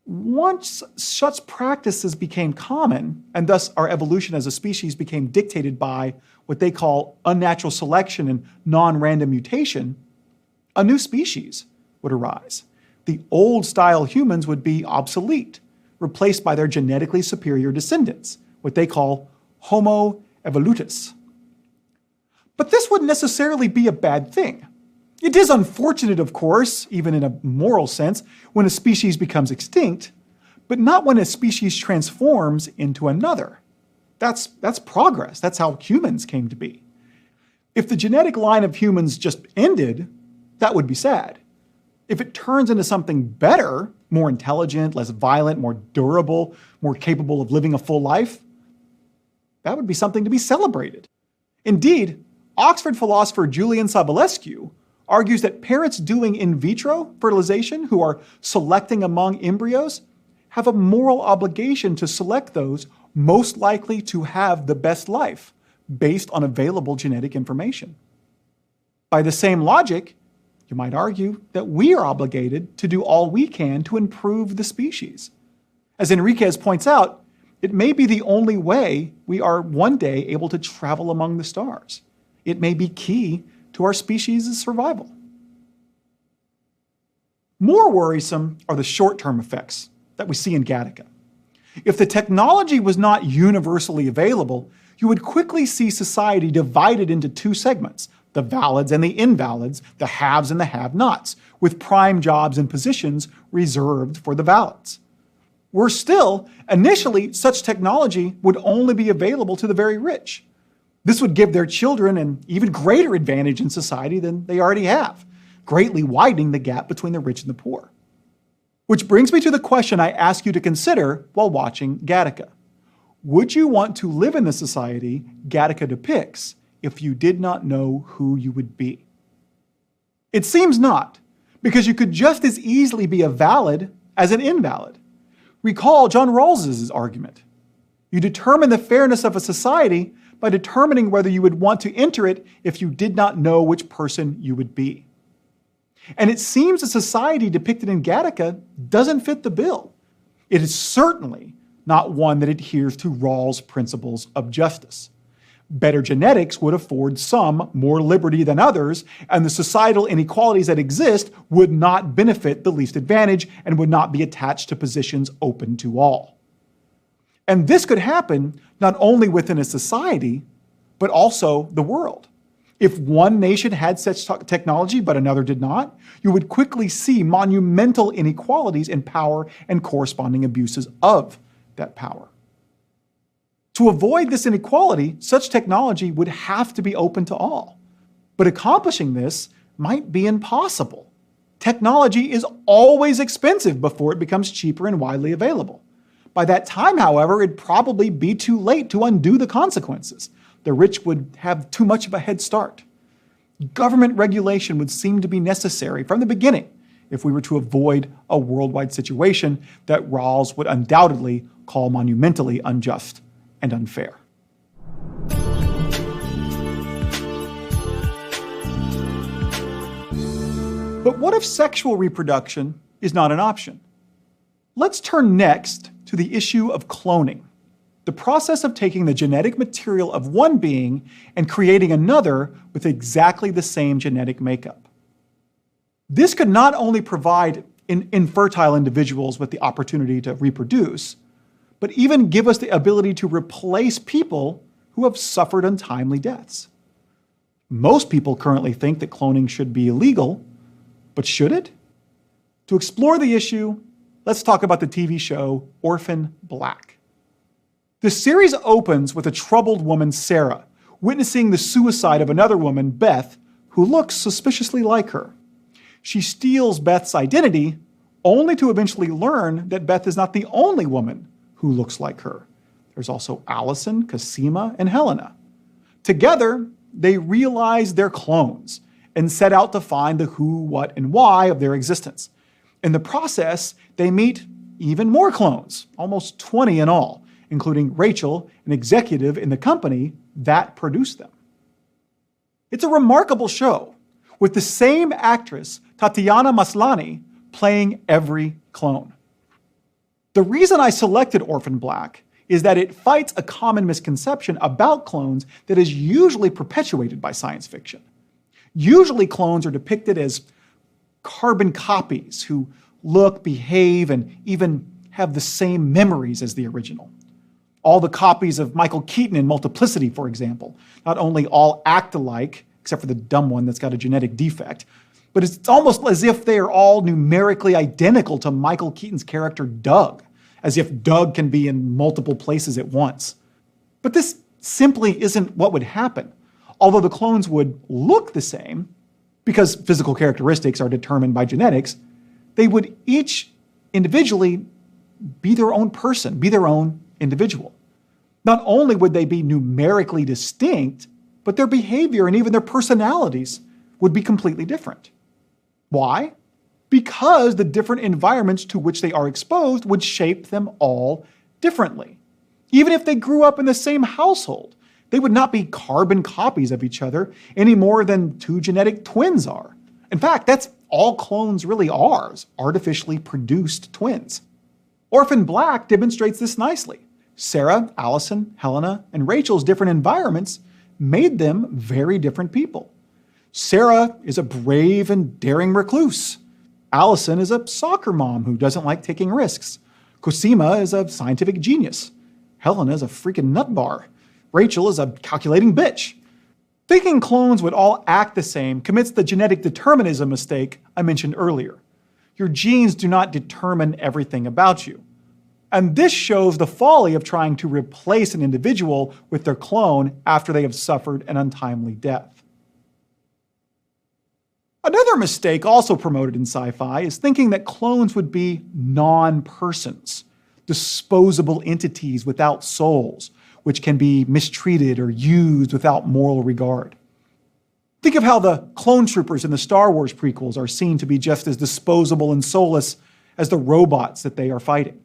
Once such practices became common, and thus our evolution as a species became dictated by what they call unnatural selection and non-random mutation, a new species would arise. The old-style humans would be obsolete, replaced by their genetically superior descendants, what they call Homo evolutus. But this wouldn't necessarily be a bad thing. It is unfortunate, of course, even in a moral sense, when a species becomes extinct, but not when a species transforms into another. That's progress. That's how humans came to be. If the genetic line of humans just ended, that would be sad. If it turns into something better, more intelligent, less violent, more durable, more capable of living a full life, that would be something to be celebrated. Indeed, Oxford philosopher Julian Savulescu argues that parents doing in vitro fertilization who are selecting among embryos have a moral obligation to select those most likely to have the best life based on available genetic information. By the same logic, you might argue that we are obligated to do all we can to improve the species. As Enriquez points out, it may be the only way we are one day able to travel among the stars. It may be key to our species' survival. More worrisome are the short-term effects that we see in Gattaca. If the technology was not universally available, you would quickly see society divided into two segments, the valids and the invalids, the haves and the have-nots, with prime jobs and positions reserved for the valids. Worse still, initially, such technology would only be available to the very rich. This would give their children an even greater advantage in society than they already have, greatly widening the gap between the rich and the poor. Which brings me to the question I ask you to consider while watching Gattaca. Would you want to live in the society Gattaca depicts if you did not know who you would be? It seems not, because you could just as easily be a valid as an invalid. Recall John Rawls's argument. You determine the fairness of a society by determining whether you would want to enter it if you did not know which person you would be. And it seems a society depicted in Gattaca doesn't fit the bill. It is certainly not one that adheres to Rawls' principles of justice. Better genetics would afford some more liberty than others, and the societal inequalities that exist would not benefit the least advantaged and would not be attached to positions open to all. And this could happen not only within a society, but also the world. If one nation had such technology but another did not, you would quickly see monumental inequalities in power and corresponding abuses of that power. To avoid this inequality, such technology would have to be open to all. But accomplishing this might be impossible. Technology is always expensive before it becomes cheaper and widely available. By that time, however, it'd probably be too late to undo the consequences. The rich would have too much of a head start. Government regulation would seem to be necessary from the beginning if we were to avoid a worldwide situation that Rawls would undoubtedly call monumentally unjust and unfair. But what if sexual reproduction is not an option? Let's turn next to the issue of cloning, the process of taking the genetic material of one being and creating another with exactly the same genetic makeup. This could not only provide infertile individuals with the opportunity to reproduce, but even give us the ability to replace people who have suffered untimely deaths. Most people currently think that cloning should be illegal, but should it? To explore the issue, let's talk about the TV show Orphan Black. The series opens with a troubled woman, Sarah, witnessing the suicide of another woman, Beth, who looks suspiciously like her. She steals Beth's identity, only to eventually learn that Beth is not the only woman who looks like her. There's also Allison, Cosima, and Helena. Together, they realize they're clones and set out to find the who, what, and why of their existence. In the process, they meet even more clones, almost 20 in all, including Rachel, an executive in the company that produced them. It's a remarkable show, with the same actress, Tatiana Maslany, playing every clone. The reason I selected Orphan Black is that it fights a common misconception about clones that is usually perpetuated by science fiction. Usually clones are depicted as carbon copies who look, behave, and even have the same memories as the original. All the copies of Michael Keaton in Multiplicity, for example, not only all act alike, except for the dumb one that's got a genetic defect, but it's almost as if they are all numerically identical to Michael Keaton's character Doug, as if Doug can be in multiple places at once. But this simply isn't what would happen. Although the clones would look the same, because physical characteristics are determined by genetics, they would each individually be their own person, be their own individual. Not only would they be numerically distinct, but their behavior and even their personalities would be completely different. Why? Because the different environments to which they are exposed would shape them all differently. Even if they grew up in the same household, they would not be carbon copies of each other any more than two genetic twins are. In fact, that's all clones really are, artificially produced twins. Orphan Black demonstrates this nicely. Sarah, Allison, Helena, and Rachel's different environments made them very different people. Sarah is a brave and daring recluse. Allison is a soccer mom who doesn't like taking risks. Cosima is a scientific genius. Helena is a freaking nutbar. Rachel is a calculating bitch. Thinking clones would all act the same commits the genetic determinism mistake I mentioned earlier. Your genes do not determine everything about you. And this shows the folly of trying to replace an individual with their clone after they have suffered an untimely death. Another mistake also promoted in sci-fi is thinking that clones would be non-persons, disposable entities without souls, which can be mistreated or used without moral regard. Think of how the clone troopers in the Star Wars prequels are seen to be just as disposable and soulless as the robots that they are fighting.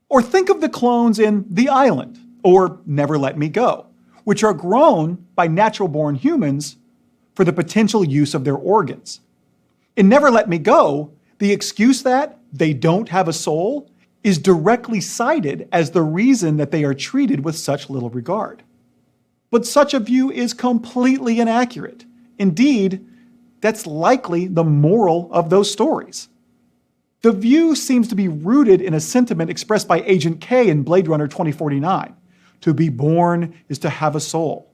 Or think of the clones in The Island or Never Let Me Go, which are grown by natural-born humans for the potential use of their organs. In Never Let Me Go, the excuse that they don't have a soul is directly cited as the reason that they are treated with such little regard. But such a view is completely inaccurate. Indeed, that's likely the moral of those stories. The view seems to be rooted in a sentiment expressed by Agent K in Blade Runner 2049. To be born is to have a soul.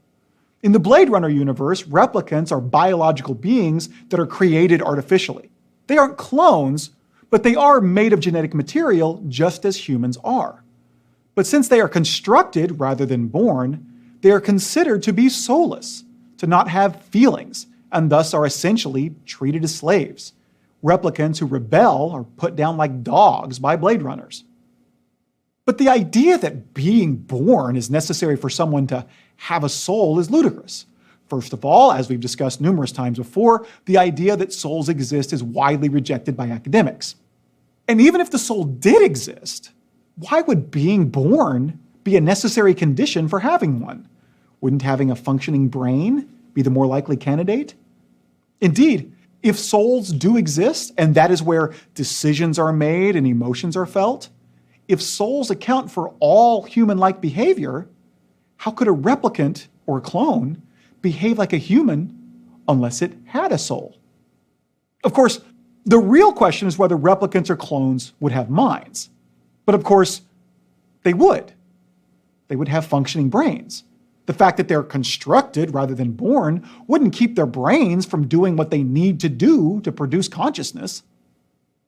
In the Blade Runner universe, replicants are biological beings that are created artificially. They aren't clones, but they are made of genetic material just as humans are. But since they are constructed rather than born, they are considered to be soulless, to not have feelings, and thus are essentially treated as slaves. Replicants who rebel are put down like dogs by Blade Runners. But the idea that being born is necessary for someone to have a soul is ludicrous. First of all, as we've discussed numerous times before, the idea that souls exist is widely rejected by academics. And even if the soul did exist, why would being born be a necessary condition for having one? Wouldn't having a functioning brain be the more likely candidate? Indeed, if souls do exist, and that is where decisions are made and emotions are felt, if souls account for all human-like behavior, how could a replicant or a clone behave like a human unless it had a soul? Of course, the real question is whether replicants or clones would have minds. But of course, they would. They would have functioning brains. The fact that they're constructed rather than born wouldn't keep their brains from doing what they need to do to produce consciousness.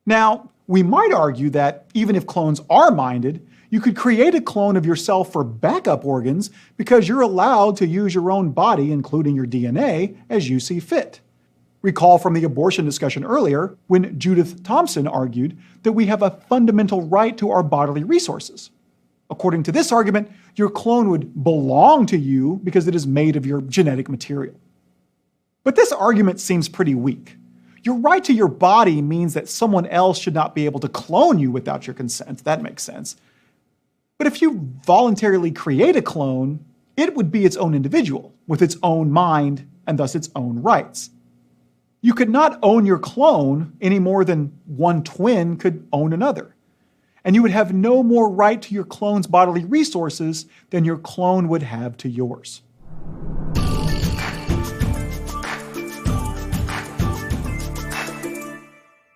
Now, we might argue that even if clones are minded, you could create a clone of yourself for backup organs because you're allowed to use your own body, including your DNA, as you see fit. Recall from the abortion discussion earlier when Judith Thomson argued that we have a fundamental right to our bodily resources. According to this argument, your clone would belong to you because it is made of your genetic material. But this argument seems pretty weak. Your right to your body means that someone else should not be able to clone you without your consent. That makes sense. But if you voluntarily create a clone, it would be its own individual, with its own mind and thus its own rights. You could not own your clone any more than one twin could own another. And you would have no more right to your clone's bodily resources than your clone would have to yours.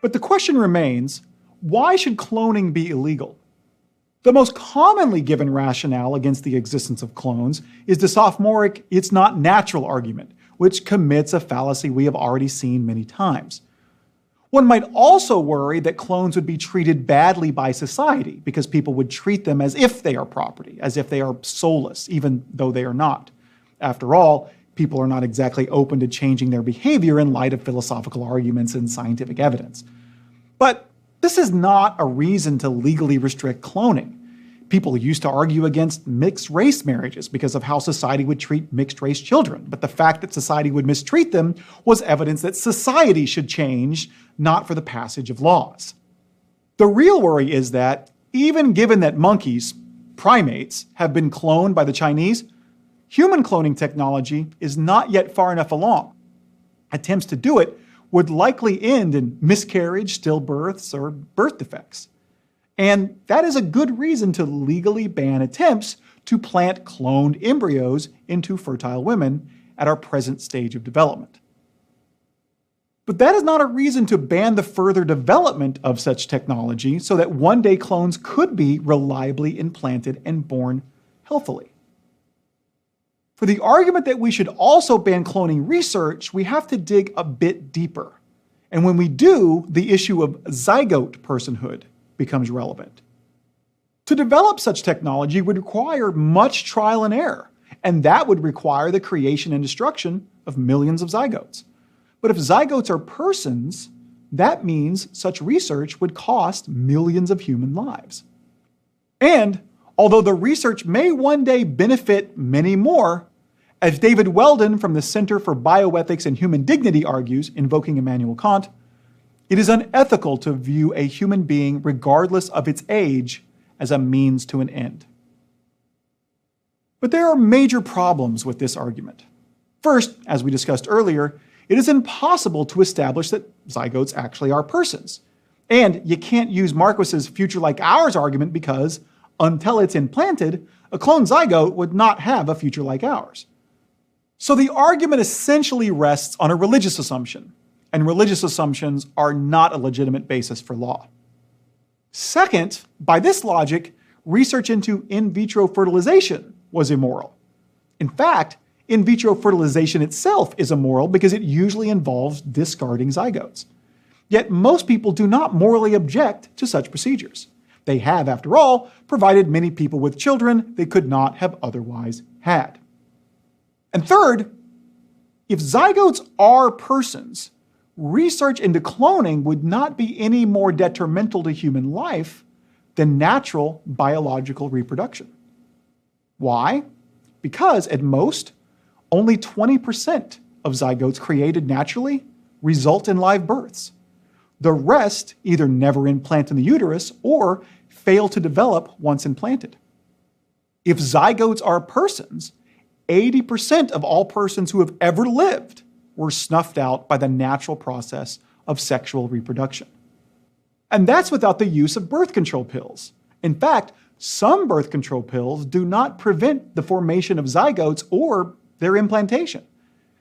But the question remains, why should cloning be illegal? The most commonly given rationale against the existence of clones is the sophomoric "it's not natural" argument, which commits a fallacy we have already seen many times. One might also worry that clones would be treated badly by society because people would treat them as if they are property, as if they are soulless, even though they are not. After all, people are not exactly open to changing their behavior in light of philosophical arguments and scientific evidence. But this is not a reason to legally restrict cloning. People used to argue against mixed-race marriages because of how society would treat mixed-race children, but the fact that society would mistreat them was evidence that society should change, not for the passage of laws. The real worry is that, even given that monkeys, primates, have been cloned by the Chinese, human cloning technology is not yet far enough along. Attempts to do it would likely end in miscarriage, stillbirths, or birth defects. And that is a good reason to legally ban attempts to plant cloned embryos into fertile women at our present stage of development. But that is not a reason to ban the further development of such technology so that one day clones could be reliably implanted and born healthily. For the argument that we should also ban cloning research, we have to dig a bit deeper. And when we do, the issue of zygote personhood becomes relevant. To develop such technology would require much trial and error, and that would require the creation and destruction of millions of zygotes. But if zygotes are persons, that means such research would cost millions of human lives. And although the research may one day benefit many more, as David Weldon from the Center for Bioethics and Human Dignity argues, invoking Immanuel Kant, it is unethical to view a human being, regardless of its age, as a means to an end. But there are major problems with this argument. First, as we discussed earlier, it is impossible to establish that zygotes actually are persons. And you can't use Marquis's future like ours argument because, until it's implanted, a cloned zygote would not have a future like ours. So the argument essentially rests on a religious assumption, and religious assumptions are not a legitimate basis for law. Second, by this logic, research into in vitro fertilization was immoral. In fact, in vitro fertilization itself is immoral because it usually involves discarding zygotes. Yet most people do not morally object to such procedures. They have, after all, provided many people with children they could not have otherwise had. And third, if zygotes are persons, research into cloning would not be any more detrimental to human life than natural biological reproduction. Why? Because at most, only 20% of zygotes created naturally result in live births. The rest either never implant in the uterus or fail to develop once implanted. If zygotes are persons, 80% of all persons who have ever lived were snuffed out by the natural process of sexual reproduction. And that's without the use of birth control pills. In fact, some birth control pills do not prevent the formation of zygotes or their implantation.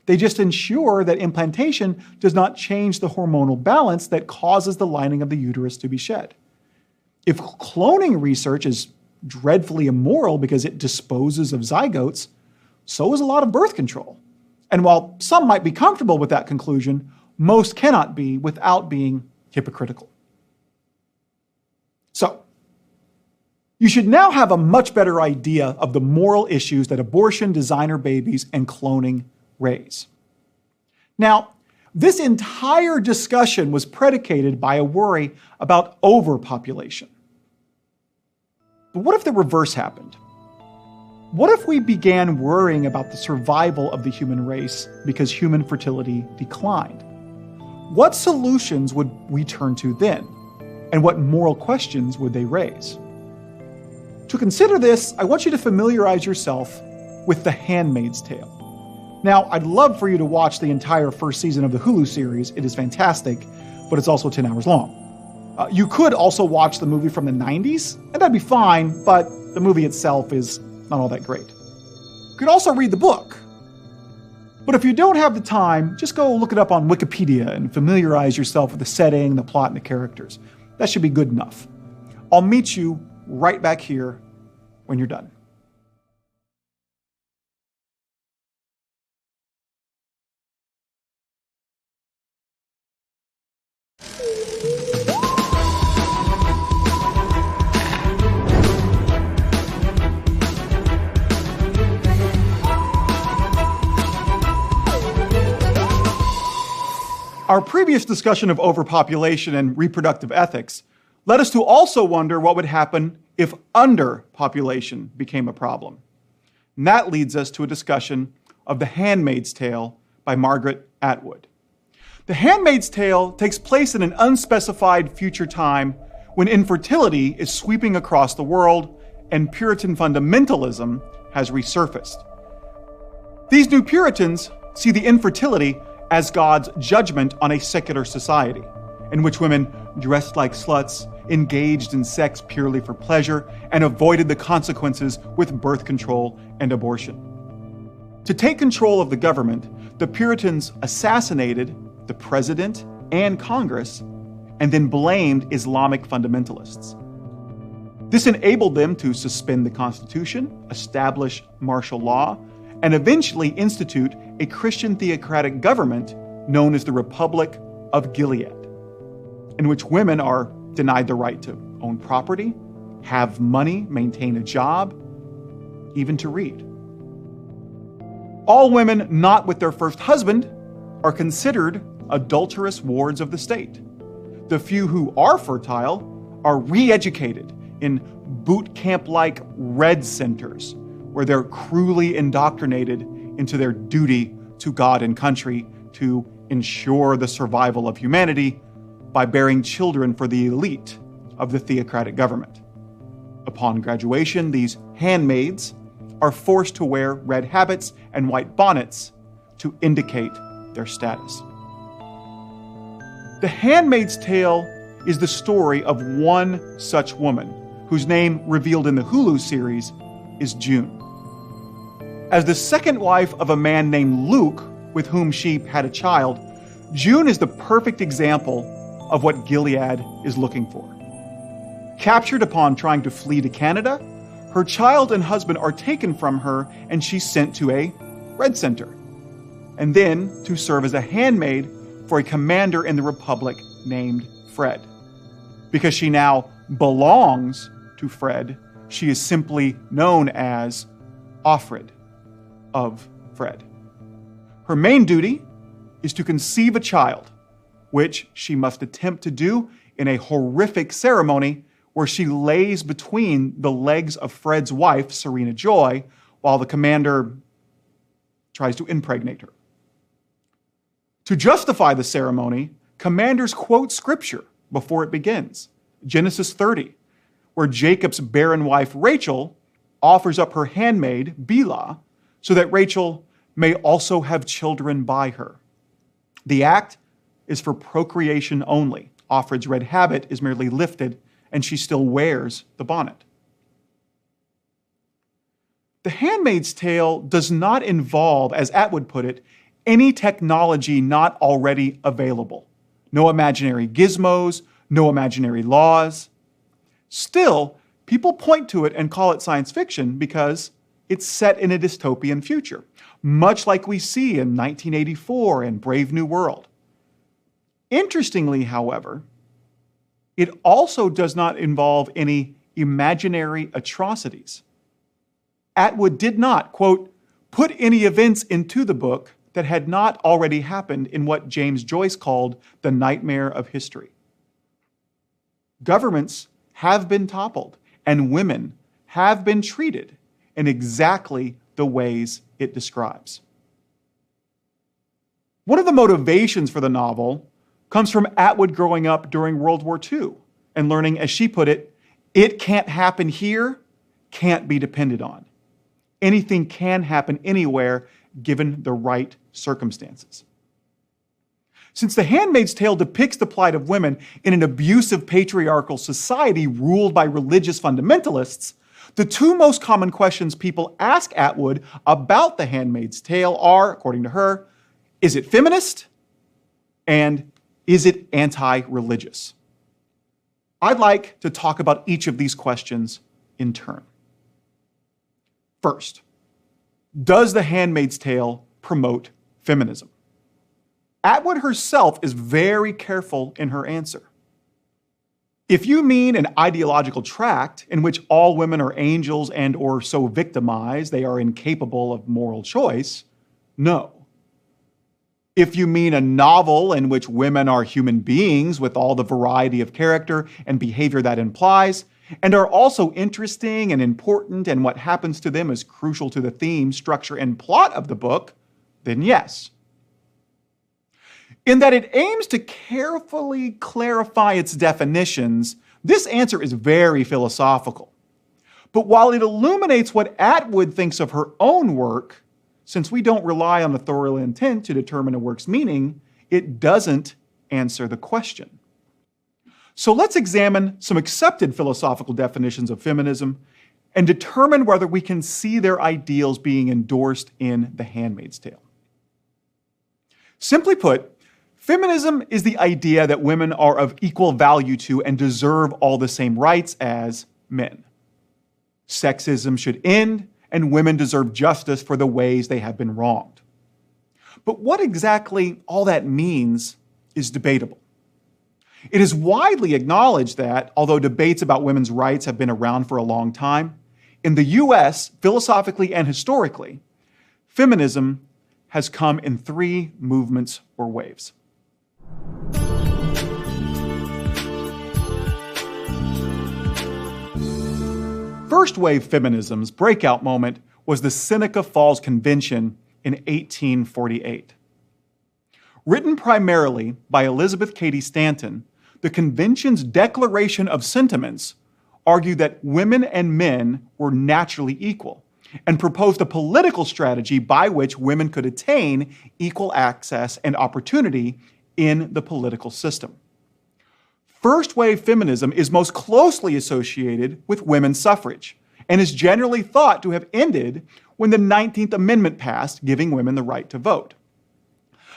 They just ensure that implantation does not change the hormonal balance that causes the lining of the uterus to be shed. If cloning research is dreadfully immoral because it disposes of zygotes, so is a lot of birth control. And while some might be comfortable with that conclusion, most cannot be without being hypocritical. So, you should now have a much better idea of the moral issues that abortion, designer babies, and cloning raise. Now, this entire discussion was predicated by a worry about overpopulation. But what if the reverse happened? What if we began worrying about the survival of the human race because human fertility declined? What solutions would we turn to then? And what moral questions would they raise? To consider this, I want you to familiarize yourself with The Handmaid's Tale. Now, I'd love for you to watch the entire first season of the Hulu series. It is fantastic, but it's also 10 hours long. You could also watch the movie from the 90s, and that'd be fine, but the movie itself is not all that great. You could also read the book. But if you don't have the time, just go look it up on Wikipedia and familiarize yourself with the setting, the plot, and the characters. That should be good enough. I'll meet you right back here when you're done. Our previous discussion of overpopulation and reproductive ethics led us to also wonder what would happen if underpopulation became a problem. And that leads us to a discussion of The Handmaid's Tale by Margaret Atwood. The Handmaid's Tale takes place in an unspecified future time when infertility is sweeping across the world and Puritan fundamentalism has resurfaced. These new Puritans see the infertility as God's judgment on a secular society, in which women dressed like sluts, engaged in sex purely for pleasure, and avoided the consequences with birth control and abortion. To take control of the government, the Puritans assassinated the president and Congress, and then blamed Islamic fundamentalists. This enabled them to suspend the Constitution, establish martial law, and eventually institute a Christian theocratic government known as the Republic of Gilead, in which women are denied the right to own property, have money, maintain a job, even to read. All women not with their first husband are considered adulterous wards of the state. The few who are fertile are re-educated in boot camp-like red centers, where they're cruelly indoctrinated into their duty to God and country to ensure the survival of humanity by bearing children for the elite of the theocratic government. Upon graduation, these handmaids are forced to wear red habits and white bonnets to indicate their status. The Handmaid's Tale is the story of one such woman, whose name revealed in the Hulu series is June. As the second wife of a man named Luke, with whom she had a child, June is the perfect example of what Gilead is looking for. Captured upon trying to flee to Canada, her child and husband are taken from her and she's sent to a red center, and then to serve as a handmaid for a commander in the Republic named Fred. Because she now belongs to Fred, she is simply known as Offred of Fred. Her main duty is to conceive a child, which she must attempt to do in a horrific ceremony where she lays between the legs of Fred's wife, Serena Joy, while the commander tries to impregnate her. To justify the ceremony, commanders quote scripture before it begins, Genesis 30, where Jacob's barren wife Rachel offers up her handmaid, Bilhah, so that Rachel may also have children by her. The act is for procreation only. Offred's red habit is merely lifted, and she still wears the bonnet. The Handmaid's Tale does not involve, as Atwood put it, any technology not already available. No imaginary gizmos, no imaginary laws. Still, people point to it and call it science fiction because it's set in a dystopian future, much like we see in 1984 and Brave New World. Interestingly, however, it also does not involve any imaginary atrocities. Atwood did not, quote, put any events into the book that had not already happened in what James Joyce called the nightmare of history. Governments have been toppled, and women have been treated in exactly the ways it describes. One of the motivations for the novel comes from Atwood growing up during World War II and learning, as she put it, it can't happen here, can't be depended on. Anything can happen anywhere given the right circumstances. Since The Handmaid's Tale depicts the plight of women in an abusive patriarchal society ruled by religious fundamentalists, the two most common questions people ask Atwood about The Handmaid's Tale are, according to her, is it feminist? And is it anti-religious? I'd like to talk about each of these questions in turn. First, does The Handmaid's Tale promote feminism? Atwood herself is very careful in her answer. If you mean an ideological tract in which all women are angels and or so victimized they are incapable of moral choice, no. If you mean a novel in which women are human beings with all the variety of character and behavior that implies, and are also interesting and important and what happens to them is crucial to the theme, structure, and plot of the book, then yes. In that it aims to carefully clarify its definitions, this answer is very philosophical. But while it illuminates what Atwood thinks of her own work, since we don't rely on authorial intent to determine a work's meaning, it doesn't answer the question. So let's examine some accepted philosophical definitions of feminism and determine whether we can see their ideals being endorsed in The Handmaid's Tale. Simply put, feminism is the idea that women are of equal value to and deserve all the same rights as men. Sexism should end, and women deserve justice for the ways they have been wronged. But what exactly all that means is debatable. It is widely acknowledged that, although debates about women's rights have been around for a long time, in the US, philosophically and historically, feminism has come in three movements or waves. First wave feminism's breakout moment was the Seneca Falls Convention in 1848. Written primarily by Elizabeth Cady Stanton, the convention's Declaration of Sentiments argued that women and men were naturally equal and proposed a political strategy by which women could attain equal access and opportunity in the political system. First-wave feminism is most closely associated with women's suffrage and is generally thought to have ended when the 19th Amendment passed, giving women the right to vote.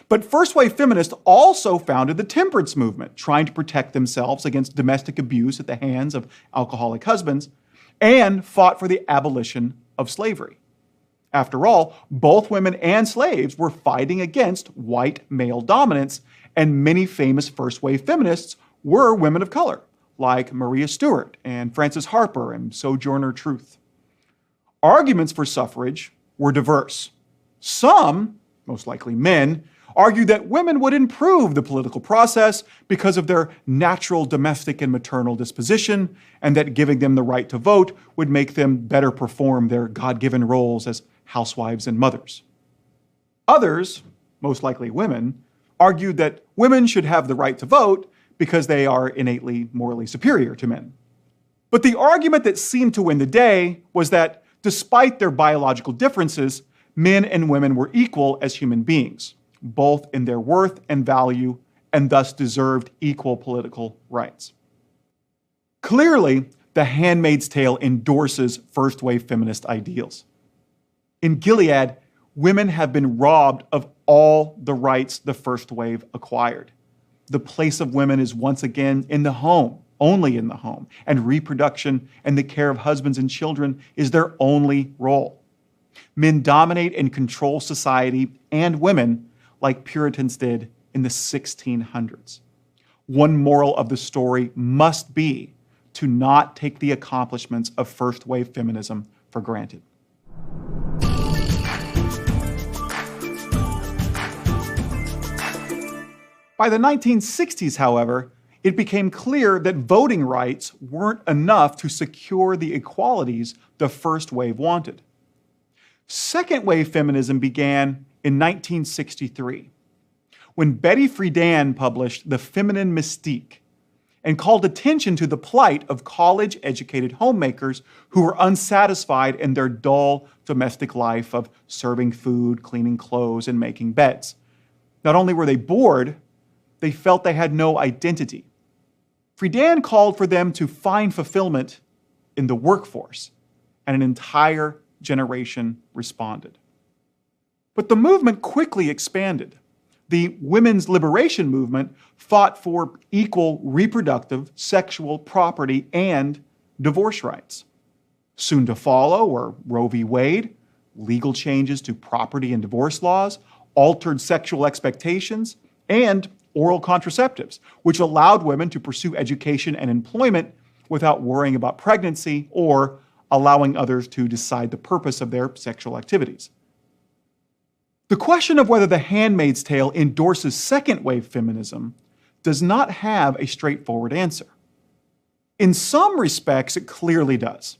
But first-wave feminists also founded the temperance movement, trying to protect themselves against domestic abuse at the hands of alcoholic husbands, and fought for the abolition of slavery. After all, both women and slaves were fighting against white male dominance, and many famous first-wave feminists were women of color, like Maria Stewart and Frances Harper and Sojourner Truth. Arguments for suffrage were diverse. Some, most likely men, argued that women would improve the political process because of their natural domestic and maternal disposition, and that giving them the right to vote would make them better perform their God-given roles as housewives and mothers. Others, most likely women, argued that women should have the right to vote because they are innately morally superior to men. But the argument that seemed to win the day was that despite their biological differences, men and women were equal as human beings, both in their worth and value, and thus deserved equal political rights. Clearly, The Handmaid's Tale endorses first-wave feminist ideals. In Gilead, women have been robbed of all the rights the first wave acquired. The place of women is once again in the home, only in the home, and reproduction and the care of husbands and children is their only role. Men dominate and control society and women like Puritans did in the 1600s. One moral of the story must be to not take the accomplishments of first-wave feminism for granted. By the 1960s, however, it became clear that voting rights weren't enough to secure the equalities the first wave wanted. Second-wave feminism began in 1963, when Betty Friedan published The Feminine Mystique and called attention to the plight of college-educated homemakers who were unsatisfied in their dull domestic life of serving food, cleaning clothes, and making beds. Not only were they bored, they felt they had no identity. Friedan called for them to find fulfillment in the workforce, and an entire generation responded. But the movement quickly expanded. The women's liberation movement fought for equal reproductive, sexual property, and divorce rights. Soon to follow were Roe v. Wade, legal changes to property and divorce laws, altered sexual expectations, and oral contraceptives, which allowed women to pursue education and employment without worrying about pregnancy or allowing others to decide the purpose of their sexual activities. The question of whether The Handmaid's Tale endorses second-wave feminism does not have a straightforward answer. In some respects, it clearly does.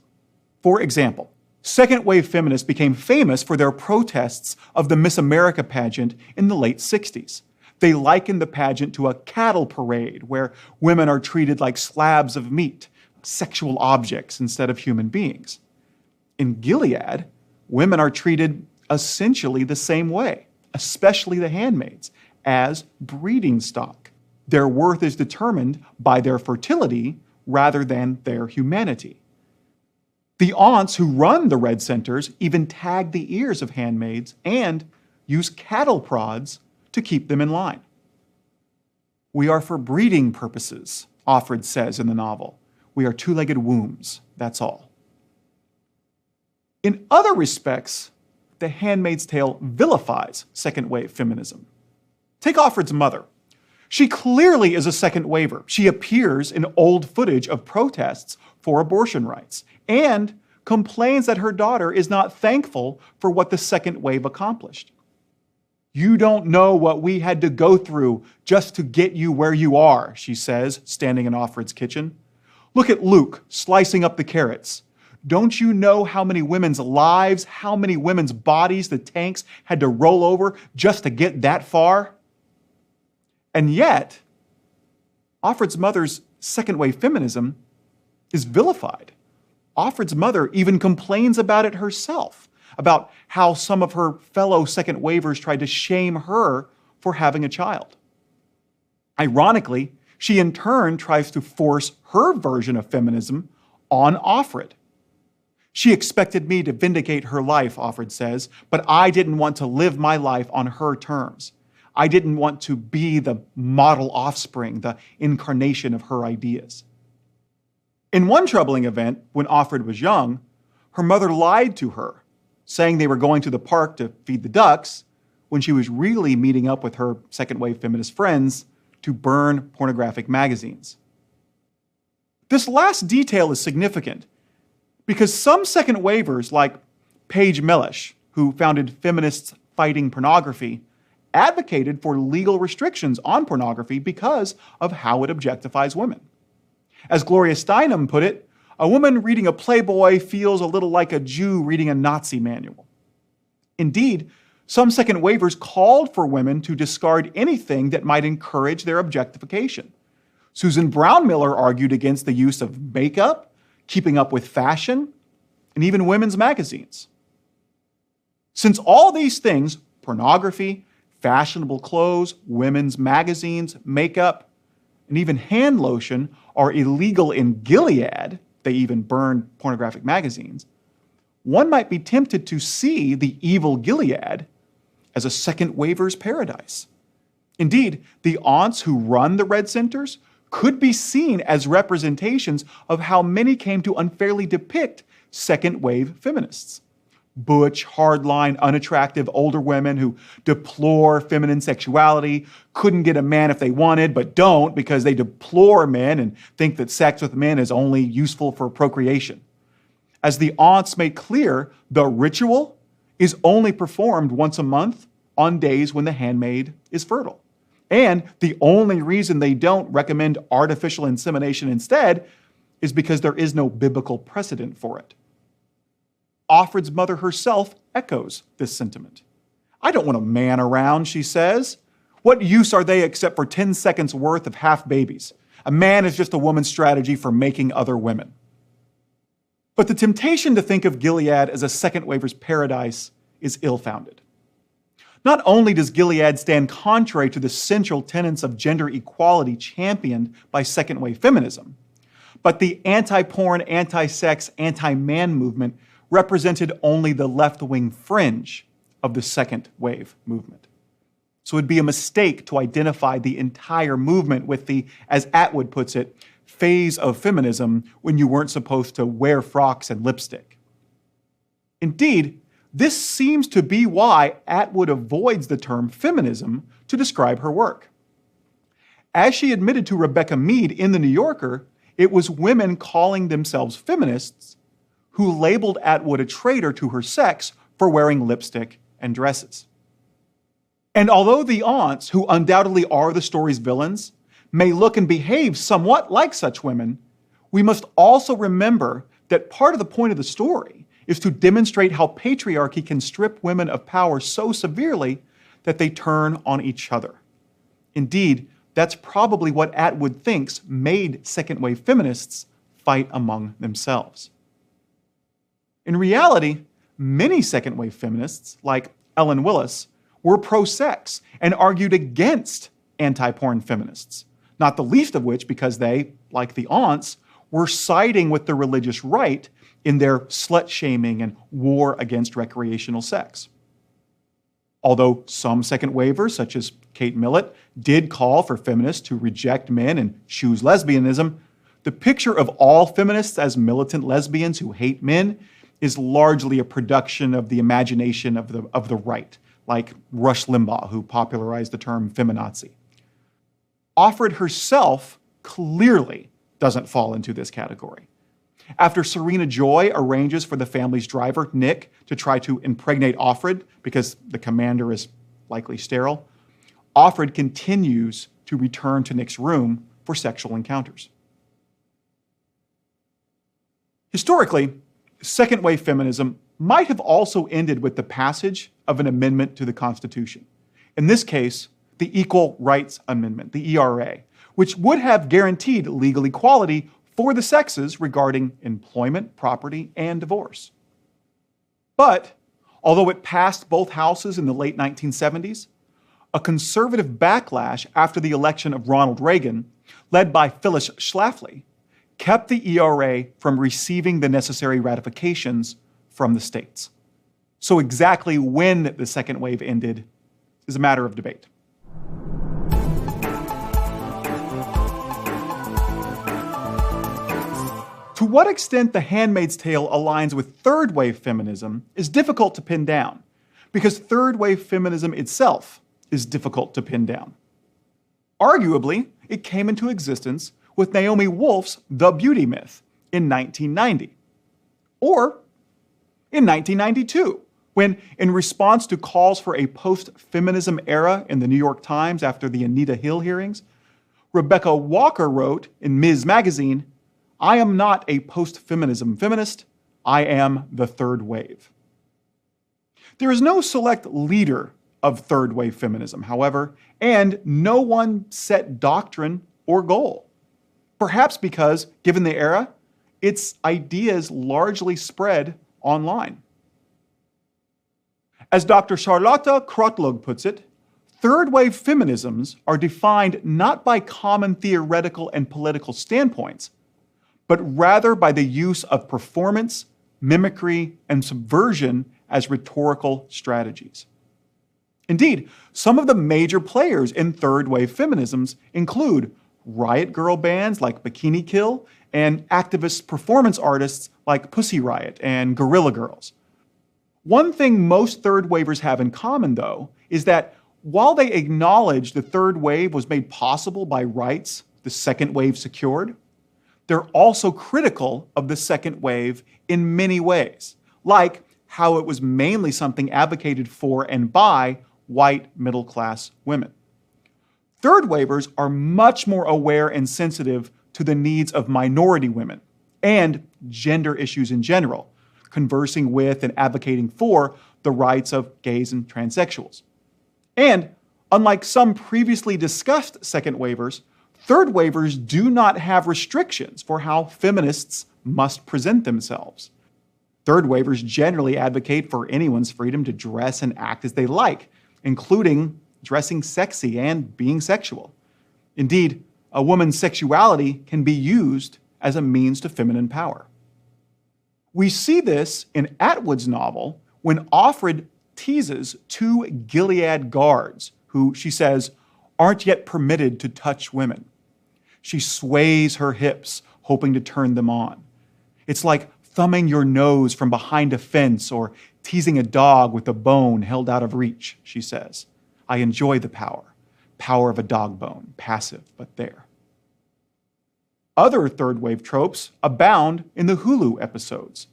For example, second-wave feminists became famous for their protests of the Miss America pageant in the late 60s. They likened the pageant to a cattle parade where women are treated like slabs of meat, sexual objects instead of human beings. In Gilead, women are treated essentially the same way, especially the handmaids, as breeding stock. Their worth is determined by their fertility rather than their humanity. The aunts who run the Red Centers even tag the ears of handmaids and use cattle prods to keep them in line. "We are for breeding purposes," Offred says in the novel. "We are two-legged wombs, that's all." In other respects, The Handmaid's Tale vilifies second-wave feminism. Take Offred's mother. She clearly is a second-waver. She appears in old footage of protests for abortion rights and complains that her daughter is not thankful for what the second wave accomplished. "You don't know what we had to go through just to get you where you are," she says, standing in Offred's kitchen. "Look at Luke slicing up the carrots. Don't you know how many women's lives, how many women's bodies the tanks had to roll over just to get that far?" And yet, Offred's mother's second-wave feminism is vilified. Offred's mother even complains about it herself, about how some of her fellow second-wavers tried to shame her for having a child. Ironically, she in turn tries to force her version of feminism on Offred. "She expected me to vindicate her life," Offred says, "but I didn't want to live my life on her terms. I didn't want to be the model offspring, the incarnation of her ideas." In one troubling event, when Offred was young, her mother lied to her, saying they were going to the park to feed the ducks, when she was really meeting up with her second-wave feminist friends to burn pornographic magazines. This last detail is significant because some second-wavers, like Paige Mellish, who founded Feminists Fighting Pornography, advocated for legal restrictions on pornography because of how it objectifies women. As Gloria Steinem put it, "A woman reading a Playboy feels a little like a Jew reading a Nazi manual." Indeed, some second-wavers called for women to discard anything that might encourage their objectification. Susan Brownmiller argued against the use of makeup, keeping up with fashion, and even women's magazines. Since all these things, pornography, fashionable clothes, women's magazines, makeup, and even hand lotion, are illegal in Gilead, they even burned pornographic magazines, one might be tempted to see the evil Gilead as a second-waver's paradise. Indeed, the aunts who run the Red Centers could be seen as representations of how many came to unfairly depict second-wave feminists. butch, hardline, unattractive older women who deplore feminine sexuality, couldn't get a man if they wanted, but don't because they deplore men and think that sex with men is only useful for procreation. As the aunts make clear, the ritual is only performed once a month on days when the handmaid is fertile. And the only reason they don't recommend artificial insemination instead is because there is no biblical precedent for it. Offred's mother herself echoes this sentiment. I don't want a man around, she says. What use are they except for 10 seconds worth of half babies? A man is just a woman's strategy for making other women. But the temptation to think of Gilead as a second waver's paradise is ill-founded. Not only does Gilead stand contrary to the central tenets of gender equality championed by second wave feminism, but the anti-porn, anti-sex, anti-man movement represented only the left-wing fringe of the second wave movement. So it'd be a mistake to identify the entire movement with the, as Atwood puts it, phase of feminism when you weren't supposed to wear frocks and lipstick. Indeed, this seems to be why Atwood avoids the term feminism to describe her work. As she admitted to Rebecca Mead in The New Yorker, it was women calling themselves feminists who labeled Atwood a traitor to her sex for wearing lipstick and dresses. And although the aunts, who undoubtedly are the story's villains, may look and behave somewhat like such women, we must also remember that part of the point of the story is to demonstrate how patriarchy can strip women of power so severely that they turn on each other. Indeed, that's probably what Atwood thinks made second-wave feminists fight among themselves. In reality, many second-wave feminists, like Ellen Willis, were pro-sex and argued against anti-porn feminists, not the least of which because they, like the aunts, were siding with the religious right in their slut-shaming and war against recreational sex. Although some second-wavers, such as Kate Millett, did call for feminists to reject men and choose lesbianism, the picture of all feminists as militant lesbians who hate men is largely a production of the imagination of the right, like Rush Limbaugh, who popularized the term feminazi. Offred herself clearly doesn't fall into this category. After Serena Joy arranges for the family's driver, Nick, to try to impregnate Offred because the commander is likely sterile, Offred continues to return to Nick's room for sexual encounters. Historically, second-wave feminism might have also ended with the passage of an amendment to the Constitution. In this case, the Equal Rights Amendment, the ERA, which would have guaranteed legal equality for the sexes regarding employment, property, and divorce. But, although it passed both houses in the late 1970s, a conservative backlash after the election of Ronald Reagan, led by Phyllis Schlafly, kept the ERA from receiving the necessary ratifications from the states. So exactly when the second wave ended is a matter of debate. To what extent The Handmaid's Tale aligns with third-wave feminism is difficult to pin down, because third-wave feminism itself is difficult to pin down. Arguably, it came into existence with Naomi Wolf's The Beauty Myth in 1990. Or in 1992, when, in response to calls for a post-feminism era in the New York Times after the Anita Hill hearings, Rebecca Walker wrote in Ms. Magazine, "I am not a post-feminism feminist, I am the third wave." There is no select leader of third wave feminism, however, and no one set doctrine or goal. Perhaps because, given the era, its ideas largely spread online. As Dr. Charlotte Krotlug puts it, third wave feminisms are defined not by common theoretical and political standpoints, but rather by the use of performance, mimicry, and subversion as rhetorical strategies. Indeed, some of the major players in third-wave feminisms include riot girl bands like Bikini Kill and activist performance artists like Pussy Riot and Guerrilla Girls. One thing most third wavers have in common, though, is that while they acknowledge the third wave was made possible by rights the second wave secured, they're also critical of the second wave in many ways, like how it was mainly something advocated for and by white middle-class women. Third wavers are much more aware and sensitive to the needs of minority women and gender issues in general, conversing with and advocating for the rights of gays and transsexuals. And unlike some previously discussed second wavers, third wavers do not have restrictions for how feminists must present themselves. Third wavers generally advocate for anyone's freedom to dress and act as they like, including dressing sexy and being sexual. Indeed, a woman's sexuality can be used as a means to feminine power. We see this in Atwood's novel when Offred teases two Gilead guards who, she says, aren't yet permitted to touch women. She sways her hips, hoping to turn them on. It's like thumbing your nose from behind a fence or teasing a dog with a bone held out of reach, she says. I enjoy the power of a dog bone, passive but there. Other third wave tropes abound in the Hulu episodes.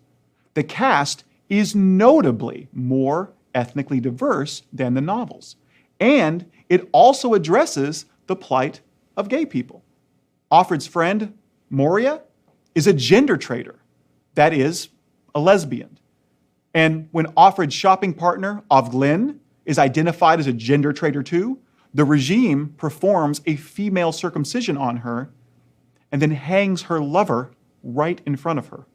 The cast is notably more ethnically diverse than the novels, and it also addresses the plight of gay people. Offred's friend, Moria, is a gender traitor, that is, a lesbian. And when Offred's shopping partner, Ovglyn, is identified as a gender traitor too, the regime performs a female circumcision on her and then hangs her lover right in front of her.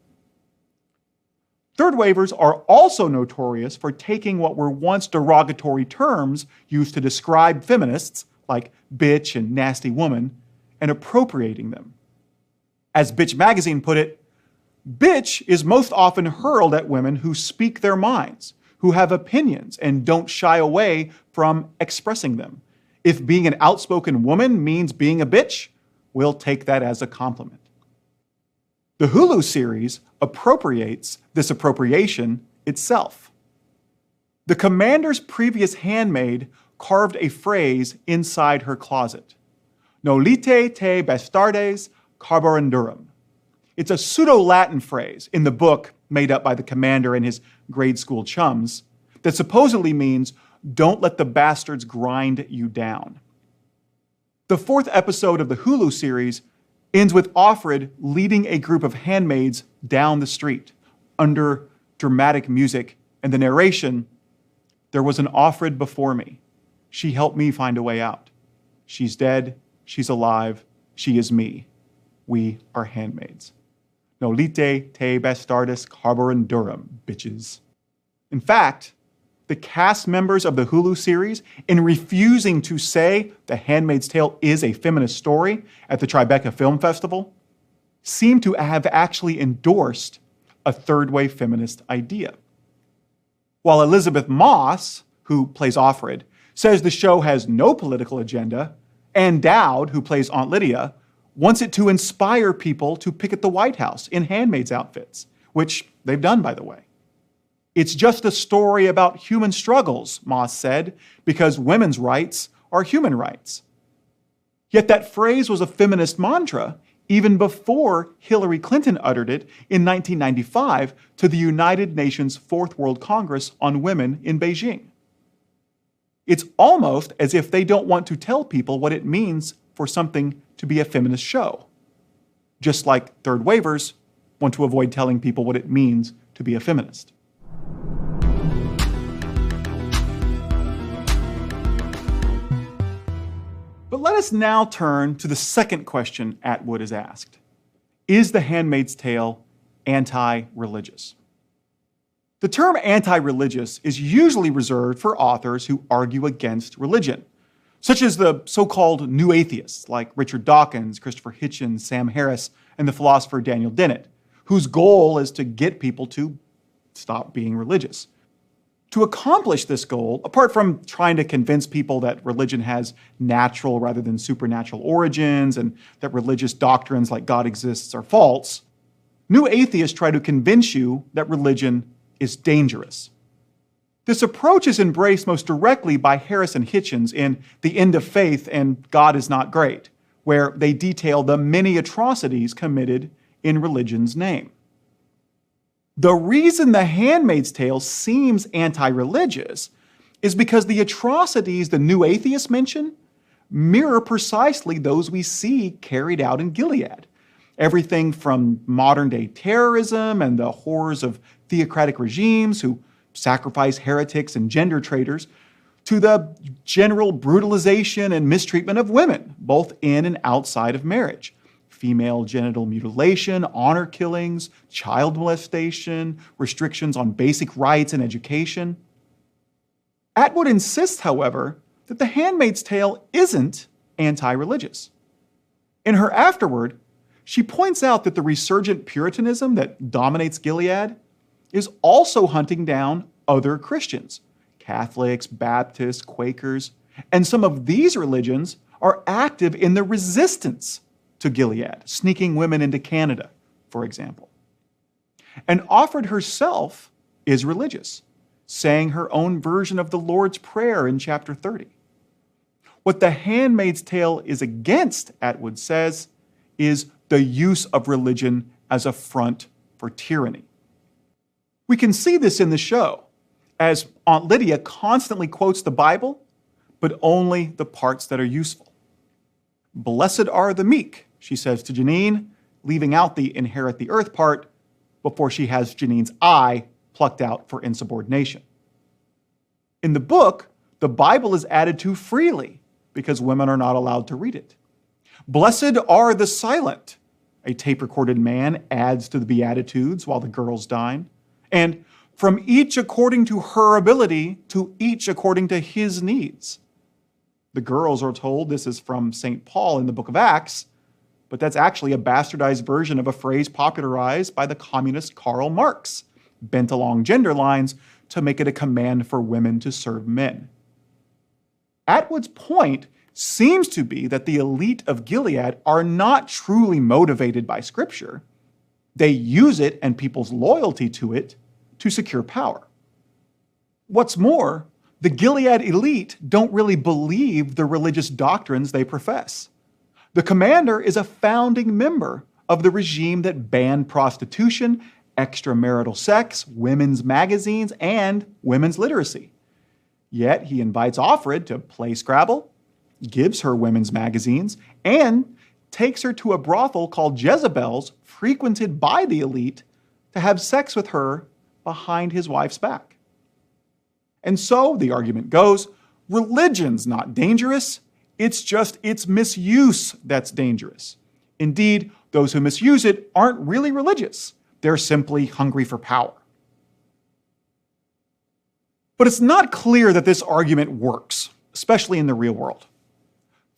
Third wavers are also notorious for taking what were once derogatory terms used to describe feminists, like bitch and nasty woman, and appropriating them. As Bitch Magazine put it, bitch is most often hurled at women who speak their minds, who have opinions and don't shy away from expressing them. If being an outspoken woman means being a bitch, we'll take that as a compliment. The Hulu series appropriates this appropriation itself. The commander's previous handmaid carved a phrase inside her closet. Nolite te bastardes carborundurum. It's a pseudo-Latin phrase in the book made up by the commander and his grade school chums that supposedly means, don't let the bastards grind you down. The fourth episode of the Hulu series ends with Offred leading a group of handmaids down the street under dramatic music and the narration, there was an Offred before me. She helped me find a way out. She's dead, she's alive, she is me. We are handmaids. Nolite te bastardes carborundurum, bitches. In fact, the cast members of the Hulu series, in refusing to say The Handmaid's Tale is a feminist story at the Tribeca Film Festival, seem to have actually endorsed a third-wave feminist idea. While Elizabeth Moss, who plays Offred, says the show has no political agenda, and Dowd, who plays Aunt Lydia, wants it to inspire people to picket the White House in handmaids' outfits, which they've done, by the way. It's just a story about human struggles, Moss said, because women's rights are human rights. Yet that phrase was a feminist mantra even before Hillary Clinton uttered it in 1995 to the United Nations Fourth World Congress on Women in Beijing. It's almost as if they don't want to tell people what it means for something to be a feminist show, just like third wavers want to avoid telling people what it means to be a feminist. But let us now turn to the second question Atwood is asked. Is The Handmaid's Tale anti-religious? The term anti-religious is usually reserved for authors who argue against religion, such as the so-called new atheists like Richard Dawkins, Christopher Hitchens, Sam Harris, and the philosopher Daniel Dennett, whose goal is to get people to stop being religious. To accomplish this goal, apart from trying to convince people that religion has natural rather than supernatural origins and that religious doctrines like God exists are false, new atheists try to convince you that religion is dangerous. This approach is embraced most directly by Harris and Hitchens in The End of Faith and God is Not Great, where they detail the many atrocities committed in religion's name. The reason The Handmaid's Tale seems anti-religious is because the atrocities the new atheists mention mirror precisely those we see carried out in Gilead. Everything from modern-day terrorism and the horrors of theocratic regimes who sacrifice heretics and gender traitors, to the general brutalization and mistreatment of women, both in and outside of marriage. Female genital mutilation, honor killings, child molestation, restrictions on basic rights and education. Atwood insists, however, that The Handmaid's Tale isn't anti-religious. In her afterword, she points out that the resurgent Puritanism that dominates Gilead is also hunting down other Christians, Catholics, Baptists, Quakers, and some of these religions are active in the resistance to Gilead, sneaking women into Canada, for example. And Offred herself is religious, saying her own version of the Lord's Prayer in chapter 30. What The Handmaid's Tale is against, Atwood says, is the use of religion as a front for tyranny. We can see this in the show, as Aunt Lydia constantly quotes the Bible, but only the parts that are useful. Blessed are the meek, she says to Janine, leaving out the inherit the earth part before she has Janine's eye plucked out for insubordination. In the book, the Bible is added to freely because women are not allowed to read it. Blessed are the silent, a tape-recorded man adds to the Beatitudes while the girls dine. And from each according to her ability, to each according to his needs. The girls are told this is from St. Paul in the book of Acts, but that's actually a bastardized version of a phrase popularized by the communist Karl Marx, bent along gender lines to make it a command for women to serve men. Atwood's point seems to be that the elite of Gilead are not truly motivated by Scripture. They use it and people's loyalty to it to secure power. What's more, the Gilead elite don't really believe the religious doctrines they profess. The commander is a founding member of the regime that banned prostitution, extramarital sex, women's magazines, and women's literacy. Yet he invites Offred to play Scrabble, gives her women's magazines, and takes her to a brothel called Jezebel's, frequented by the elite, to have sex with her behind his wife's back. And so, the argument goes, religion's not dangerous, it's just its misuse that's dangerous. Indeed, those who misuse it aren't really religious, they're simply hungry for power. But it's not clear that this argument works, especially in the real world.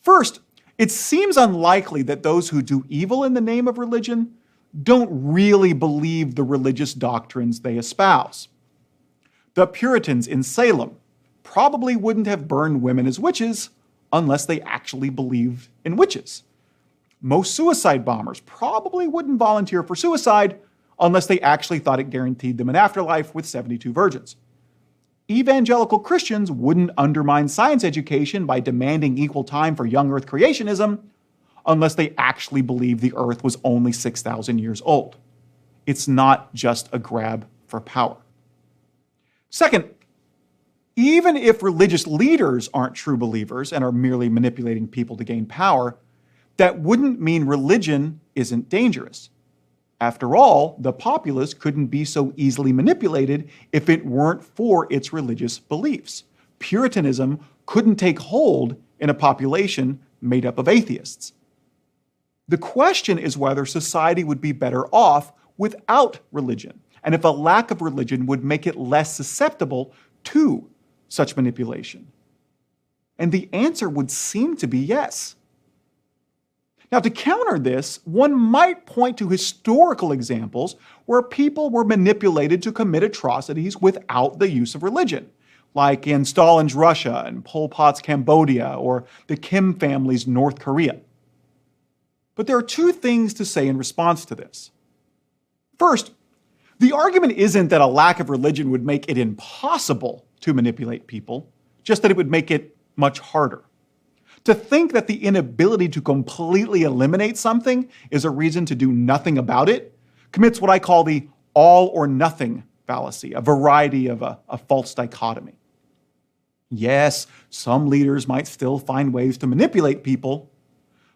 First, it seems unlikely that those who do evil in the name of religion don't really believe the religious doctrines they espouse. The Puritans in Salem probably wouldn't have burned women as witches unless they actually believed in witches. Most suicide bombers probably wouldn't volunteer for suicide unless they actually thought it guaranteed them an afterlife with 72 virgins. Evangelical Christians wouldn't undermine science education by demanding equal time for young earth creationism unless they actually believed the earth was only 6,000 years old. It's not just a grab for power. Second, even if religious leaders aren't true believers and are merely manipulating people to gain power, that wouldn't mean religion isn't dangerous. After all, the populace couldn't be so easily manipulated if it weren't for its religious beliefs. Puritanism couldn't take hold in a population made up of atheists. The question is whether society would be better off without religion, and if a lack of religion would make it less susceptible to such manipulation. And the answer would seem to be yes. Now, to counter this, one might point to historical examples where people were manipulated to commit atrocities without the use of religion, like in Stalin's Russia and Pol Pot's Cambodia or the Kim family's North Korea. But there are two things to say in response to this. First, the argument isn't that a lack of religion would make it impossible to manipulate people, just that it would make it much harder. To think that the inability to completely eliminate something is a reason to do nothing about it commits what I call the all or nothing fallacy, a variety of a false dichotomy. Yes, some leaders might still find ways to manipulate people,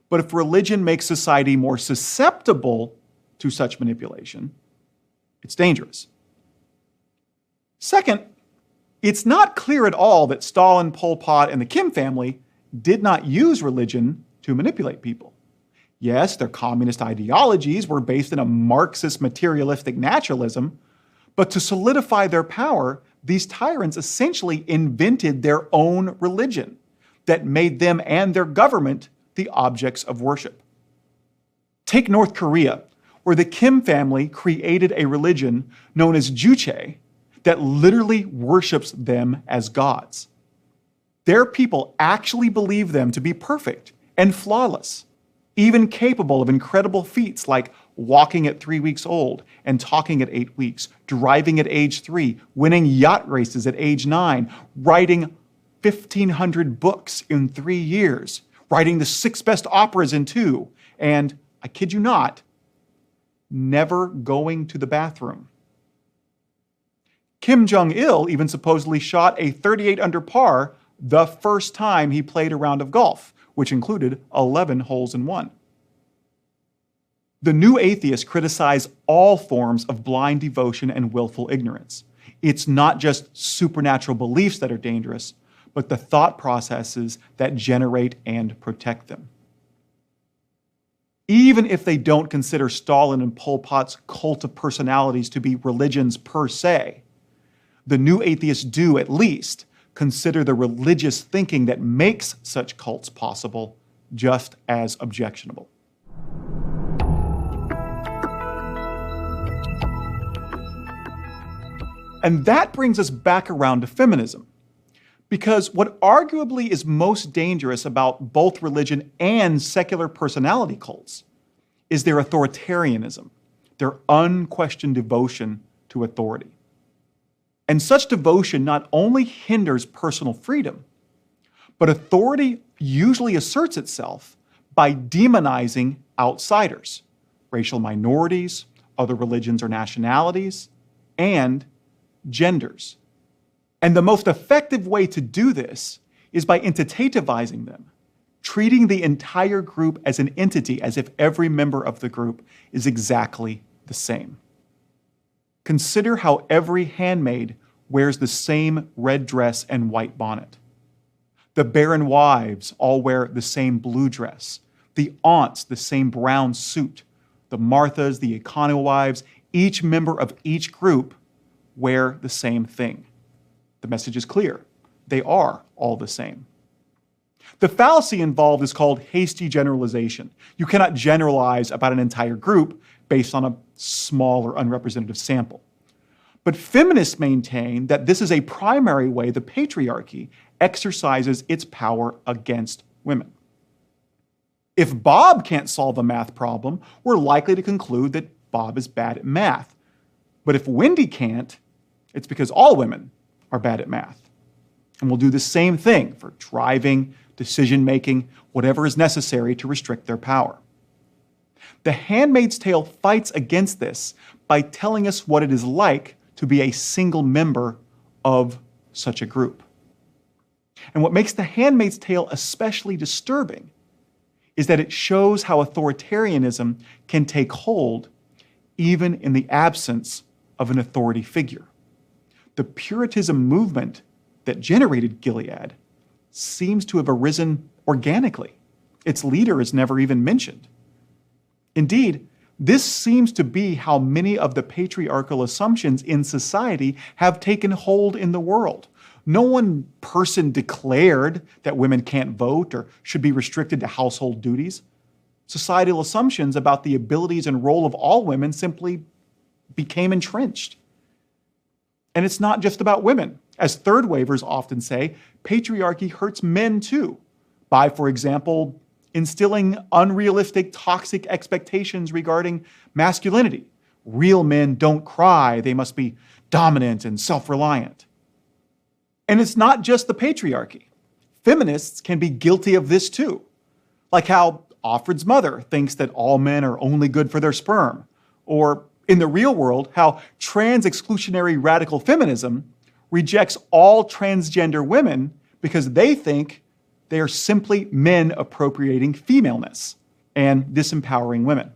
but if religion makes society more susceptible to such manipulation, it's dangerous. Second, it's not clear at all that Stalin, Pol Pot, and the Kim family did not use religion to manipulate people. Yes, their communist ideologies were based in a Marxist materialistic naturalism, but to solidify their power, these tyrants essentially invented their own religion that made them and their government the objects of worship. Take North Korea, where the Kim family created a religion known as Juche that literally worships them as gods. Their people actually believe them to be perfect and flawless, even capable of incredible feats like walking at 3 weeks old and talking at 8 weeks, driving at age 3, winning yacht races at age 9, writing 1,500 books in 3 years, writing the 6 best operas in 2, and, I kid you not, never going to the bathroom. Kim Jong-il even supposedly shot a 38 under par the first time he played a round of golf, which included 11 holes in one. The new atheists criticize all forms of blind devotion and willful ignorance. It's not just supernatural beliefs that are dangerous, but the thought processes that generate and protect them. Even if they don't consider Stalin and Pol Pot's cult of personalities to be religions per se, the new atheists do at least consider the religious thinking that makes such cults possible just as objectionable. And that brings us back around to feminism. Because what arguably is most dangerous about both religion and secular personality cults is their authoritarianism, their unquestioned devotion to authority. And such devotion not only hinders personal freedom, but authority usually asserts itself by demonizing outsiders, racial minorities, other religions or nationalities, and genders. And the most effective way to do this is by entitativizing them, treating the entire group as an entity as if every member of the group is exactly the same. Consider how every handmaid wears the same red dress and white bonnet. The barren wives all wear the same blue dress. The aunts, the same brown suit. The Marthas, the econo wives, each member of each group wear the same thing. The message is clear. They are all the same. The fallacy involved is called hasty generalization. You cannot generalize about an entire group based on a small or unrepresentative sample. But feminists maintain that this is a primary way the patriarchy exercises its power against women. If Bob can't solve a math problem, we're likely to conclude that Bob is bad at math. But if Wendy can't, it's because all women are bad at math. And will do the same thing for driving, decision-making, whatever is necessary to restrict their power. The Handmaid's Tale fights against this by telling us what it is like to be a single member of such a group. And what makes The Handmaid's Tale especially disturbing is that it shows how authoritarianism can take hold even in the absence of an authority figure. The Puritanism movement that generated Gilead seems to have arisen organically. Its leader is never even mentioned. Indeed, this seems to be how many of the patriarchal assumptions in society have taken hold in the world. No one person declared that women can't vote or should be restricted to household duties. Societal assumptions about the abilities and role of all women simply became entrenched. And it's not just about women. As third wavers often say, patriarchy hurts men too, by, for example, instilling unrealistic, toxic expectations regarding masculinity. Real men don't cry, they must be dominant and self-reliant. And it's not just the patriarchy. Feminists can be guilty of this too. Like how Offred's mother thinks that all men are only good for their sperm. Or in the real world, how trans-exclusionary radical feminism rejects all transgender women because they think they are simply men appropriating femaleness and disempowering women.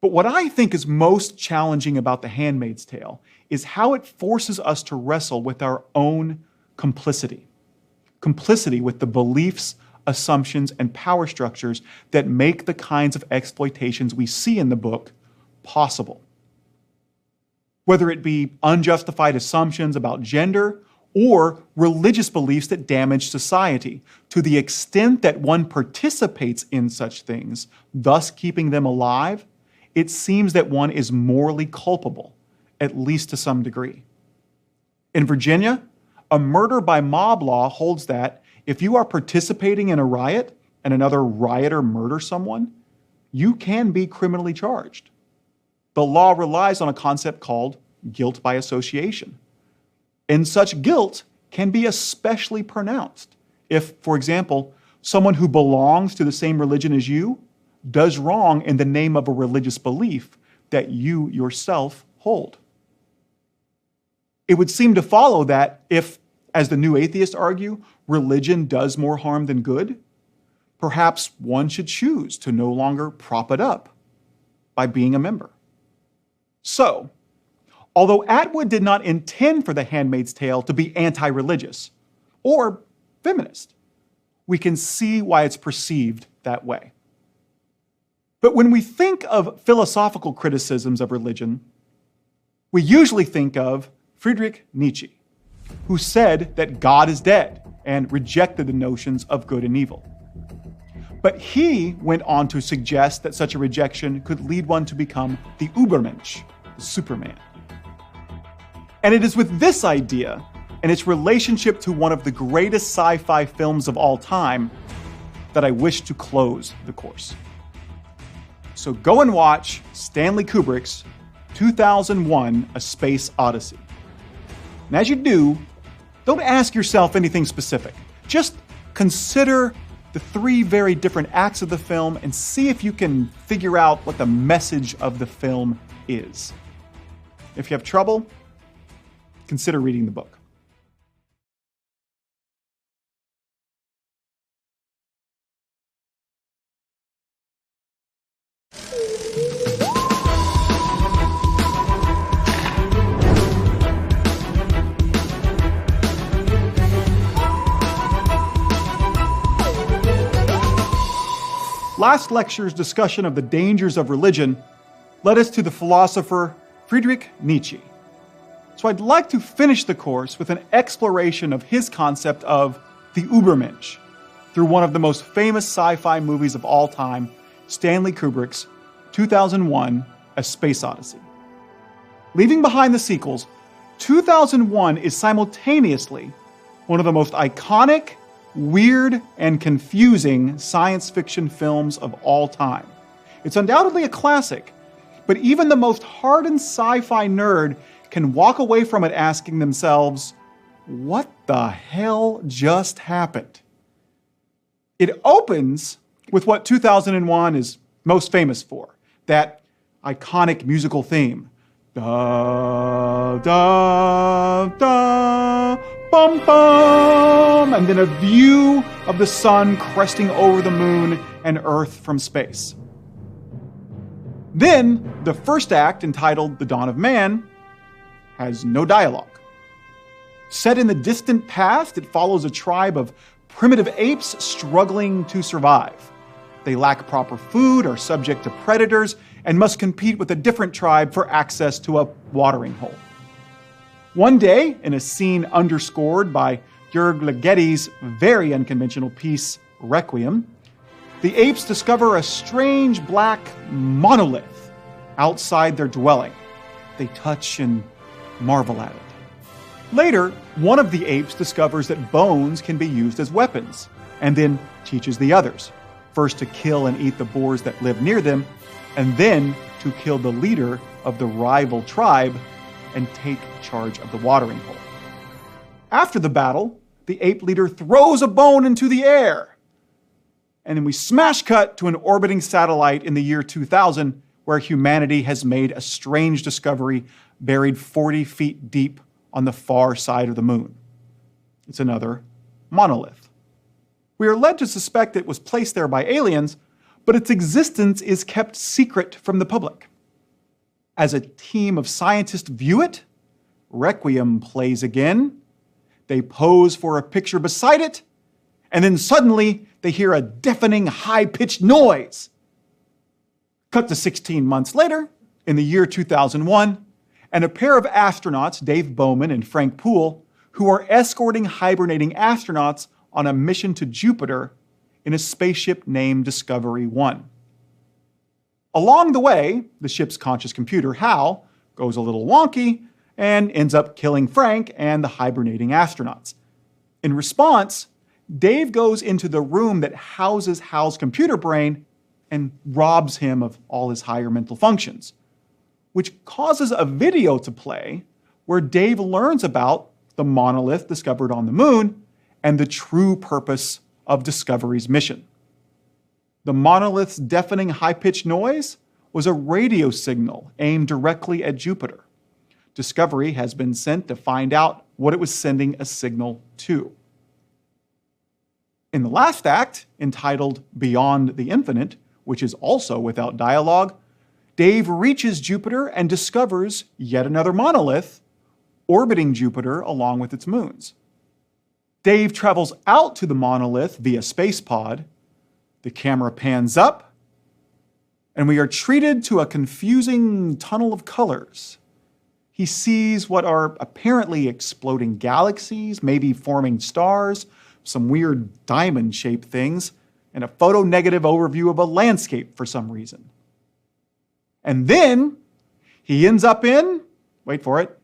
But what I think is most challenging about The Handmaid's Tale is how it forces us to wrestle with our own complicity. Complicity with the beliefs, assumptions, and power structures that make the kinds of exploitations we see in the book possible. Whether it be unjustified assumptions about gender or religious beliefs that damage society, to the extent that one participates in such things, thus keeping them alive, it seems that one is morally culpable, at least to some degree. In Virginia, a murder by mob law holds that if you are participating in a riot and another rioter murders someone, you can be criminally charged. The law relies on a concept called guilt by association. And such guilt can be especially pronounced if, for example, someone who belongs to the same religion as you does wrong in the name of a religious belief that you yourself hold. It would seem to follow that if, as the new atheists argue, religion does more harm than good, perhaps one should choose to no longer prop it up by being a member. So, although Atwood did not intend for The Handmaid's Tale to be anti-religious or feminist, we can see why it's perceived that way. But when we think of philosophical criticisms of religion, we usually think of Friedrich Nietzsche, who said that God is dead and rejected the notions of good and evil. But he went on to suggest that such a rejection could lead one to become the Übermensch, the Superman. And it is with this idea and its relationship to one of the greatest sci-fi films of all time that I wish to close the course. So go and watch Stanley Kubrick's 2001: A Space Odyssey. And as you do, don't ask yourself anything specific. Just consider the three very different acts of the film and see if you can figure out what the message of the film is. If you have trouble, consider reading the book. Last lecture's discussion of the dangers of religion led us to the philosopher Friedrich Nietzsche. So I'd like to finish the course with an exploration of his concept of the Übermensch through one of the most famous sci-fi movies of all time, Stanley Kubrick's 2001: A Space Odyssey. Leaving behind the sequels, 2001 is simultaneously one of the most iconic, weird, and confusing science fiction films of all time. It's undoubtedly a classic, but even the most hardened sci-fi nerd can walk away from it asking themselves, what the hell just happened? It opens with what 2001 is most famous for, that iconic musical theme. Da, da, da, bum, bum, and then a view of the sun cresting over the moon and Earth from space. Then, the first act, entitled The Dawn of Man, has no dialogue. Set in the distant past, it follows a tribe of primitive apes struggling to survive. They lack proper food, are subject to predators, and must compete with a different tribe for access to a watering hole. One day, in a scene underscored by Jörg Ligeti's very unconventional piece, Requiem, the apes discover a strange black monolith outside their dwelling. They touch and marvel at it. Later, one of the apes discovers that bones can be used as weapons, and then teaches the others, first to kill and eat the boars that live near them, and then to kill the leader of the rival tribe and take charge of the watering hole. After the battle, the ape leader throws a bone into the air. And then we smash cut to an orbiting satellite in the year 2000, where humanity has made a strange discovery buried 40 feet deep on the far side of the moon. It's another monolith. We are led to suspect it was placed there by aliens, but its existence is kept secret from the public. As a team of scientists view it, Requiem plays again. They pose for a picture beside it, and then suddenly they hear a deafening high-pitched noise. Cut to 16 months later, in the year 2001, and a pair of astronauts, Dave Bowman and Frank Poole, who are escorting hibernating astronauts on a mission to Jupiter in a spaceship named Discovery 1. Along the way, the ship's conscious computer, HAL, goes a little wonky and ends up killing Frank and the hibernating astronauts. In response, Dave goes into the room that houses HAL's computer brain and robs him of all his higher mental functions, which causes a video to play where Dave learns about the monolith discovered on the moon and the true purpose of Discovery's mission. The monolith's deafening high-pitched noise was a radio signal aimed directly at Jupiter. Discovery has been sent to find out what it was sending a signal to. In the last act, entitled Beyond the Infinite, which is also without dialogue, Dave reaches Jupiter and discovers yet another monolith orbiting Jupiter along with its moons. Dave travels out to the monolith via spacepod. The camera pans up, and we are treated to a confusing tunnel of colors. He sees what are apparently exploding galaxies, maybe forming stars, some weird diamond-shaped things, and a photo-negative overview of a landscape for some reason. And then he ends up in, wait for it,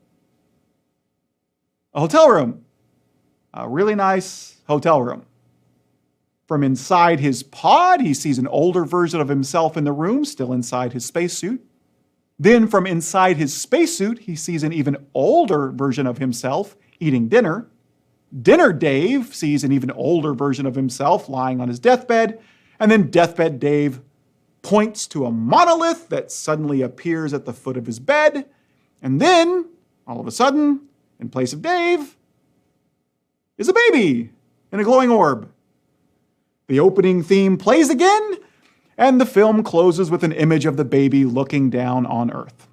a hotel room. A really nice hotel room. From inside his pod, he sees an older version of himself in the room, still inside his spacesuit. Then from inside his spacesuit, he sees an even older version of himself eating dinner. Dinner Dave sees an even older version of himself lying on his deathbed. And then Deathbed Dave points to a monolith that suddenly appears at the foot of his bed. And then, all of a sudden, in place of Dave, is a baby in a glowing orb. The opening theme plays again, and the film closes with an image of the baby looking down on Earth.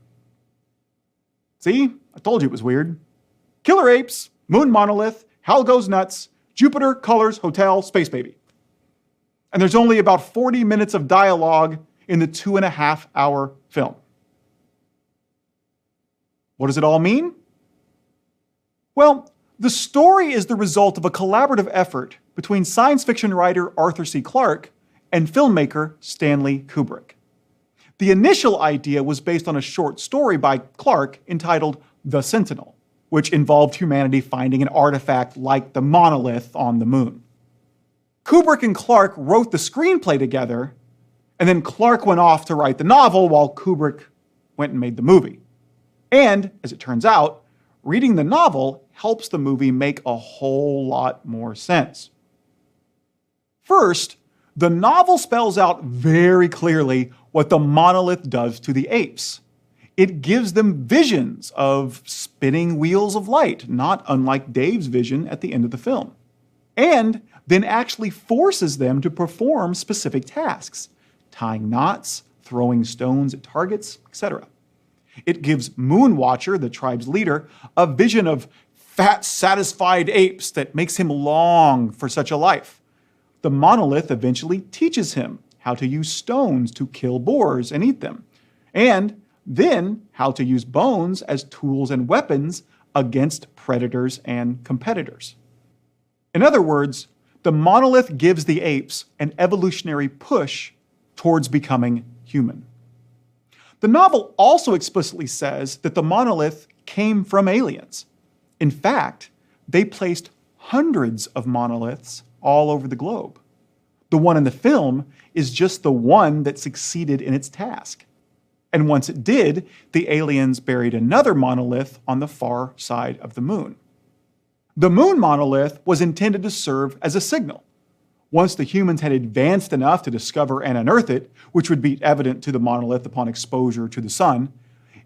See? I told you it was weird. Killer apes, moon monolith, HAL goes nuts, Jupiter, colors, hotel, space baby. And there's only about 40 minutes of dialogue in the 2.5-hour film. What does it all mean? Well, the story is the result of a collaborative effort between science fiction writer Arthur C. Clarke and filmmaker Stanley Kubrick. The initial idea was based on a short story by Clarke entitled The Sentinel, which involved humanity finding an artifact like the monolith on the moon. Kubrick and Clarke wrote the screenplay together, and then Clarke went off to write the novel while Kubrick went and made the movie. And, as it turns out, reading the novel helps the movie make a whole lot more sense. First, the novel spells out very clearly what the monolith does to the apes. It gives them visions of spinning wheels of light, not unlike Dave's vision at the end of the film, and then actually forces them to perform specific tasks, tying knots, throwing stones at targets, etc. It gives Moonwatcher, the tribe's leader, a vision of fat, satisfied apes that makes him long for such a life. The monolith eventually teaches him how to use stones to kill boars and eat them, and then how to use bones as tools and weapons against predators and competitors. In other words, the monolith gives the apes an evolutionary push towards becoming human. The novel also explicitly says that the monolith came from aliens. In fact, they placed hundreds of monoliths all over the globe. The one in the film is just the one that succeeded in its task. And once it did, the aliens buried another monolith on the far side of the moon. The moon monolith was intended to serve as a signal. Once the humans had advanced enough to discover and unearth it, which would be evident to the monolith upon exposure to the sun,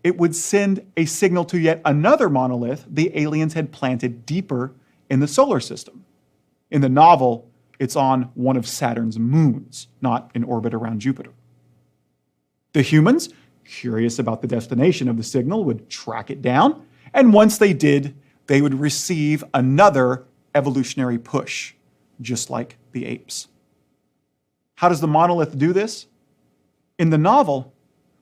it would send a signal to yet another monolith the aliens had planted deeper in the solar system. In the novel, it's on one of Saturn's moons, not in orbit around Jupiter. The humans, curious about the destination of the signal, would track it down, and once they did, they would receive another evolutionary push, just like the apes. How does the monolith do this? In the novel,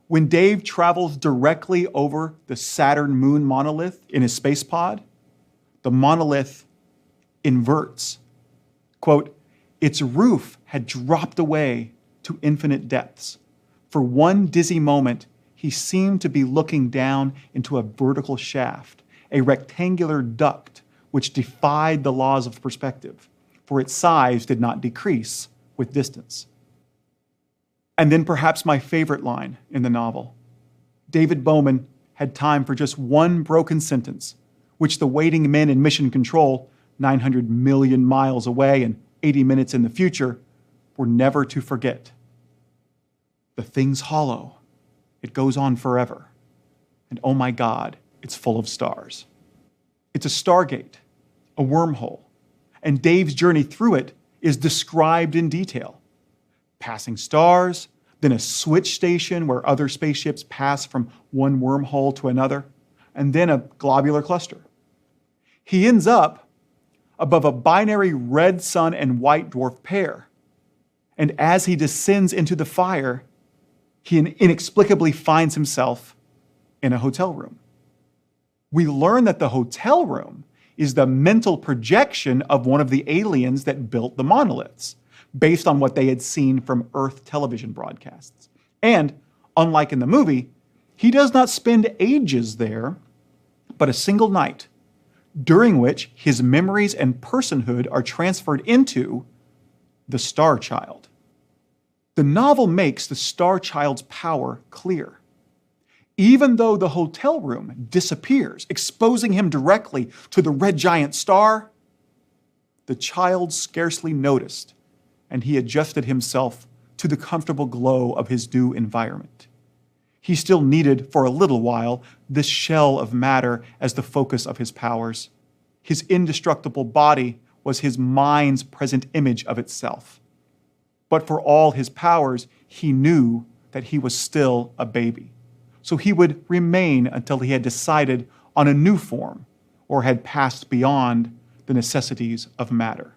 when Dave travels directly over the Saturn moon monolith in his space pod, the monolith inverts. Quote, its roof had dropped away to infinite depths. For one dizzy moment, he seemed to be looking down into a vertical shaft, a rectangular duct which defied the laws of perspective, for its size did not decrease with distance. And then perhaps my favorite line in the novel. David Bowman had time for just one broken sentence, which the waiting men in mission control, 900 million miles away and 80 minutes in the future, were never to forget. The thing's hollow. It goes on forever. And oh my God, it's full of stars. It's a stargate, a wormhole, and Dave's journey through it is described in detail. Passing stars, then a switch station where other spaceships pass from one wormhole to another, and then a globular cluster. He ends up above a binary red sun and white dwarf pair. And as he descends into the fire, he inexplicably finds himself in a hotel room. We learn that the hotel room is the mental projection of one of the aliens that built the monoliths, based on what they had seen from Earth television broadcasts. And, unlike in the movie, he does not spend ages there, but a single night, during which his memories and personhood are transferred into the Star Child. The novel makes the Star Child's power clear. Even though the hotel room disappears, exposing him directly to the red giant star, the child scarcely noticed, and he adjusted himself to the comfortable glow of his new environment. He still needed, for a little while, this shell of matter as the focus of his powers. His indestructible body was his mind's present image of itself. But for all his powers, he knew that he was still a baby. So he would remain until he had decided on a new form or had passed beyond the necessities of matter.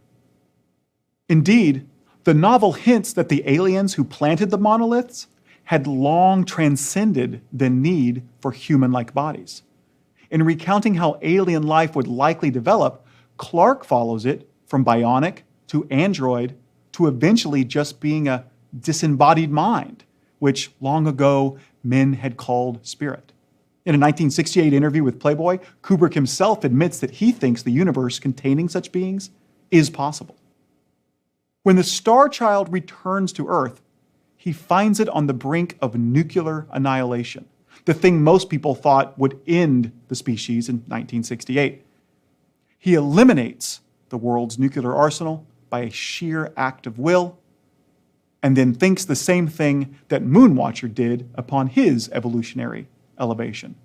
Indeed, the novel hints that the aliens who planted the monoliths had long transcended the need for human-like bodies. In recounting how alien life would likely develop, Clark follows it from bionic to android to eventually just being a disembodied mind, which long ago men had called spirit. In a 1968 interview with Playboy, Kubrick himself admits that he thinks the universe containing such beings is possible. When the Star Child returns to Earth, he finds it on the brink of nuclear annihilation, the thing most people thought would end the species in 1968. He eliminates the world's nuclear arsenal by a sheer act of will, and then thinks the same thing that Moonwatcher did upon his evolutionary elevation.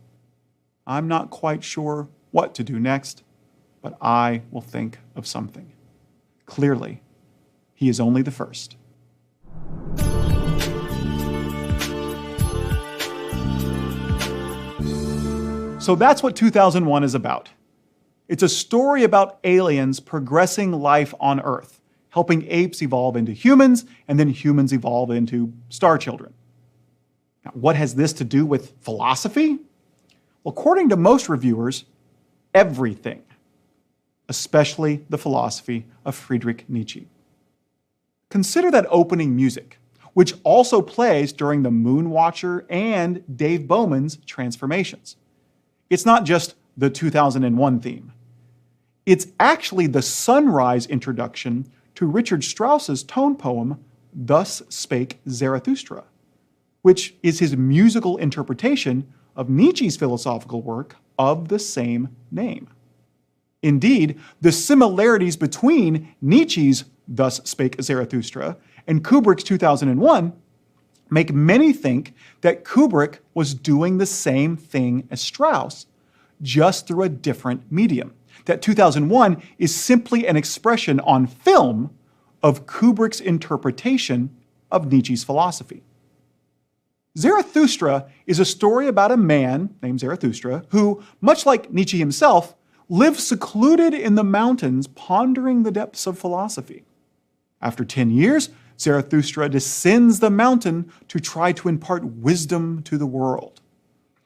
I'm not quite sure what to do next, but I will think of something. Clearly, he is only the first. So that's what 2001 is about. It's a story about aliens progressing life on Earth, helping apes evolve into humans, and then humans evolve into star children. Now, what has this to do with philosophy? Well, according to most reviewers, everything, especially the philosophy of Friedrich Nietzsche. Consider that opening music, which also plays during the Moonwatcher and Dave Bowman's transformations. It's not just the 2001 theme. It's actually the sunrise introduction to Richard Strauss's tone poem, Thus Spake Zarathustra, which is his musical interpretation of Nietzsche's philosophical work of the same name. Indeed, the similarities between Nietzsche's Thus Spake Zarathustra and Kubrick's 2001 make many think that Kubrick was doing the same thing as Strauss, just through a different medium. That 2001 is simply an expression on film of Kubrick's interpretation of Nietzsche's philosophy. Zarathustra is a story about a man named Zarathustra who, much like Nietzsche himself, lives secluded in the mountains pondering the depths of philosophy. After 10 years, Zarathustra descends the mountain to try to impart wisdom to the world.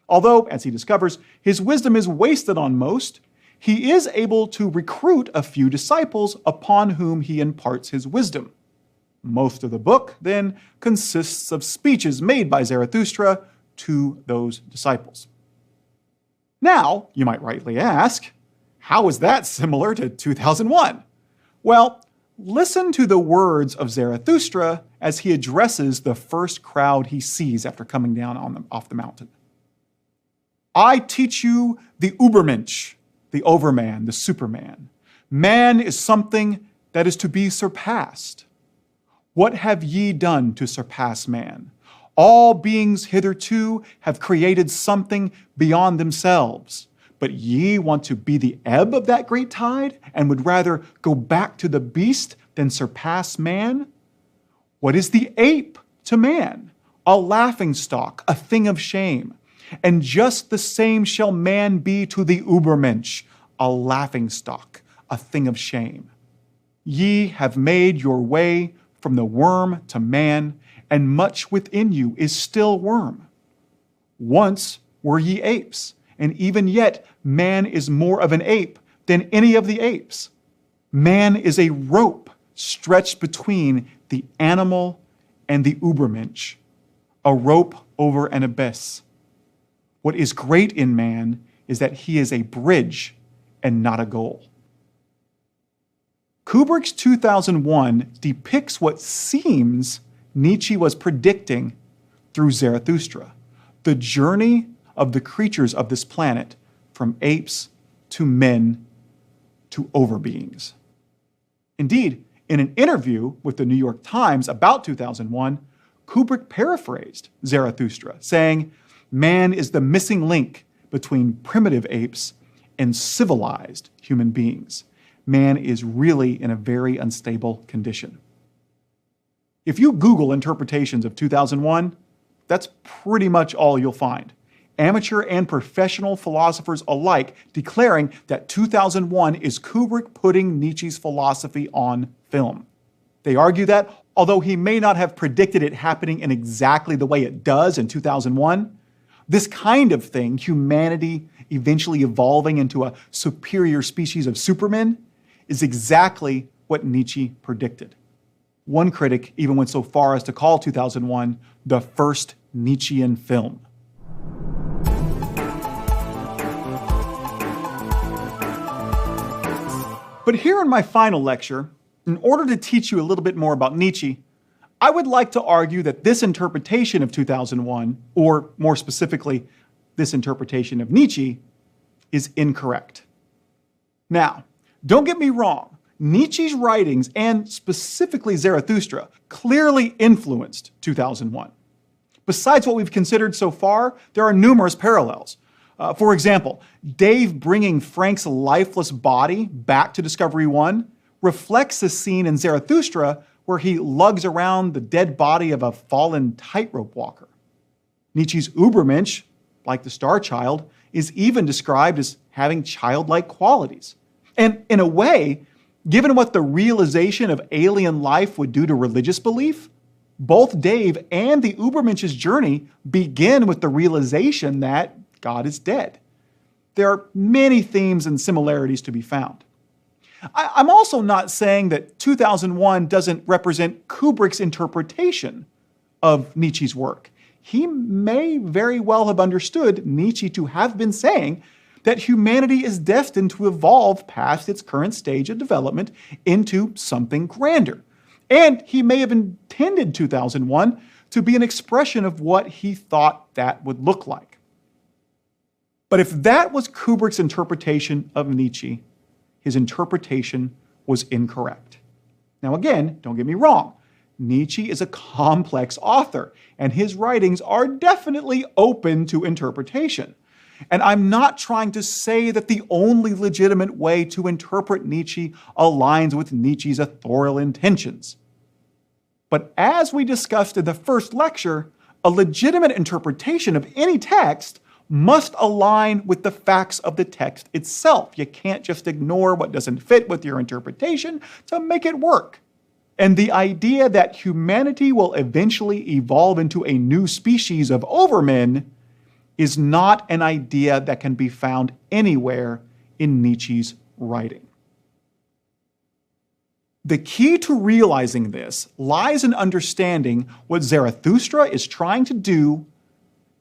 Although, as he discovers, his wisdom is wasted on most, he is able to recruit a few disciples upon whom he imparts his wisdom. Most of the book, then, consists of speeches made by Zarathustra to those disciples. Now, you might rightly ask, how is that similar to 2001? Well, listen to the words of Zarathustra as he addresses the first crowd he sees after coming down off the mountain. I teach you the Übermensch, the overman, the superman. Man is something that is to be surpassed. What have ye done to surpass man? All beings hitherto have created something beyond themselves. But ye want to be the ebb of that great tide and would rather go back to the beast than surpass man? What is the ape to man? A laughingstock, a thing of shame. And just the same shall man be to the Übermensch, a laughingstock, a thing of shame. Ye have made your way from the worm to man, and much within you is still worm. Once were ye apes, and even yet man is more of an ape than any of the apes. Man is a rope stretched between the animal and the Übermensch, a rope over an abyss. What is great in man is that he is a bridge and not a goal. Kubrick's 2001 depicts what seems Nietzsche was predicting through Zarathustra, the journey of the creatures of this planet from apes to men to overbeings. Indeed, in an interview with the New York Times about 2001, Kubrick paraphrased Zarathustra, saying, "Man is the missing link between primitive apes and civilized human beings. Man is really in a very unstable condition." If you Google interpretations of 2001, that's pretty much all you'll find. Amateur and professional philosophers alike declaring that 2001 is Kubrick putting Nietzsche's philosophy on film. They argue that, although he may not have predicted it happening in exactly the way it does in 2001, this kind of thing, humanity eventually evolving into a superior species of supermen, is exactly what Nietzsche predicted. One critic even went so far as to call 2001 the first Nietzschean film. But here in my final lecture, in order to teach you a little bit more about Nietzsche, I would like to argue that this interpretation of 2001, or more specifically, this interpretation of Nietzsche, is incorrect. Now, don't get me wrong, Nietzsche's writings, and specifically Zarathustra, clearly influenced 2001. Besides what we've considered so far, there are numerous parallels. For example, Dave bringing Frank's lifeless body back to Discovery 1 reflects a scene in Zarathustra where he lugs around the dead body of a fallen tightrope walker. Nietzsche's Übermensch, like the Star Child, is even described as having childlike qualities. And in a way, given what the realization of alien life would do to religious belief, both Dave and the Übermensch's journey begin with the realization that God is dead. There are many themes and similarities to be found. I'm also not saying that 2001 doesn't represent Kubrick's interpretation of Nietzsche's work. He may very well have understood Nietzsche to have been saying that humanity is destined to evolve past its current stage of development into something grander. And he may have intended 2001 to be an expression of what he thought that would look like. But if that was Kubrick's interpretation of Nietzsche, his interpretation was incorrect. Now again, don't get me wrong, Nietzsche is a complex author, and his writings are definitely open to interpretation. And I'm not trying to say that the only legitimate way to interpret Nietzsche aligns with Nietzsche's authorial intentions. But as we discussed in the first lecture, a legitimate interpretation of any text must align with the facts of the text itself. You can't just ignore what doesn't fit with your interpretation to make it work. And the idea that humanity will eventually evolve into a new species of overmen is not an idea that can be found anywhere in Nietzsche's writing. The key to realizing this lies in understanding what Zarathustra is trying to do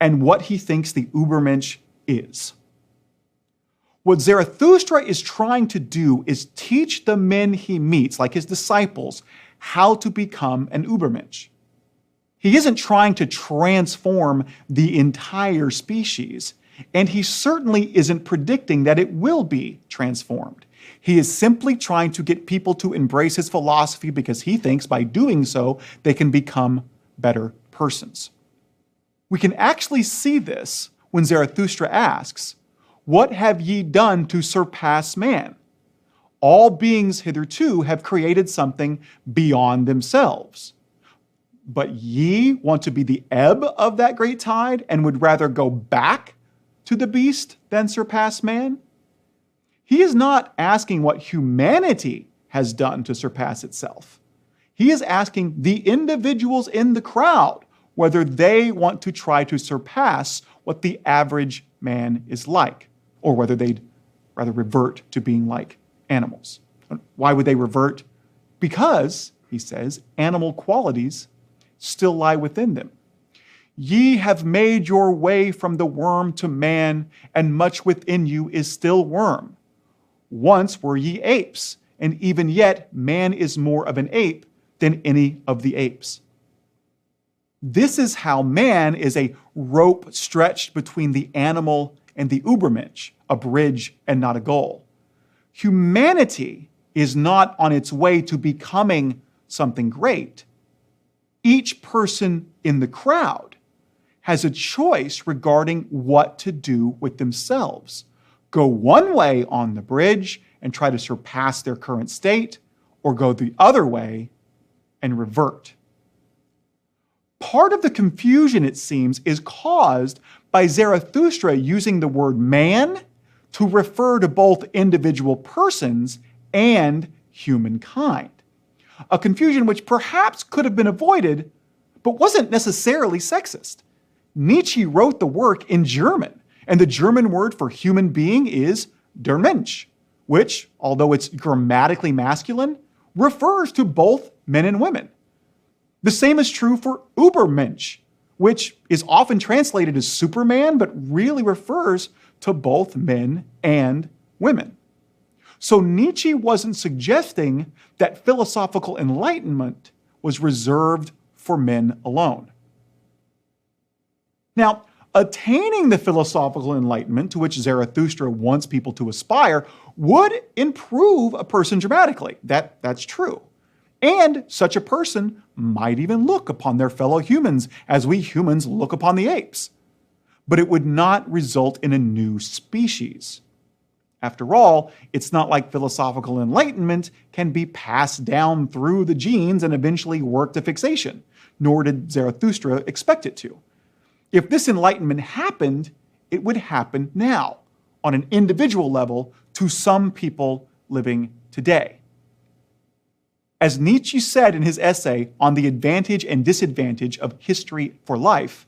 and what he thinks the Übermensch is. What Zarathustra is trying to do is teach the men he meets, like his disciples, how to become an Übermensch. He isn't trying to transform the entire species, and he certainly isn't predicting that it will be transformed. He is simply trying to get people to embrace his philosophy because he thinks by doing so, they can become better persons. We can actually see this when Zarathustra asks, "What have ye done to surpass man? All beings hitherto have created something beyond themselves. But ye want to be the ebb of that great tide and would rather go back to the beast than surpass man?" He is not asking what humanity has done to surpass itself. He is asking the individuals in the crowd whether they want to try to surpass what the average man is like, or whether they'd rather revert to being like animals. Why would they revert? Because, he says, animal qualities still lie within them. Ye have made your way from the worm to man, and much within you is still worm. Once were ye apes, and even yet man is more of an ape than any of the apes. This is how man is a rope stretched between the animal and the Übermensch, a bridge and not a goal. Humanity is not on its way to becoming something great. Each person in the crowd has a choice regarding what to do with themselves. Go one way on the bridge and try to surpass their current state, or go the other way and revert. Part of the confusion, it seems, is caused by Zarathustra using the word man to refer to both individual persons and humankind. A confusion which perhaps could have been avoided, but wasn't necessarily sexist. Nietzsche wrote the work in German, and the German word for human being is der Mensch, which, although it's grammatically masculine, refers to both men and women. The same is true for Übermensch, which is often translated as Superman, but really refers to both men and women. So Nietzsche wasn't suggesting that philosophical enlightenment was reserved for men alone. Now, attaining the philosophical enlightenment to which Zarathustra wants people to aspire would improve a person dramatically. That's true. And such a person might even look upon their fellow humans as we humans look upon the apes. But it would not result in a new species. After all, it's not like philosophical enlightenment can be passed down through the genes and eventually work to fixation, nor did Zarathustra expect it to. If this enlightenment happened, it would happen now, on an individual level, to some people living today. As Nietzsche said in his essay on the advantage and disadvantage of history for life,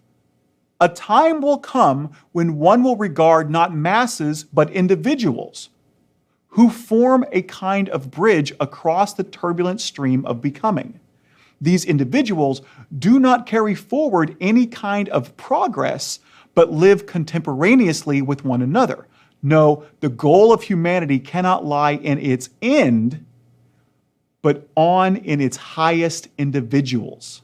a time will come when one will regard not masses but individuals who form a kind of bridge across the turbulent stream of becoming. These individuals do not carry forward any kind of progress but live contemporaneously with one another. No, the goal of humanity cannot lie in its end, but in its highest individuals.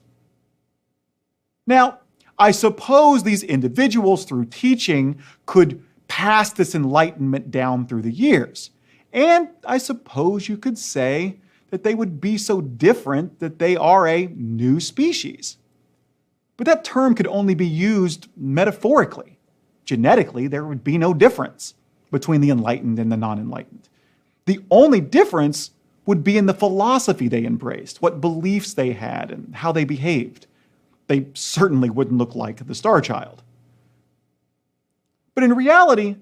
Now, I suppose these individuals, through teaching, could pass this enlightenment down through the years. And I suppose you could say that they would be so different that they are a new species. But that term could only be used metaphorically. Genetically, there would be no difference between the enlightened and the non-enlightened. The only difference would be in the philosophy they embraced, what beliefs they had, and how they behaved. They certainly wouldn't look like the Star Child. But in reality,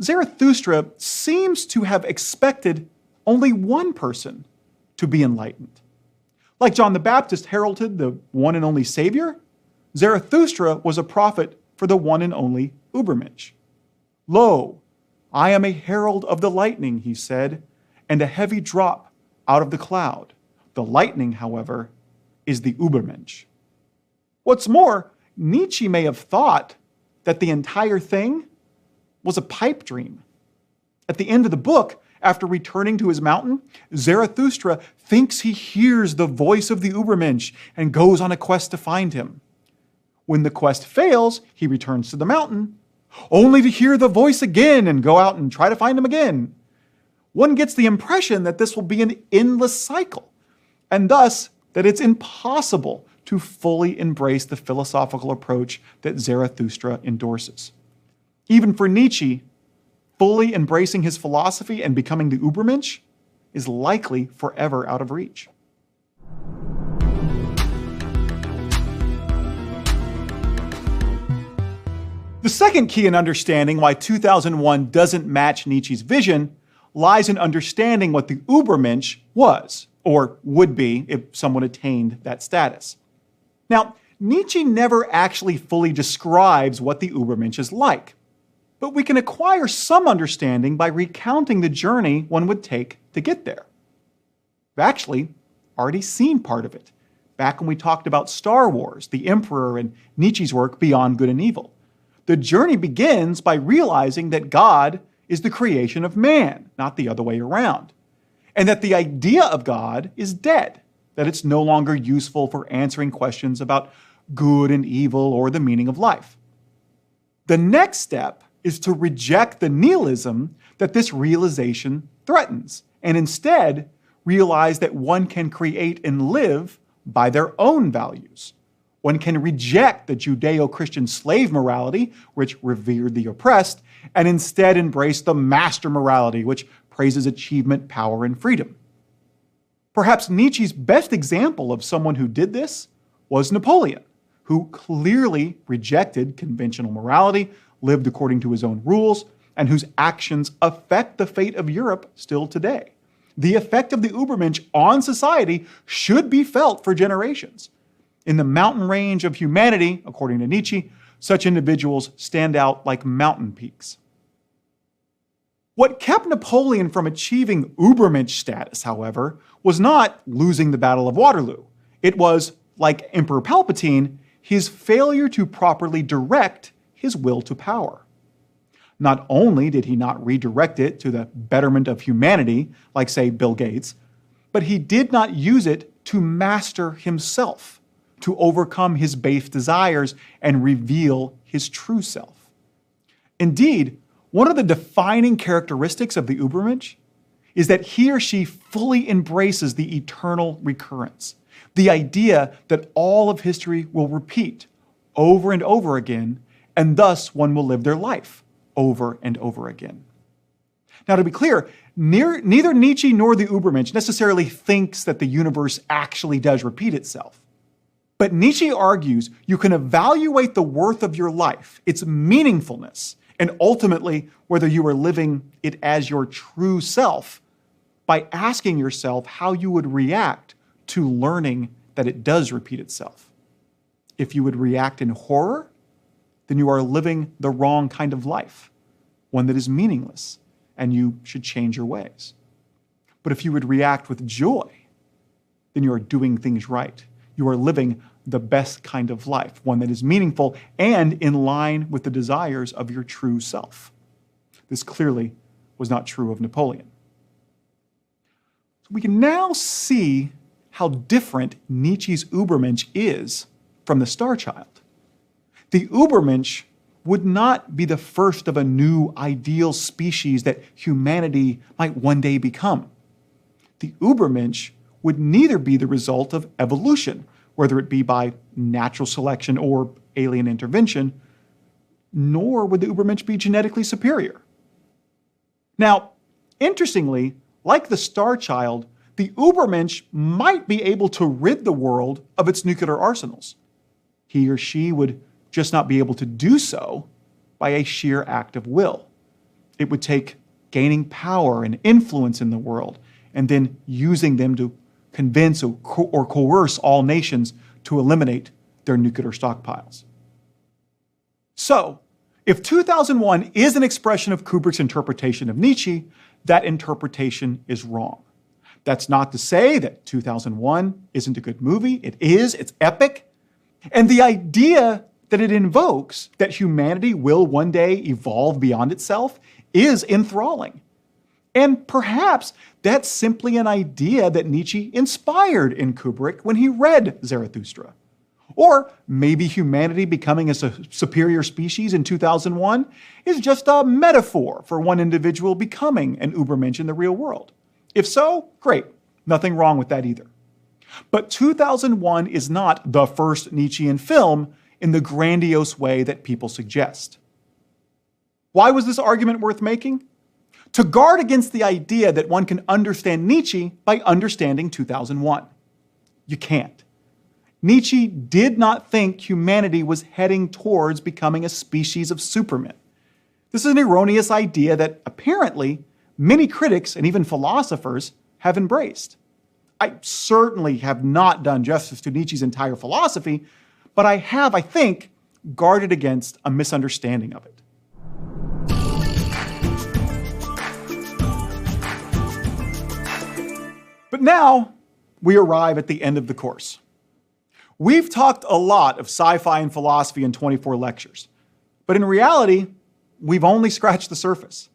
Zarathustra seems to have expected only one person to be enlightened. Like John the Baptist heralded the one and only Savior, Zarathustra was a prophet for the one and only Übermensch. Lo, I am a herald of the lightning, he said, and a heavy drop out of the cloud. The lightning, however, is the Übermensch. What's more, Nietzsche may have thought that the entire thing was a pipe dream. At the end of the book, after returning to his mountain, Zarathustra thinks he hears the voice of the Übermensch and goes on a quest to find him. When the quest fails, he returns to the mountain, only to hear the voice again and go out and try to find him again. One gets the impression that this will be an endless cycle, and thus that it's impossible to fully embrace the philosophical approach that Zarathustra endorses. Even for Nietzsche, fully embracing his philosophy and becoming the Übermensch is likely forever out of reach. The second key in understanding why 2001 doesn't match Nietzsche's vision lies in understanding what the Übermensch was, or would be if someone attained that status. Now, Nietzsche never actually fully describes what the Übermensch is like, but we can acquire some understanding by recounting the journey one would take to get there. We've actually already seen part of it, back when we talked about Star Wars, the Emperor, and Nietzsche's work Beyond Good and Evil. The journey begins by realizing that God is the creation of man, not the other way around, and that the idea of God is dead, that it's no longer useful for answering questions about good and evil or the meaning of life. The next step is to reject the nihilism that this realization threatens, and instead realize that one can create and live by their own values. One can reject the Judeo-Christian slave morality, which revered the oppressed, and instead embrace the master morality, which praises achievement, power, and freedom. Perhaps Nietzsche's best example of someone who did this was Napoleon, who clearly rejected conventional morality, lived according to his own rules, and whose actions affect the fate of Europe still today. The effect of the Übermensch on society should be felt for generations. In the mountain range of humanity, according to Nietzsche, such individuals stand out like mountain peaks. What kept Napoleon from achieving Übermensch status, however, was not losing the Battle of Waterloo. It was, like Emperor Palpatine, his failure to properly direct his will to power. Not only did he not redirect it to the betterment of humanity, like, say, Bill Gates, but he did not use it to master himself, to overcome his base desires and reveal his true self. Indeed, one of the defining characteristics of the Übermensch is that he or she fully embraces the eternal recurrence, the idea that all of history will repeat over and over again, and thus one will live their life over and over again. Now, to be clear, neither Nietzsche nor the Übermensch necessarily thinks that the universe actually does repeat itself. But Nietzsche argues you can evaluate the worth of your life, its meaningfulness, and ultimately whether you are living it as your true self by asking yourself how you would react to learning that it does repeat itself. If you would react in horror, then you are living the wrong kind of life, one that is meaningless, and you should change your ways. But if you would react with joy, then you are doing things right. You are living the best kind of life, one that is meaningful and in line with the desires of your true self. This clearly was not true of Napoleon. So we can now see how different Nietzsche's Übermensch is from the Star Child. The Übermensch would not be the first of a new ideal species that humanity might one day become. The Übermensch would neither be the result of evolution, whether it be by natural selection or alien intervention, nor would the Übermensch be genetically superior. Now, interestingly, like the Star Child, the Übermensch might be able to rid the world of its nuclear arsenals. He or she would just not be able to do so by a sheer act of will. It would take gaining power and influence in the world, and then using them to convince or coerce all nations to eliminate their nuclear stockpiles. So, if 2001 is an expression of Kubrick's interpretation of Nietzsche, that interpretation is wrong. That's not to say that 2001 isn't a good movie. It is, it's epic. And the idea that it invokes, that humanity will one day evolve beyond itself, is enthralling. And perhaps that's simply an idea that Nietzsche inspired in Kubrick when he read Zarathustra. Or maybe humanity becoming a superior species in 2001 is just a metaphor for one individual becoming an Übermensch in the real world. If so, great. Nothing wrong with that either. But 2001 is not the first Nietzschean film in the grandiose way that people suggest. Why was this argument worth making? To guard against the idea that one can understand Nietzsche by understanding 2001. You can't. Nietzsche did not think humanity was heading towards becoming a species of supermen. This is an erroneous idea that apparently many critics and even philosophers have embraced. I certainly have not done justice to Nietzsche's entire philosophy, but I have, I think, guarded against a misunderstanding of it. But now we arrive at the end of the course. We've talked a lot of sci-fi and philosophy in 24 lectures, but in reality, we've only scratched the surface.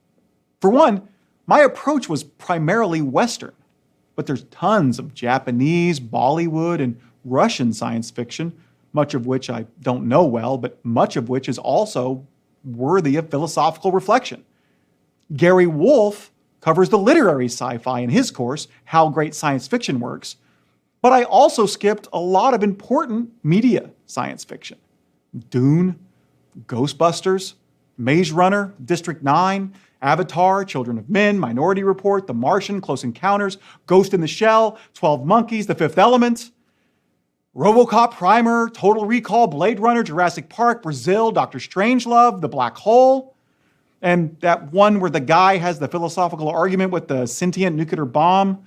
For one, my approach was primarily Western, but there's tons of Japanese, Bollywood, and Russian science fiction, much of which I don't know well, but much of which is also worthy of philosophical reflection. Gary Wolfe covers the literary sci-fi in his course, How Great Science Fiction Works, but I also skipped a lot of important media science fiction. Dune, Ghostbusters, Maze Runner, District 9, Avatar, Children of Men, Minority Report, The Martian, Close Encounters, Ghost in the Shell, 12 Monkeys, The Fifth Element, RoboCop Primer, Total Recall, Blade Runner, Jurassic Park, Brazil, Doctor Strangelove, The Black Hole, and that one where the guy has the philosophical argument with the sentient nuclear bomb,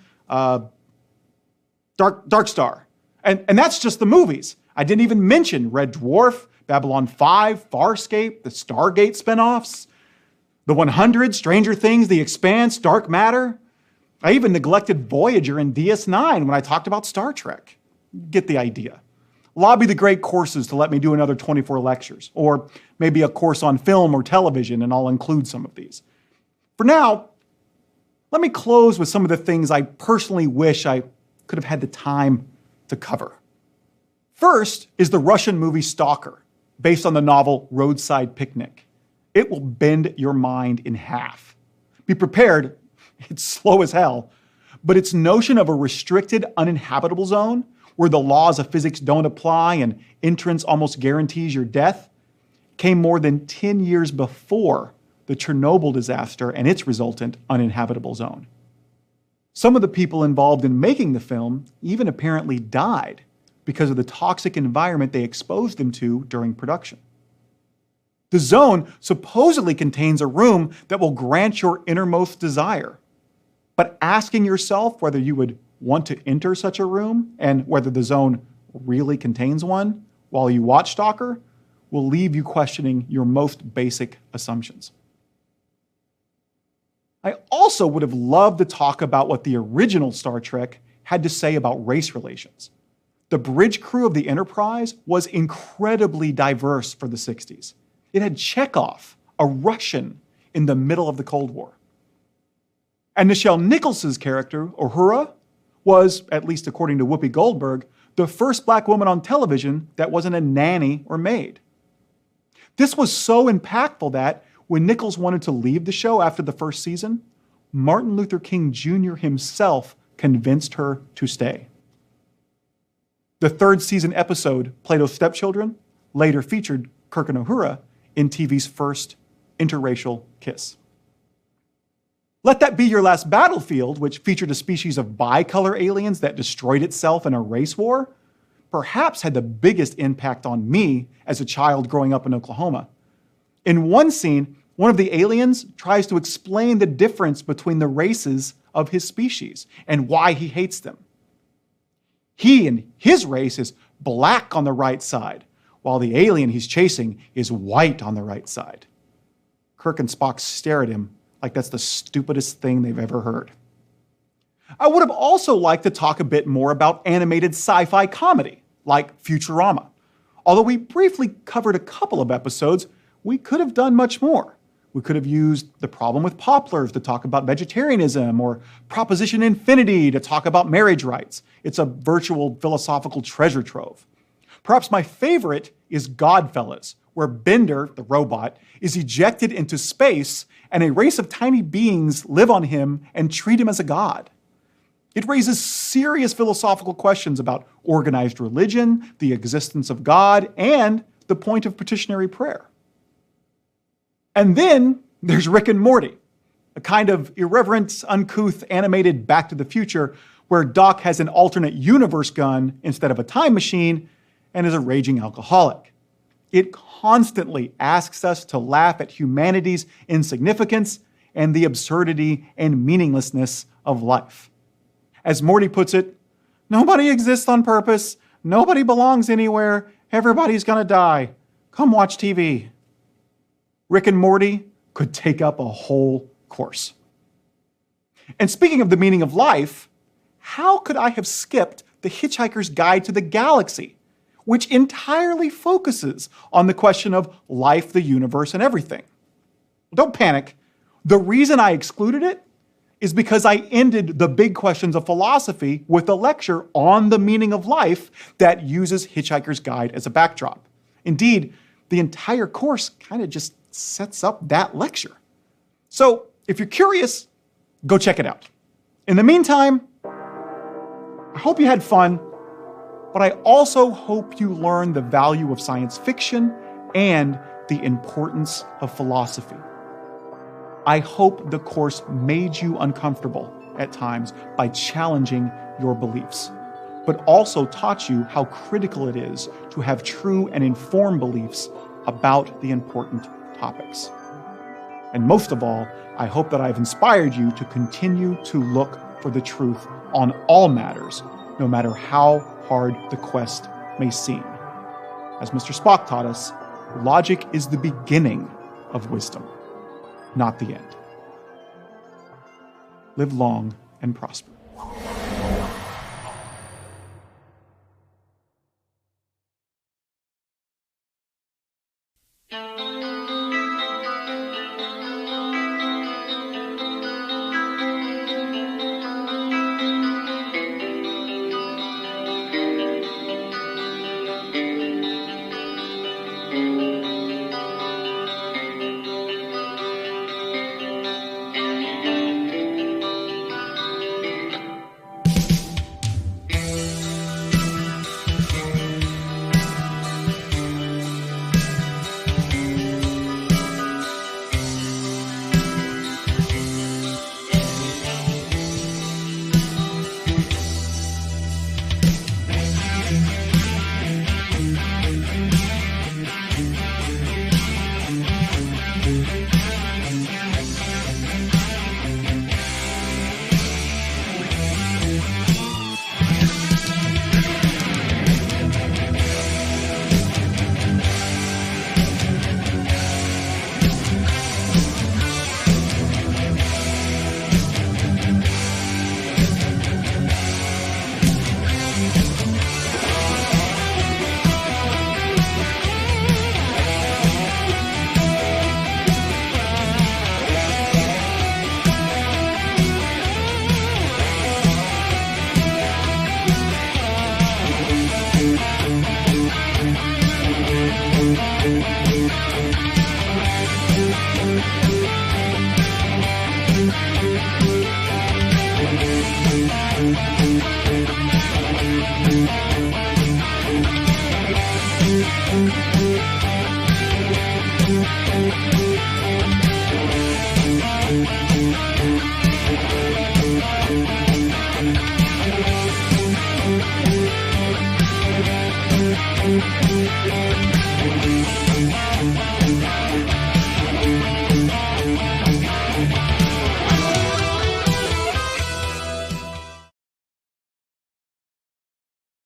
Dark Star. And that's just the movies. I didn't even mention Red Dwarf, Babylon 5, Farscape, the Stargate spinoffs, The 100, Stranger Things, The Expanse, Dark Matter. I even neglected Voyager and DS9 when I talked about Star Trek. Get the idea. Lobby the great courses to let me do another 24 lectures, or maybe a course on film or television, and I'll include some of these. For now, let me close with some of the things I personally wish I could have had the time to cover. First is the Russian movie Stalker, based on the novel Roadside Picnic. It will bend your mind in half. Be prepared, it's slow as hell, but its notion of a restricted, uninhabitable zone where the laws of physics don't apply and entrance almost guarantees your death came more than 10 years before the Chernobyl disaster and its resultant uninhabitable zone. Some of the people involved in making the film even apparently died because of the toxic environment they exposed them to during production. The zone supposedly contains a room that will grant your innermost desire. But asking yourself whether you would want to enter such a room and whether the zone really contains one while you watch Stalker will leave you questioning your most basic assumptions. I also would have loved to talk about what the original Star Trek had to say about race relations. The bridge crew of the Enterprise was incredibly diverse for the 60s. It had Chekhov, a Russian, in the middle of the Cold War. And Nichelle Nichols' character, Uhura, was, at least according to Whoopi Goldberg, the first black woman on television that wasn't a nanny or maid. This was so impactful that when Nichols wanted to leave the show after the first season, Martin Luther King Jr. himself convinced her to stay. The third season episode, Plato's Stepchildren, later featured Kirk and Uhura in TV's first interracial kiss. Let That Be Your Last Battlefield, which featured a species of bicolor aliens that destroyed itself in a race war, perhaps had the biggest impact on me as a child growing up in Oklahoma. In one scene, one of the aliens tries to explain the difference between the races of his species and why he hates them. He and his race is black on the right side, while the alien he's chasing is white on the right side. Kirk and Spock stare at him like that's the stupidest thing they've ever heard. I would have also liked to talk a bit more about animated sci-fi comedy, like Futurama. Although we briefly covered a couple of episodes, we could have done much more. We could have used The Problem with Poplars to talk about vegetarianism, or Proposition Infinity to talk about marriage rights. It's a virtual philosophical treasure trove. Perhaps my favorite is Godfellas, where Bender, the robot, is ejected into space and a race of tiny beings live on him and treat him as a god. It raises serious philosophical questions about organized religion, the existence of God, and the point of petitionary prayer. And then there's Rick and Morty, a kind of irreverent, uncouth, animated Back to the Future where Doc has an alternate universe gun instead of a time machine and is a raging alcoholic. It constantly asks us to laugh at humanity's insignificance and the absurdity and meaninglessness of life. As Morty puts it, nobody exists on purpose, nobody belongs anywhere, everybody's gonna die. Come watch TV. Rick and Morty could take up a whole course. And speaking of the meaning of life, how could I have skipped The Hitchhiker's Guide to the Galaxy, which entirely focuses on the question of life, the universe, and everything? Don't panic. The reason I excluded it is because I ended the big questions of philosophy with a lecture on the meaning of life that uses Hitchhiker's Guide as a backdrop. Indeed, the entire course kind of just sets up that lecture. So if you're curious, go check it out. In the meantime, I hope you had fun, but I also hope you learned the value of science fiction and the importance of philosophy. I hope the course made you uncomfortable at times by challenging your beliefs, but also taught you how critical it is to have true and informed beliefs about the important topics. And most of all, I hope that I've inspired you to continue to look for the truth on all matters, no matter how hard the quest may seem. As Mr. Spock taught us, logic is the beginning of wisdom, not the end. Live long and prosper.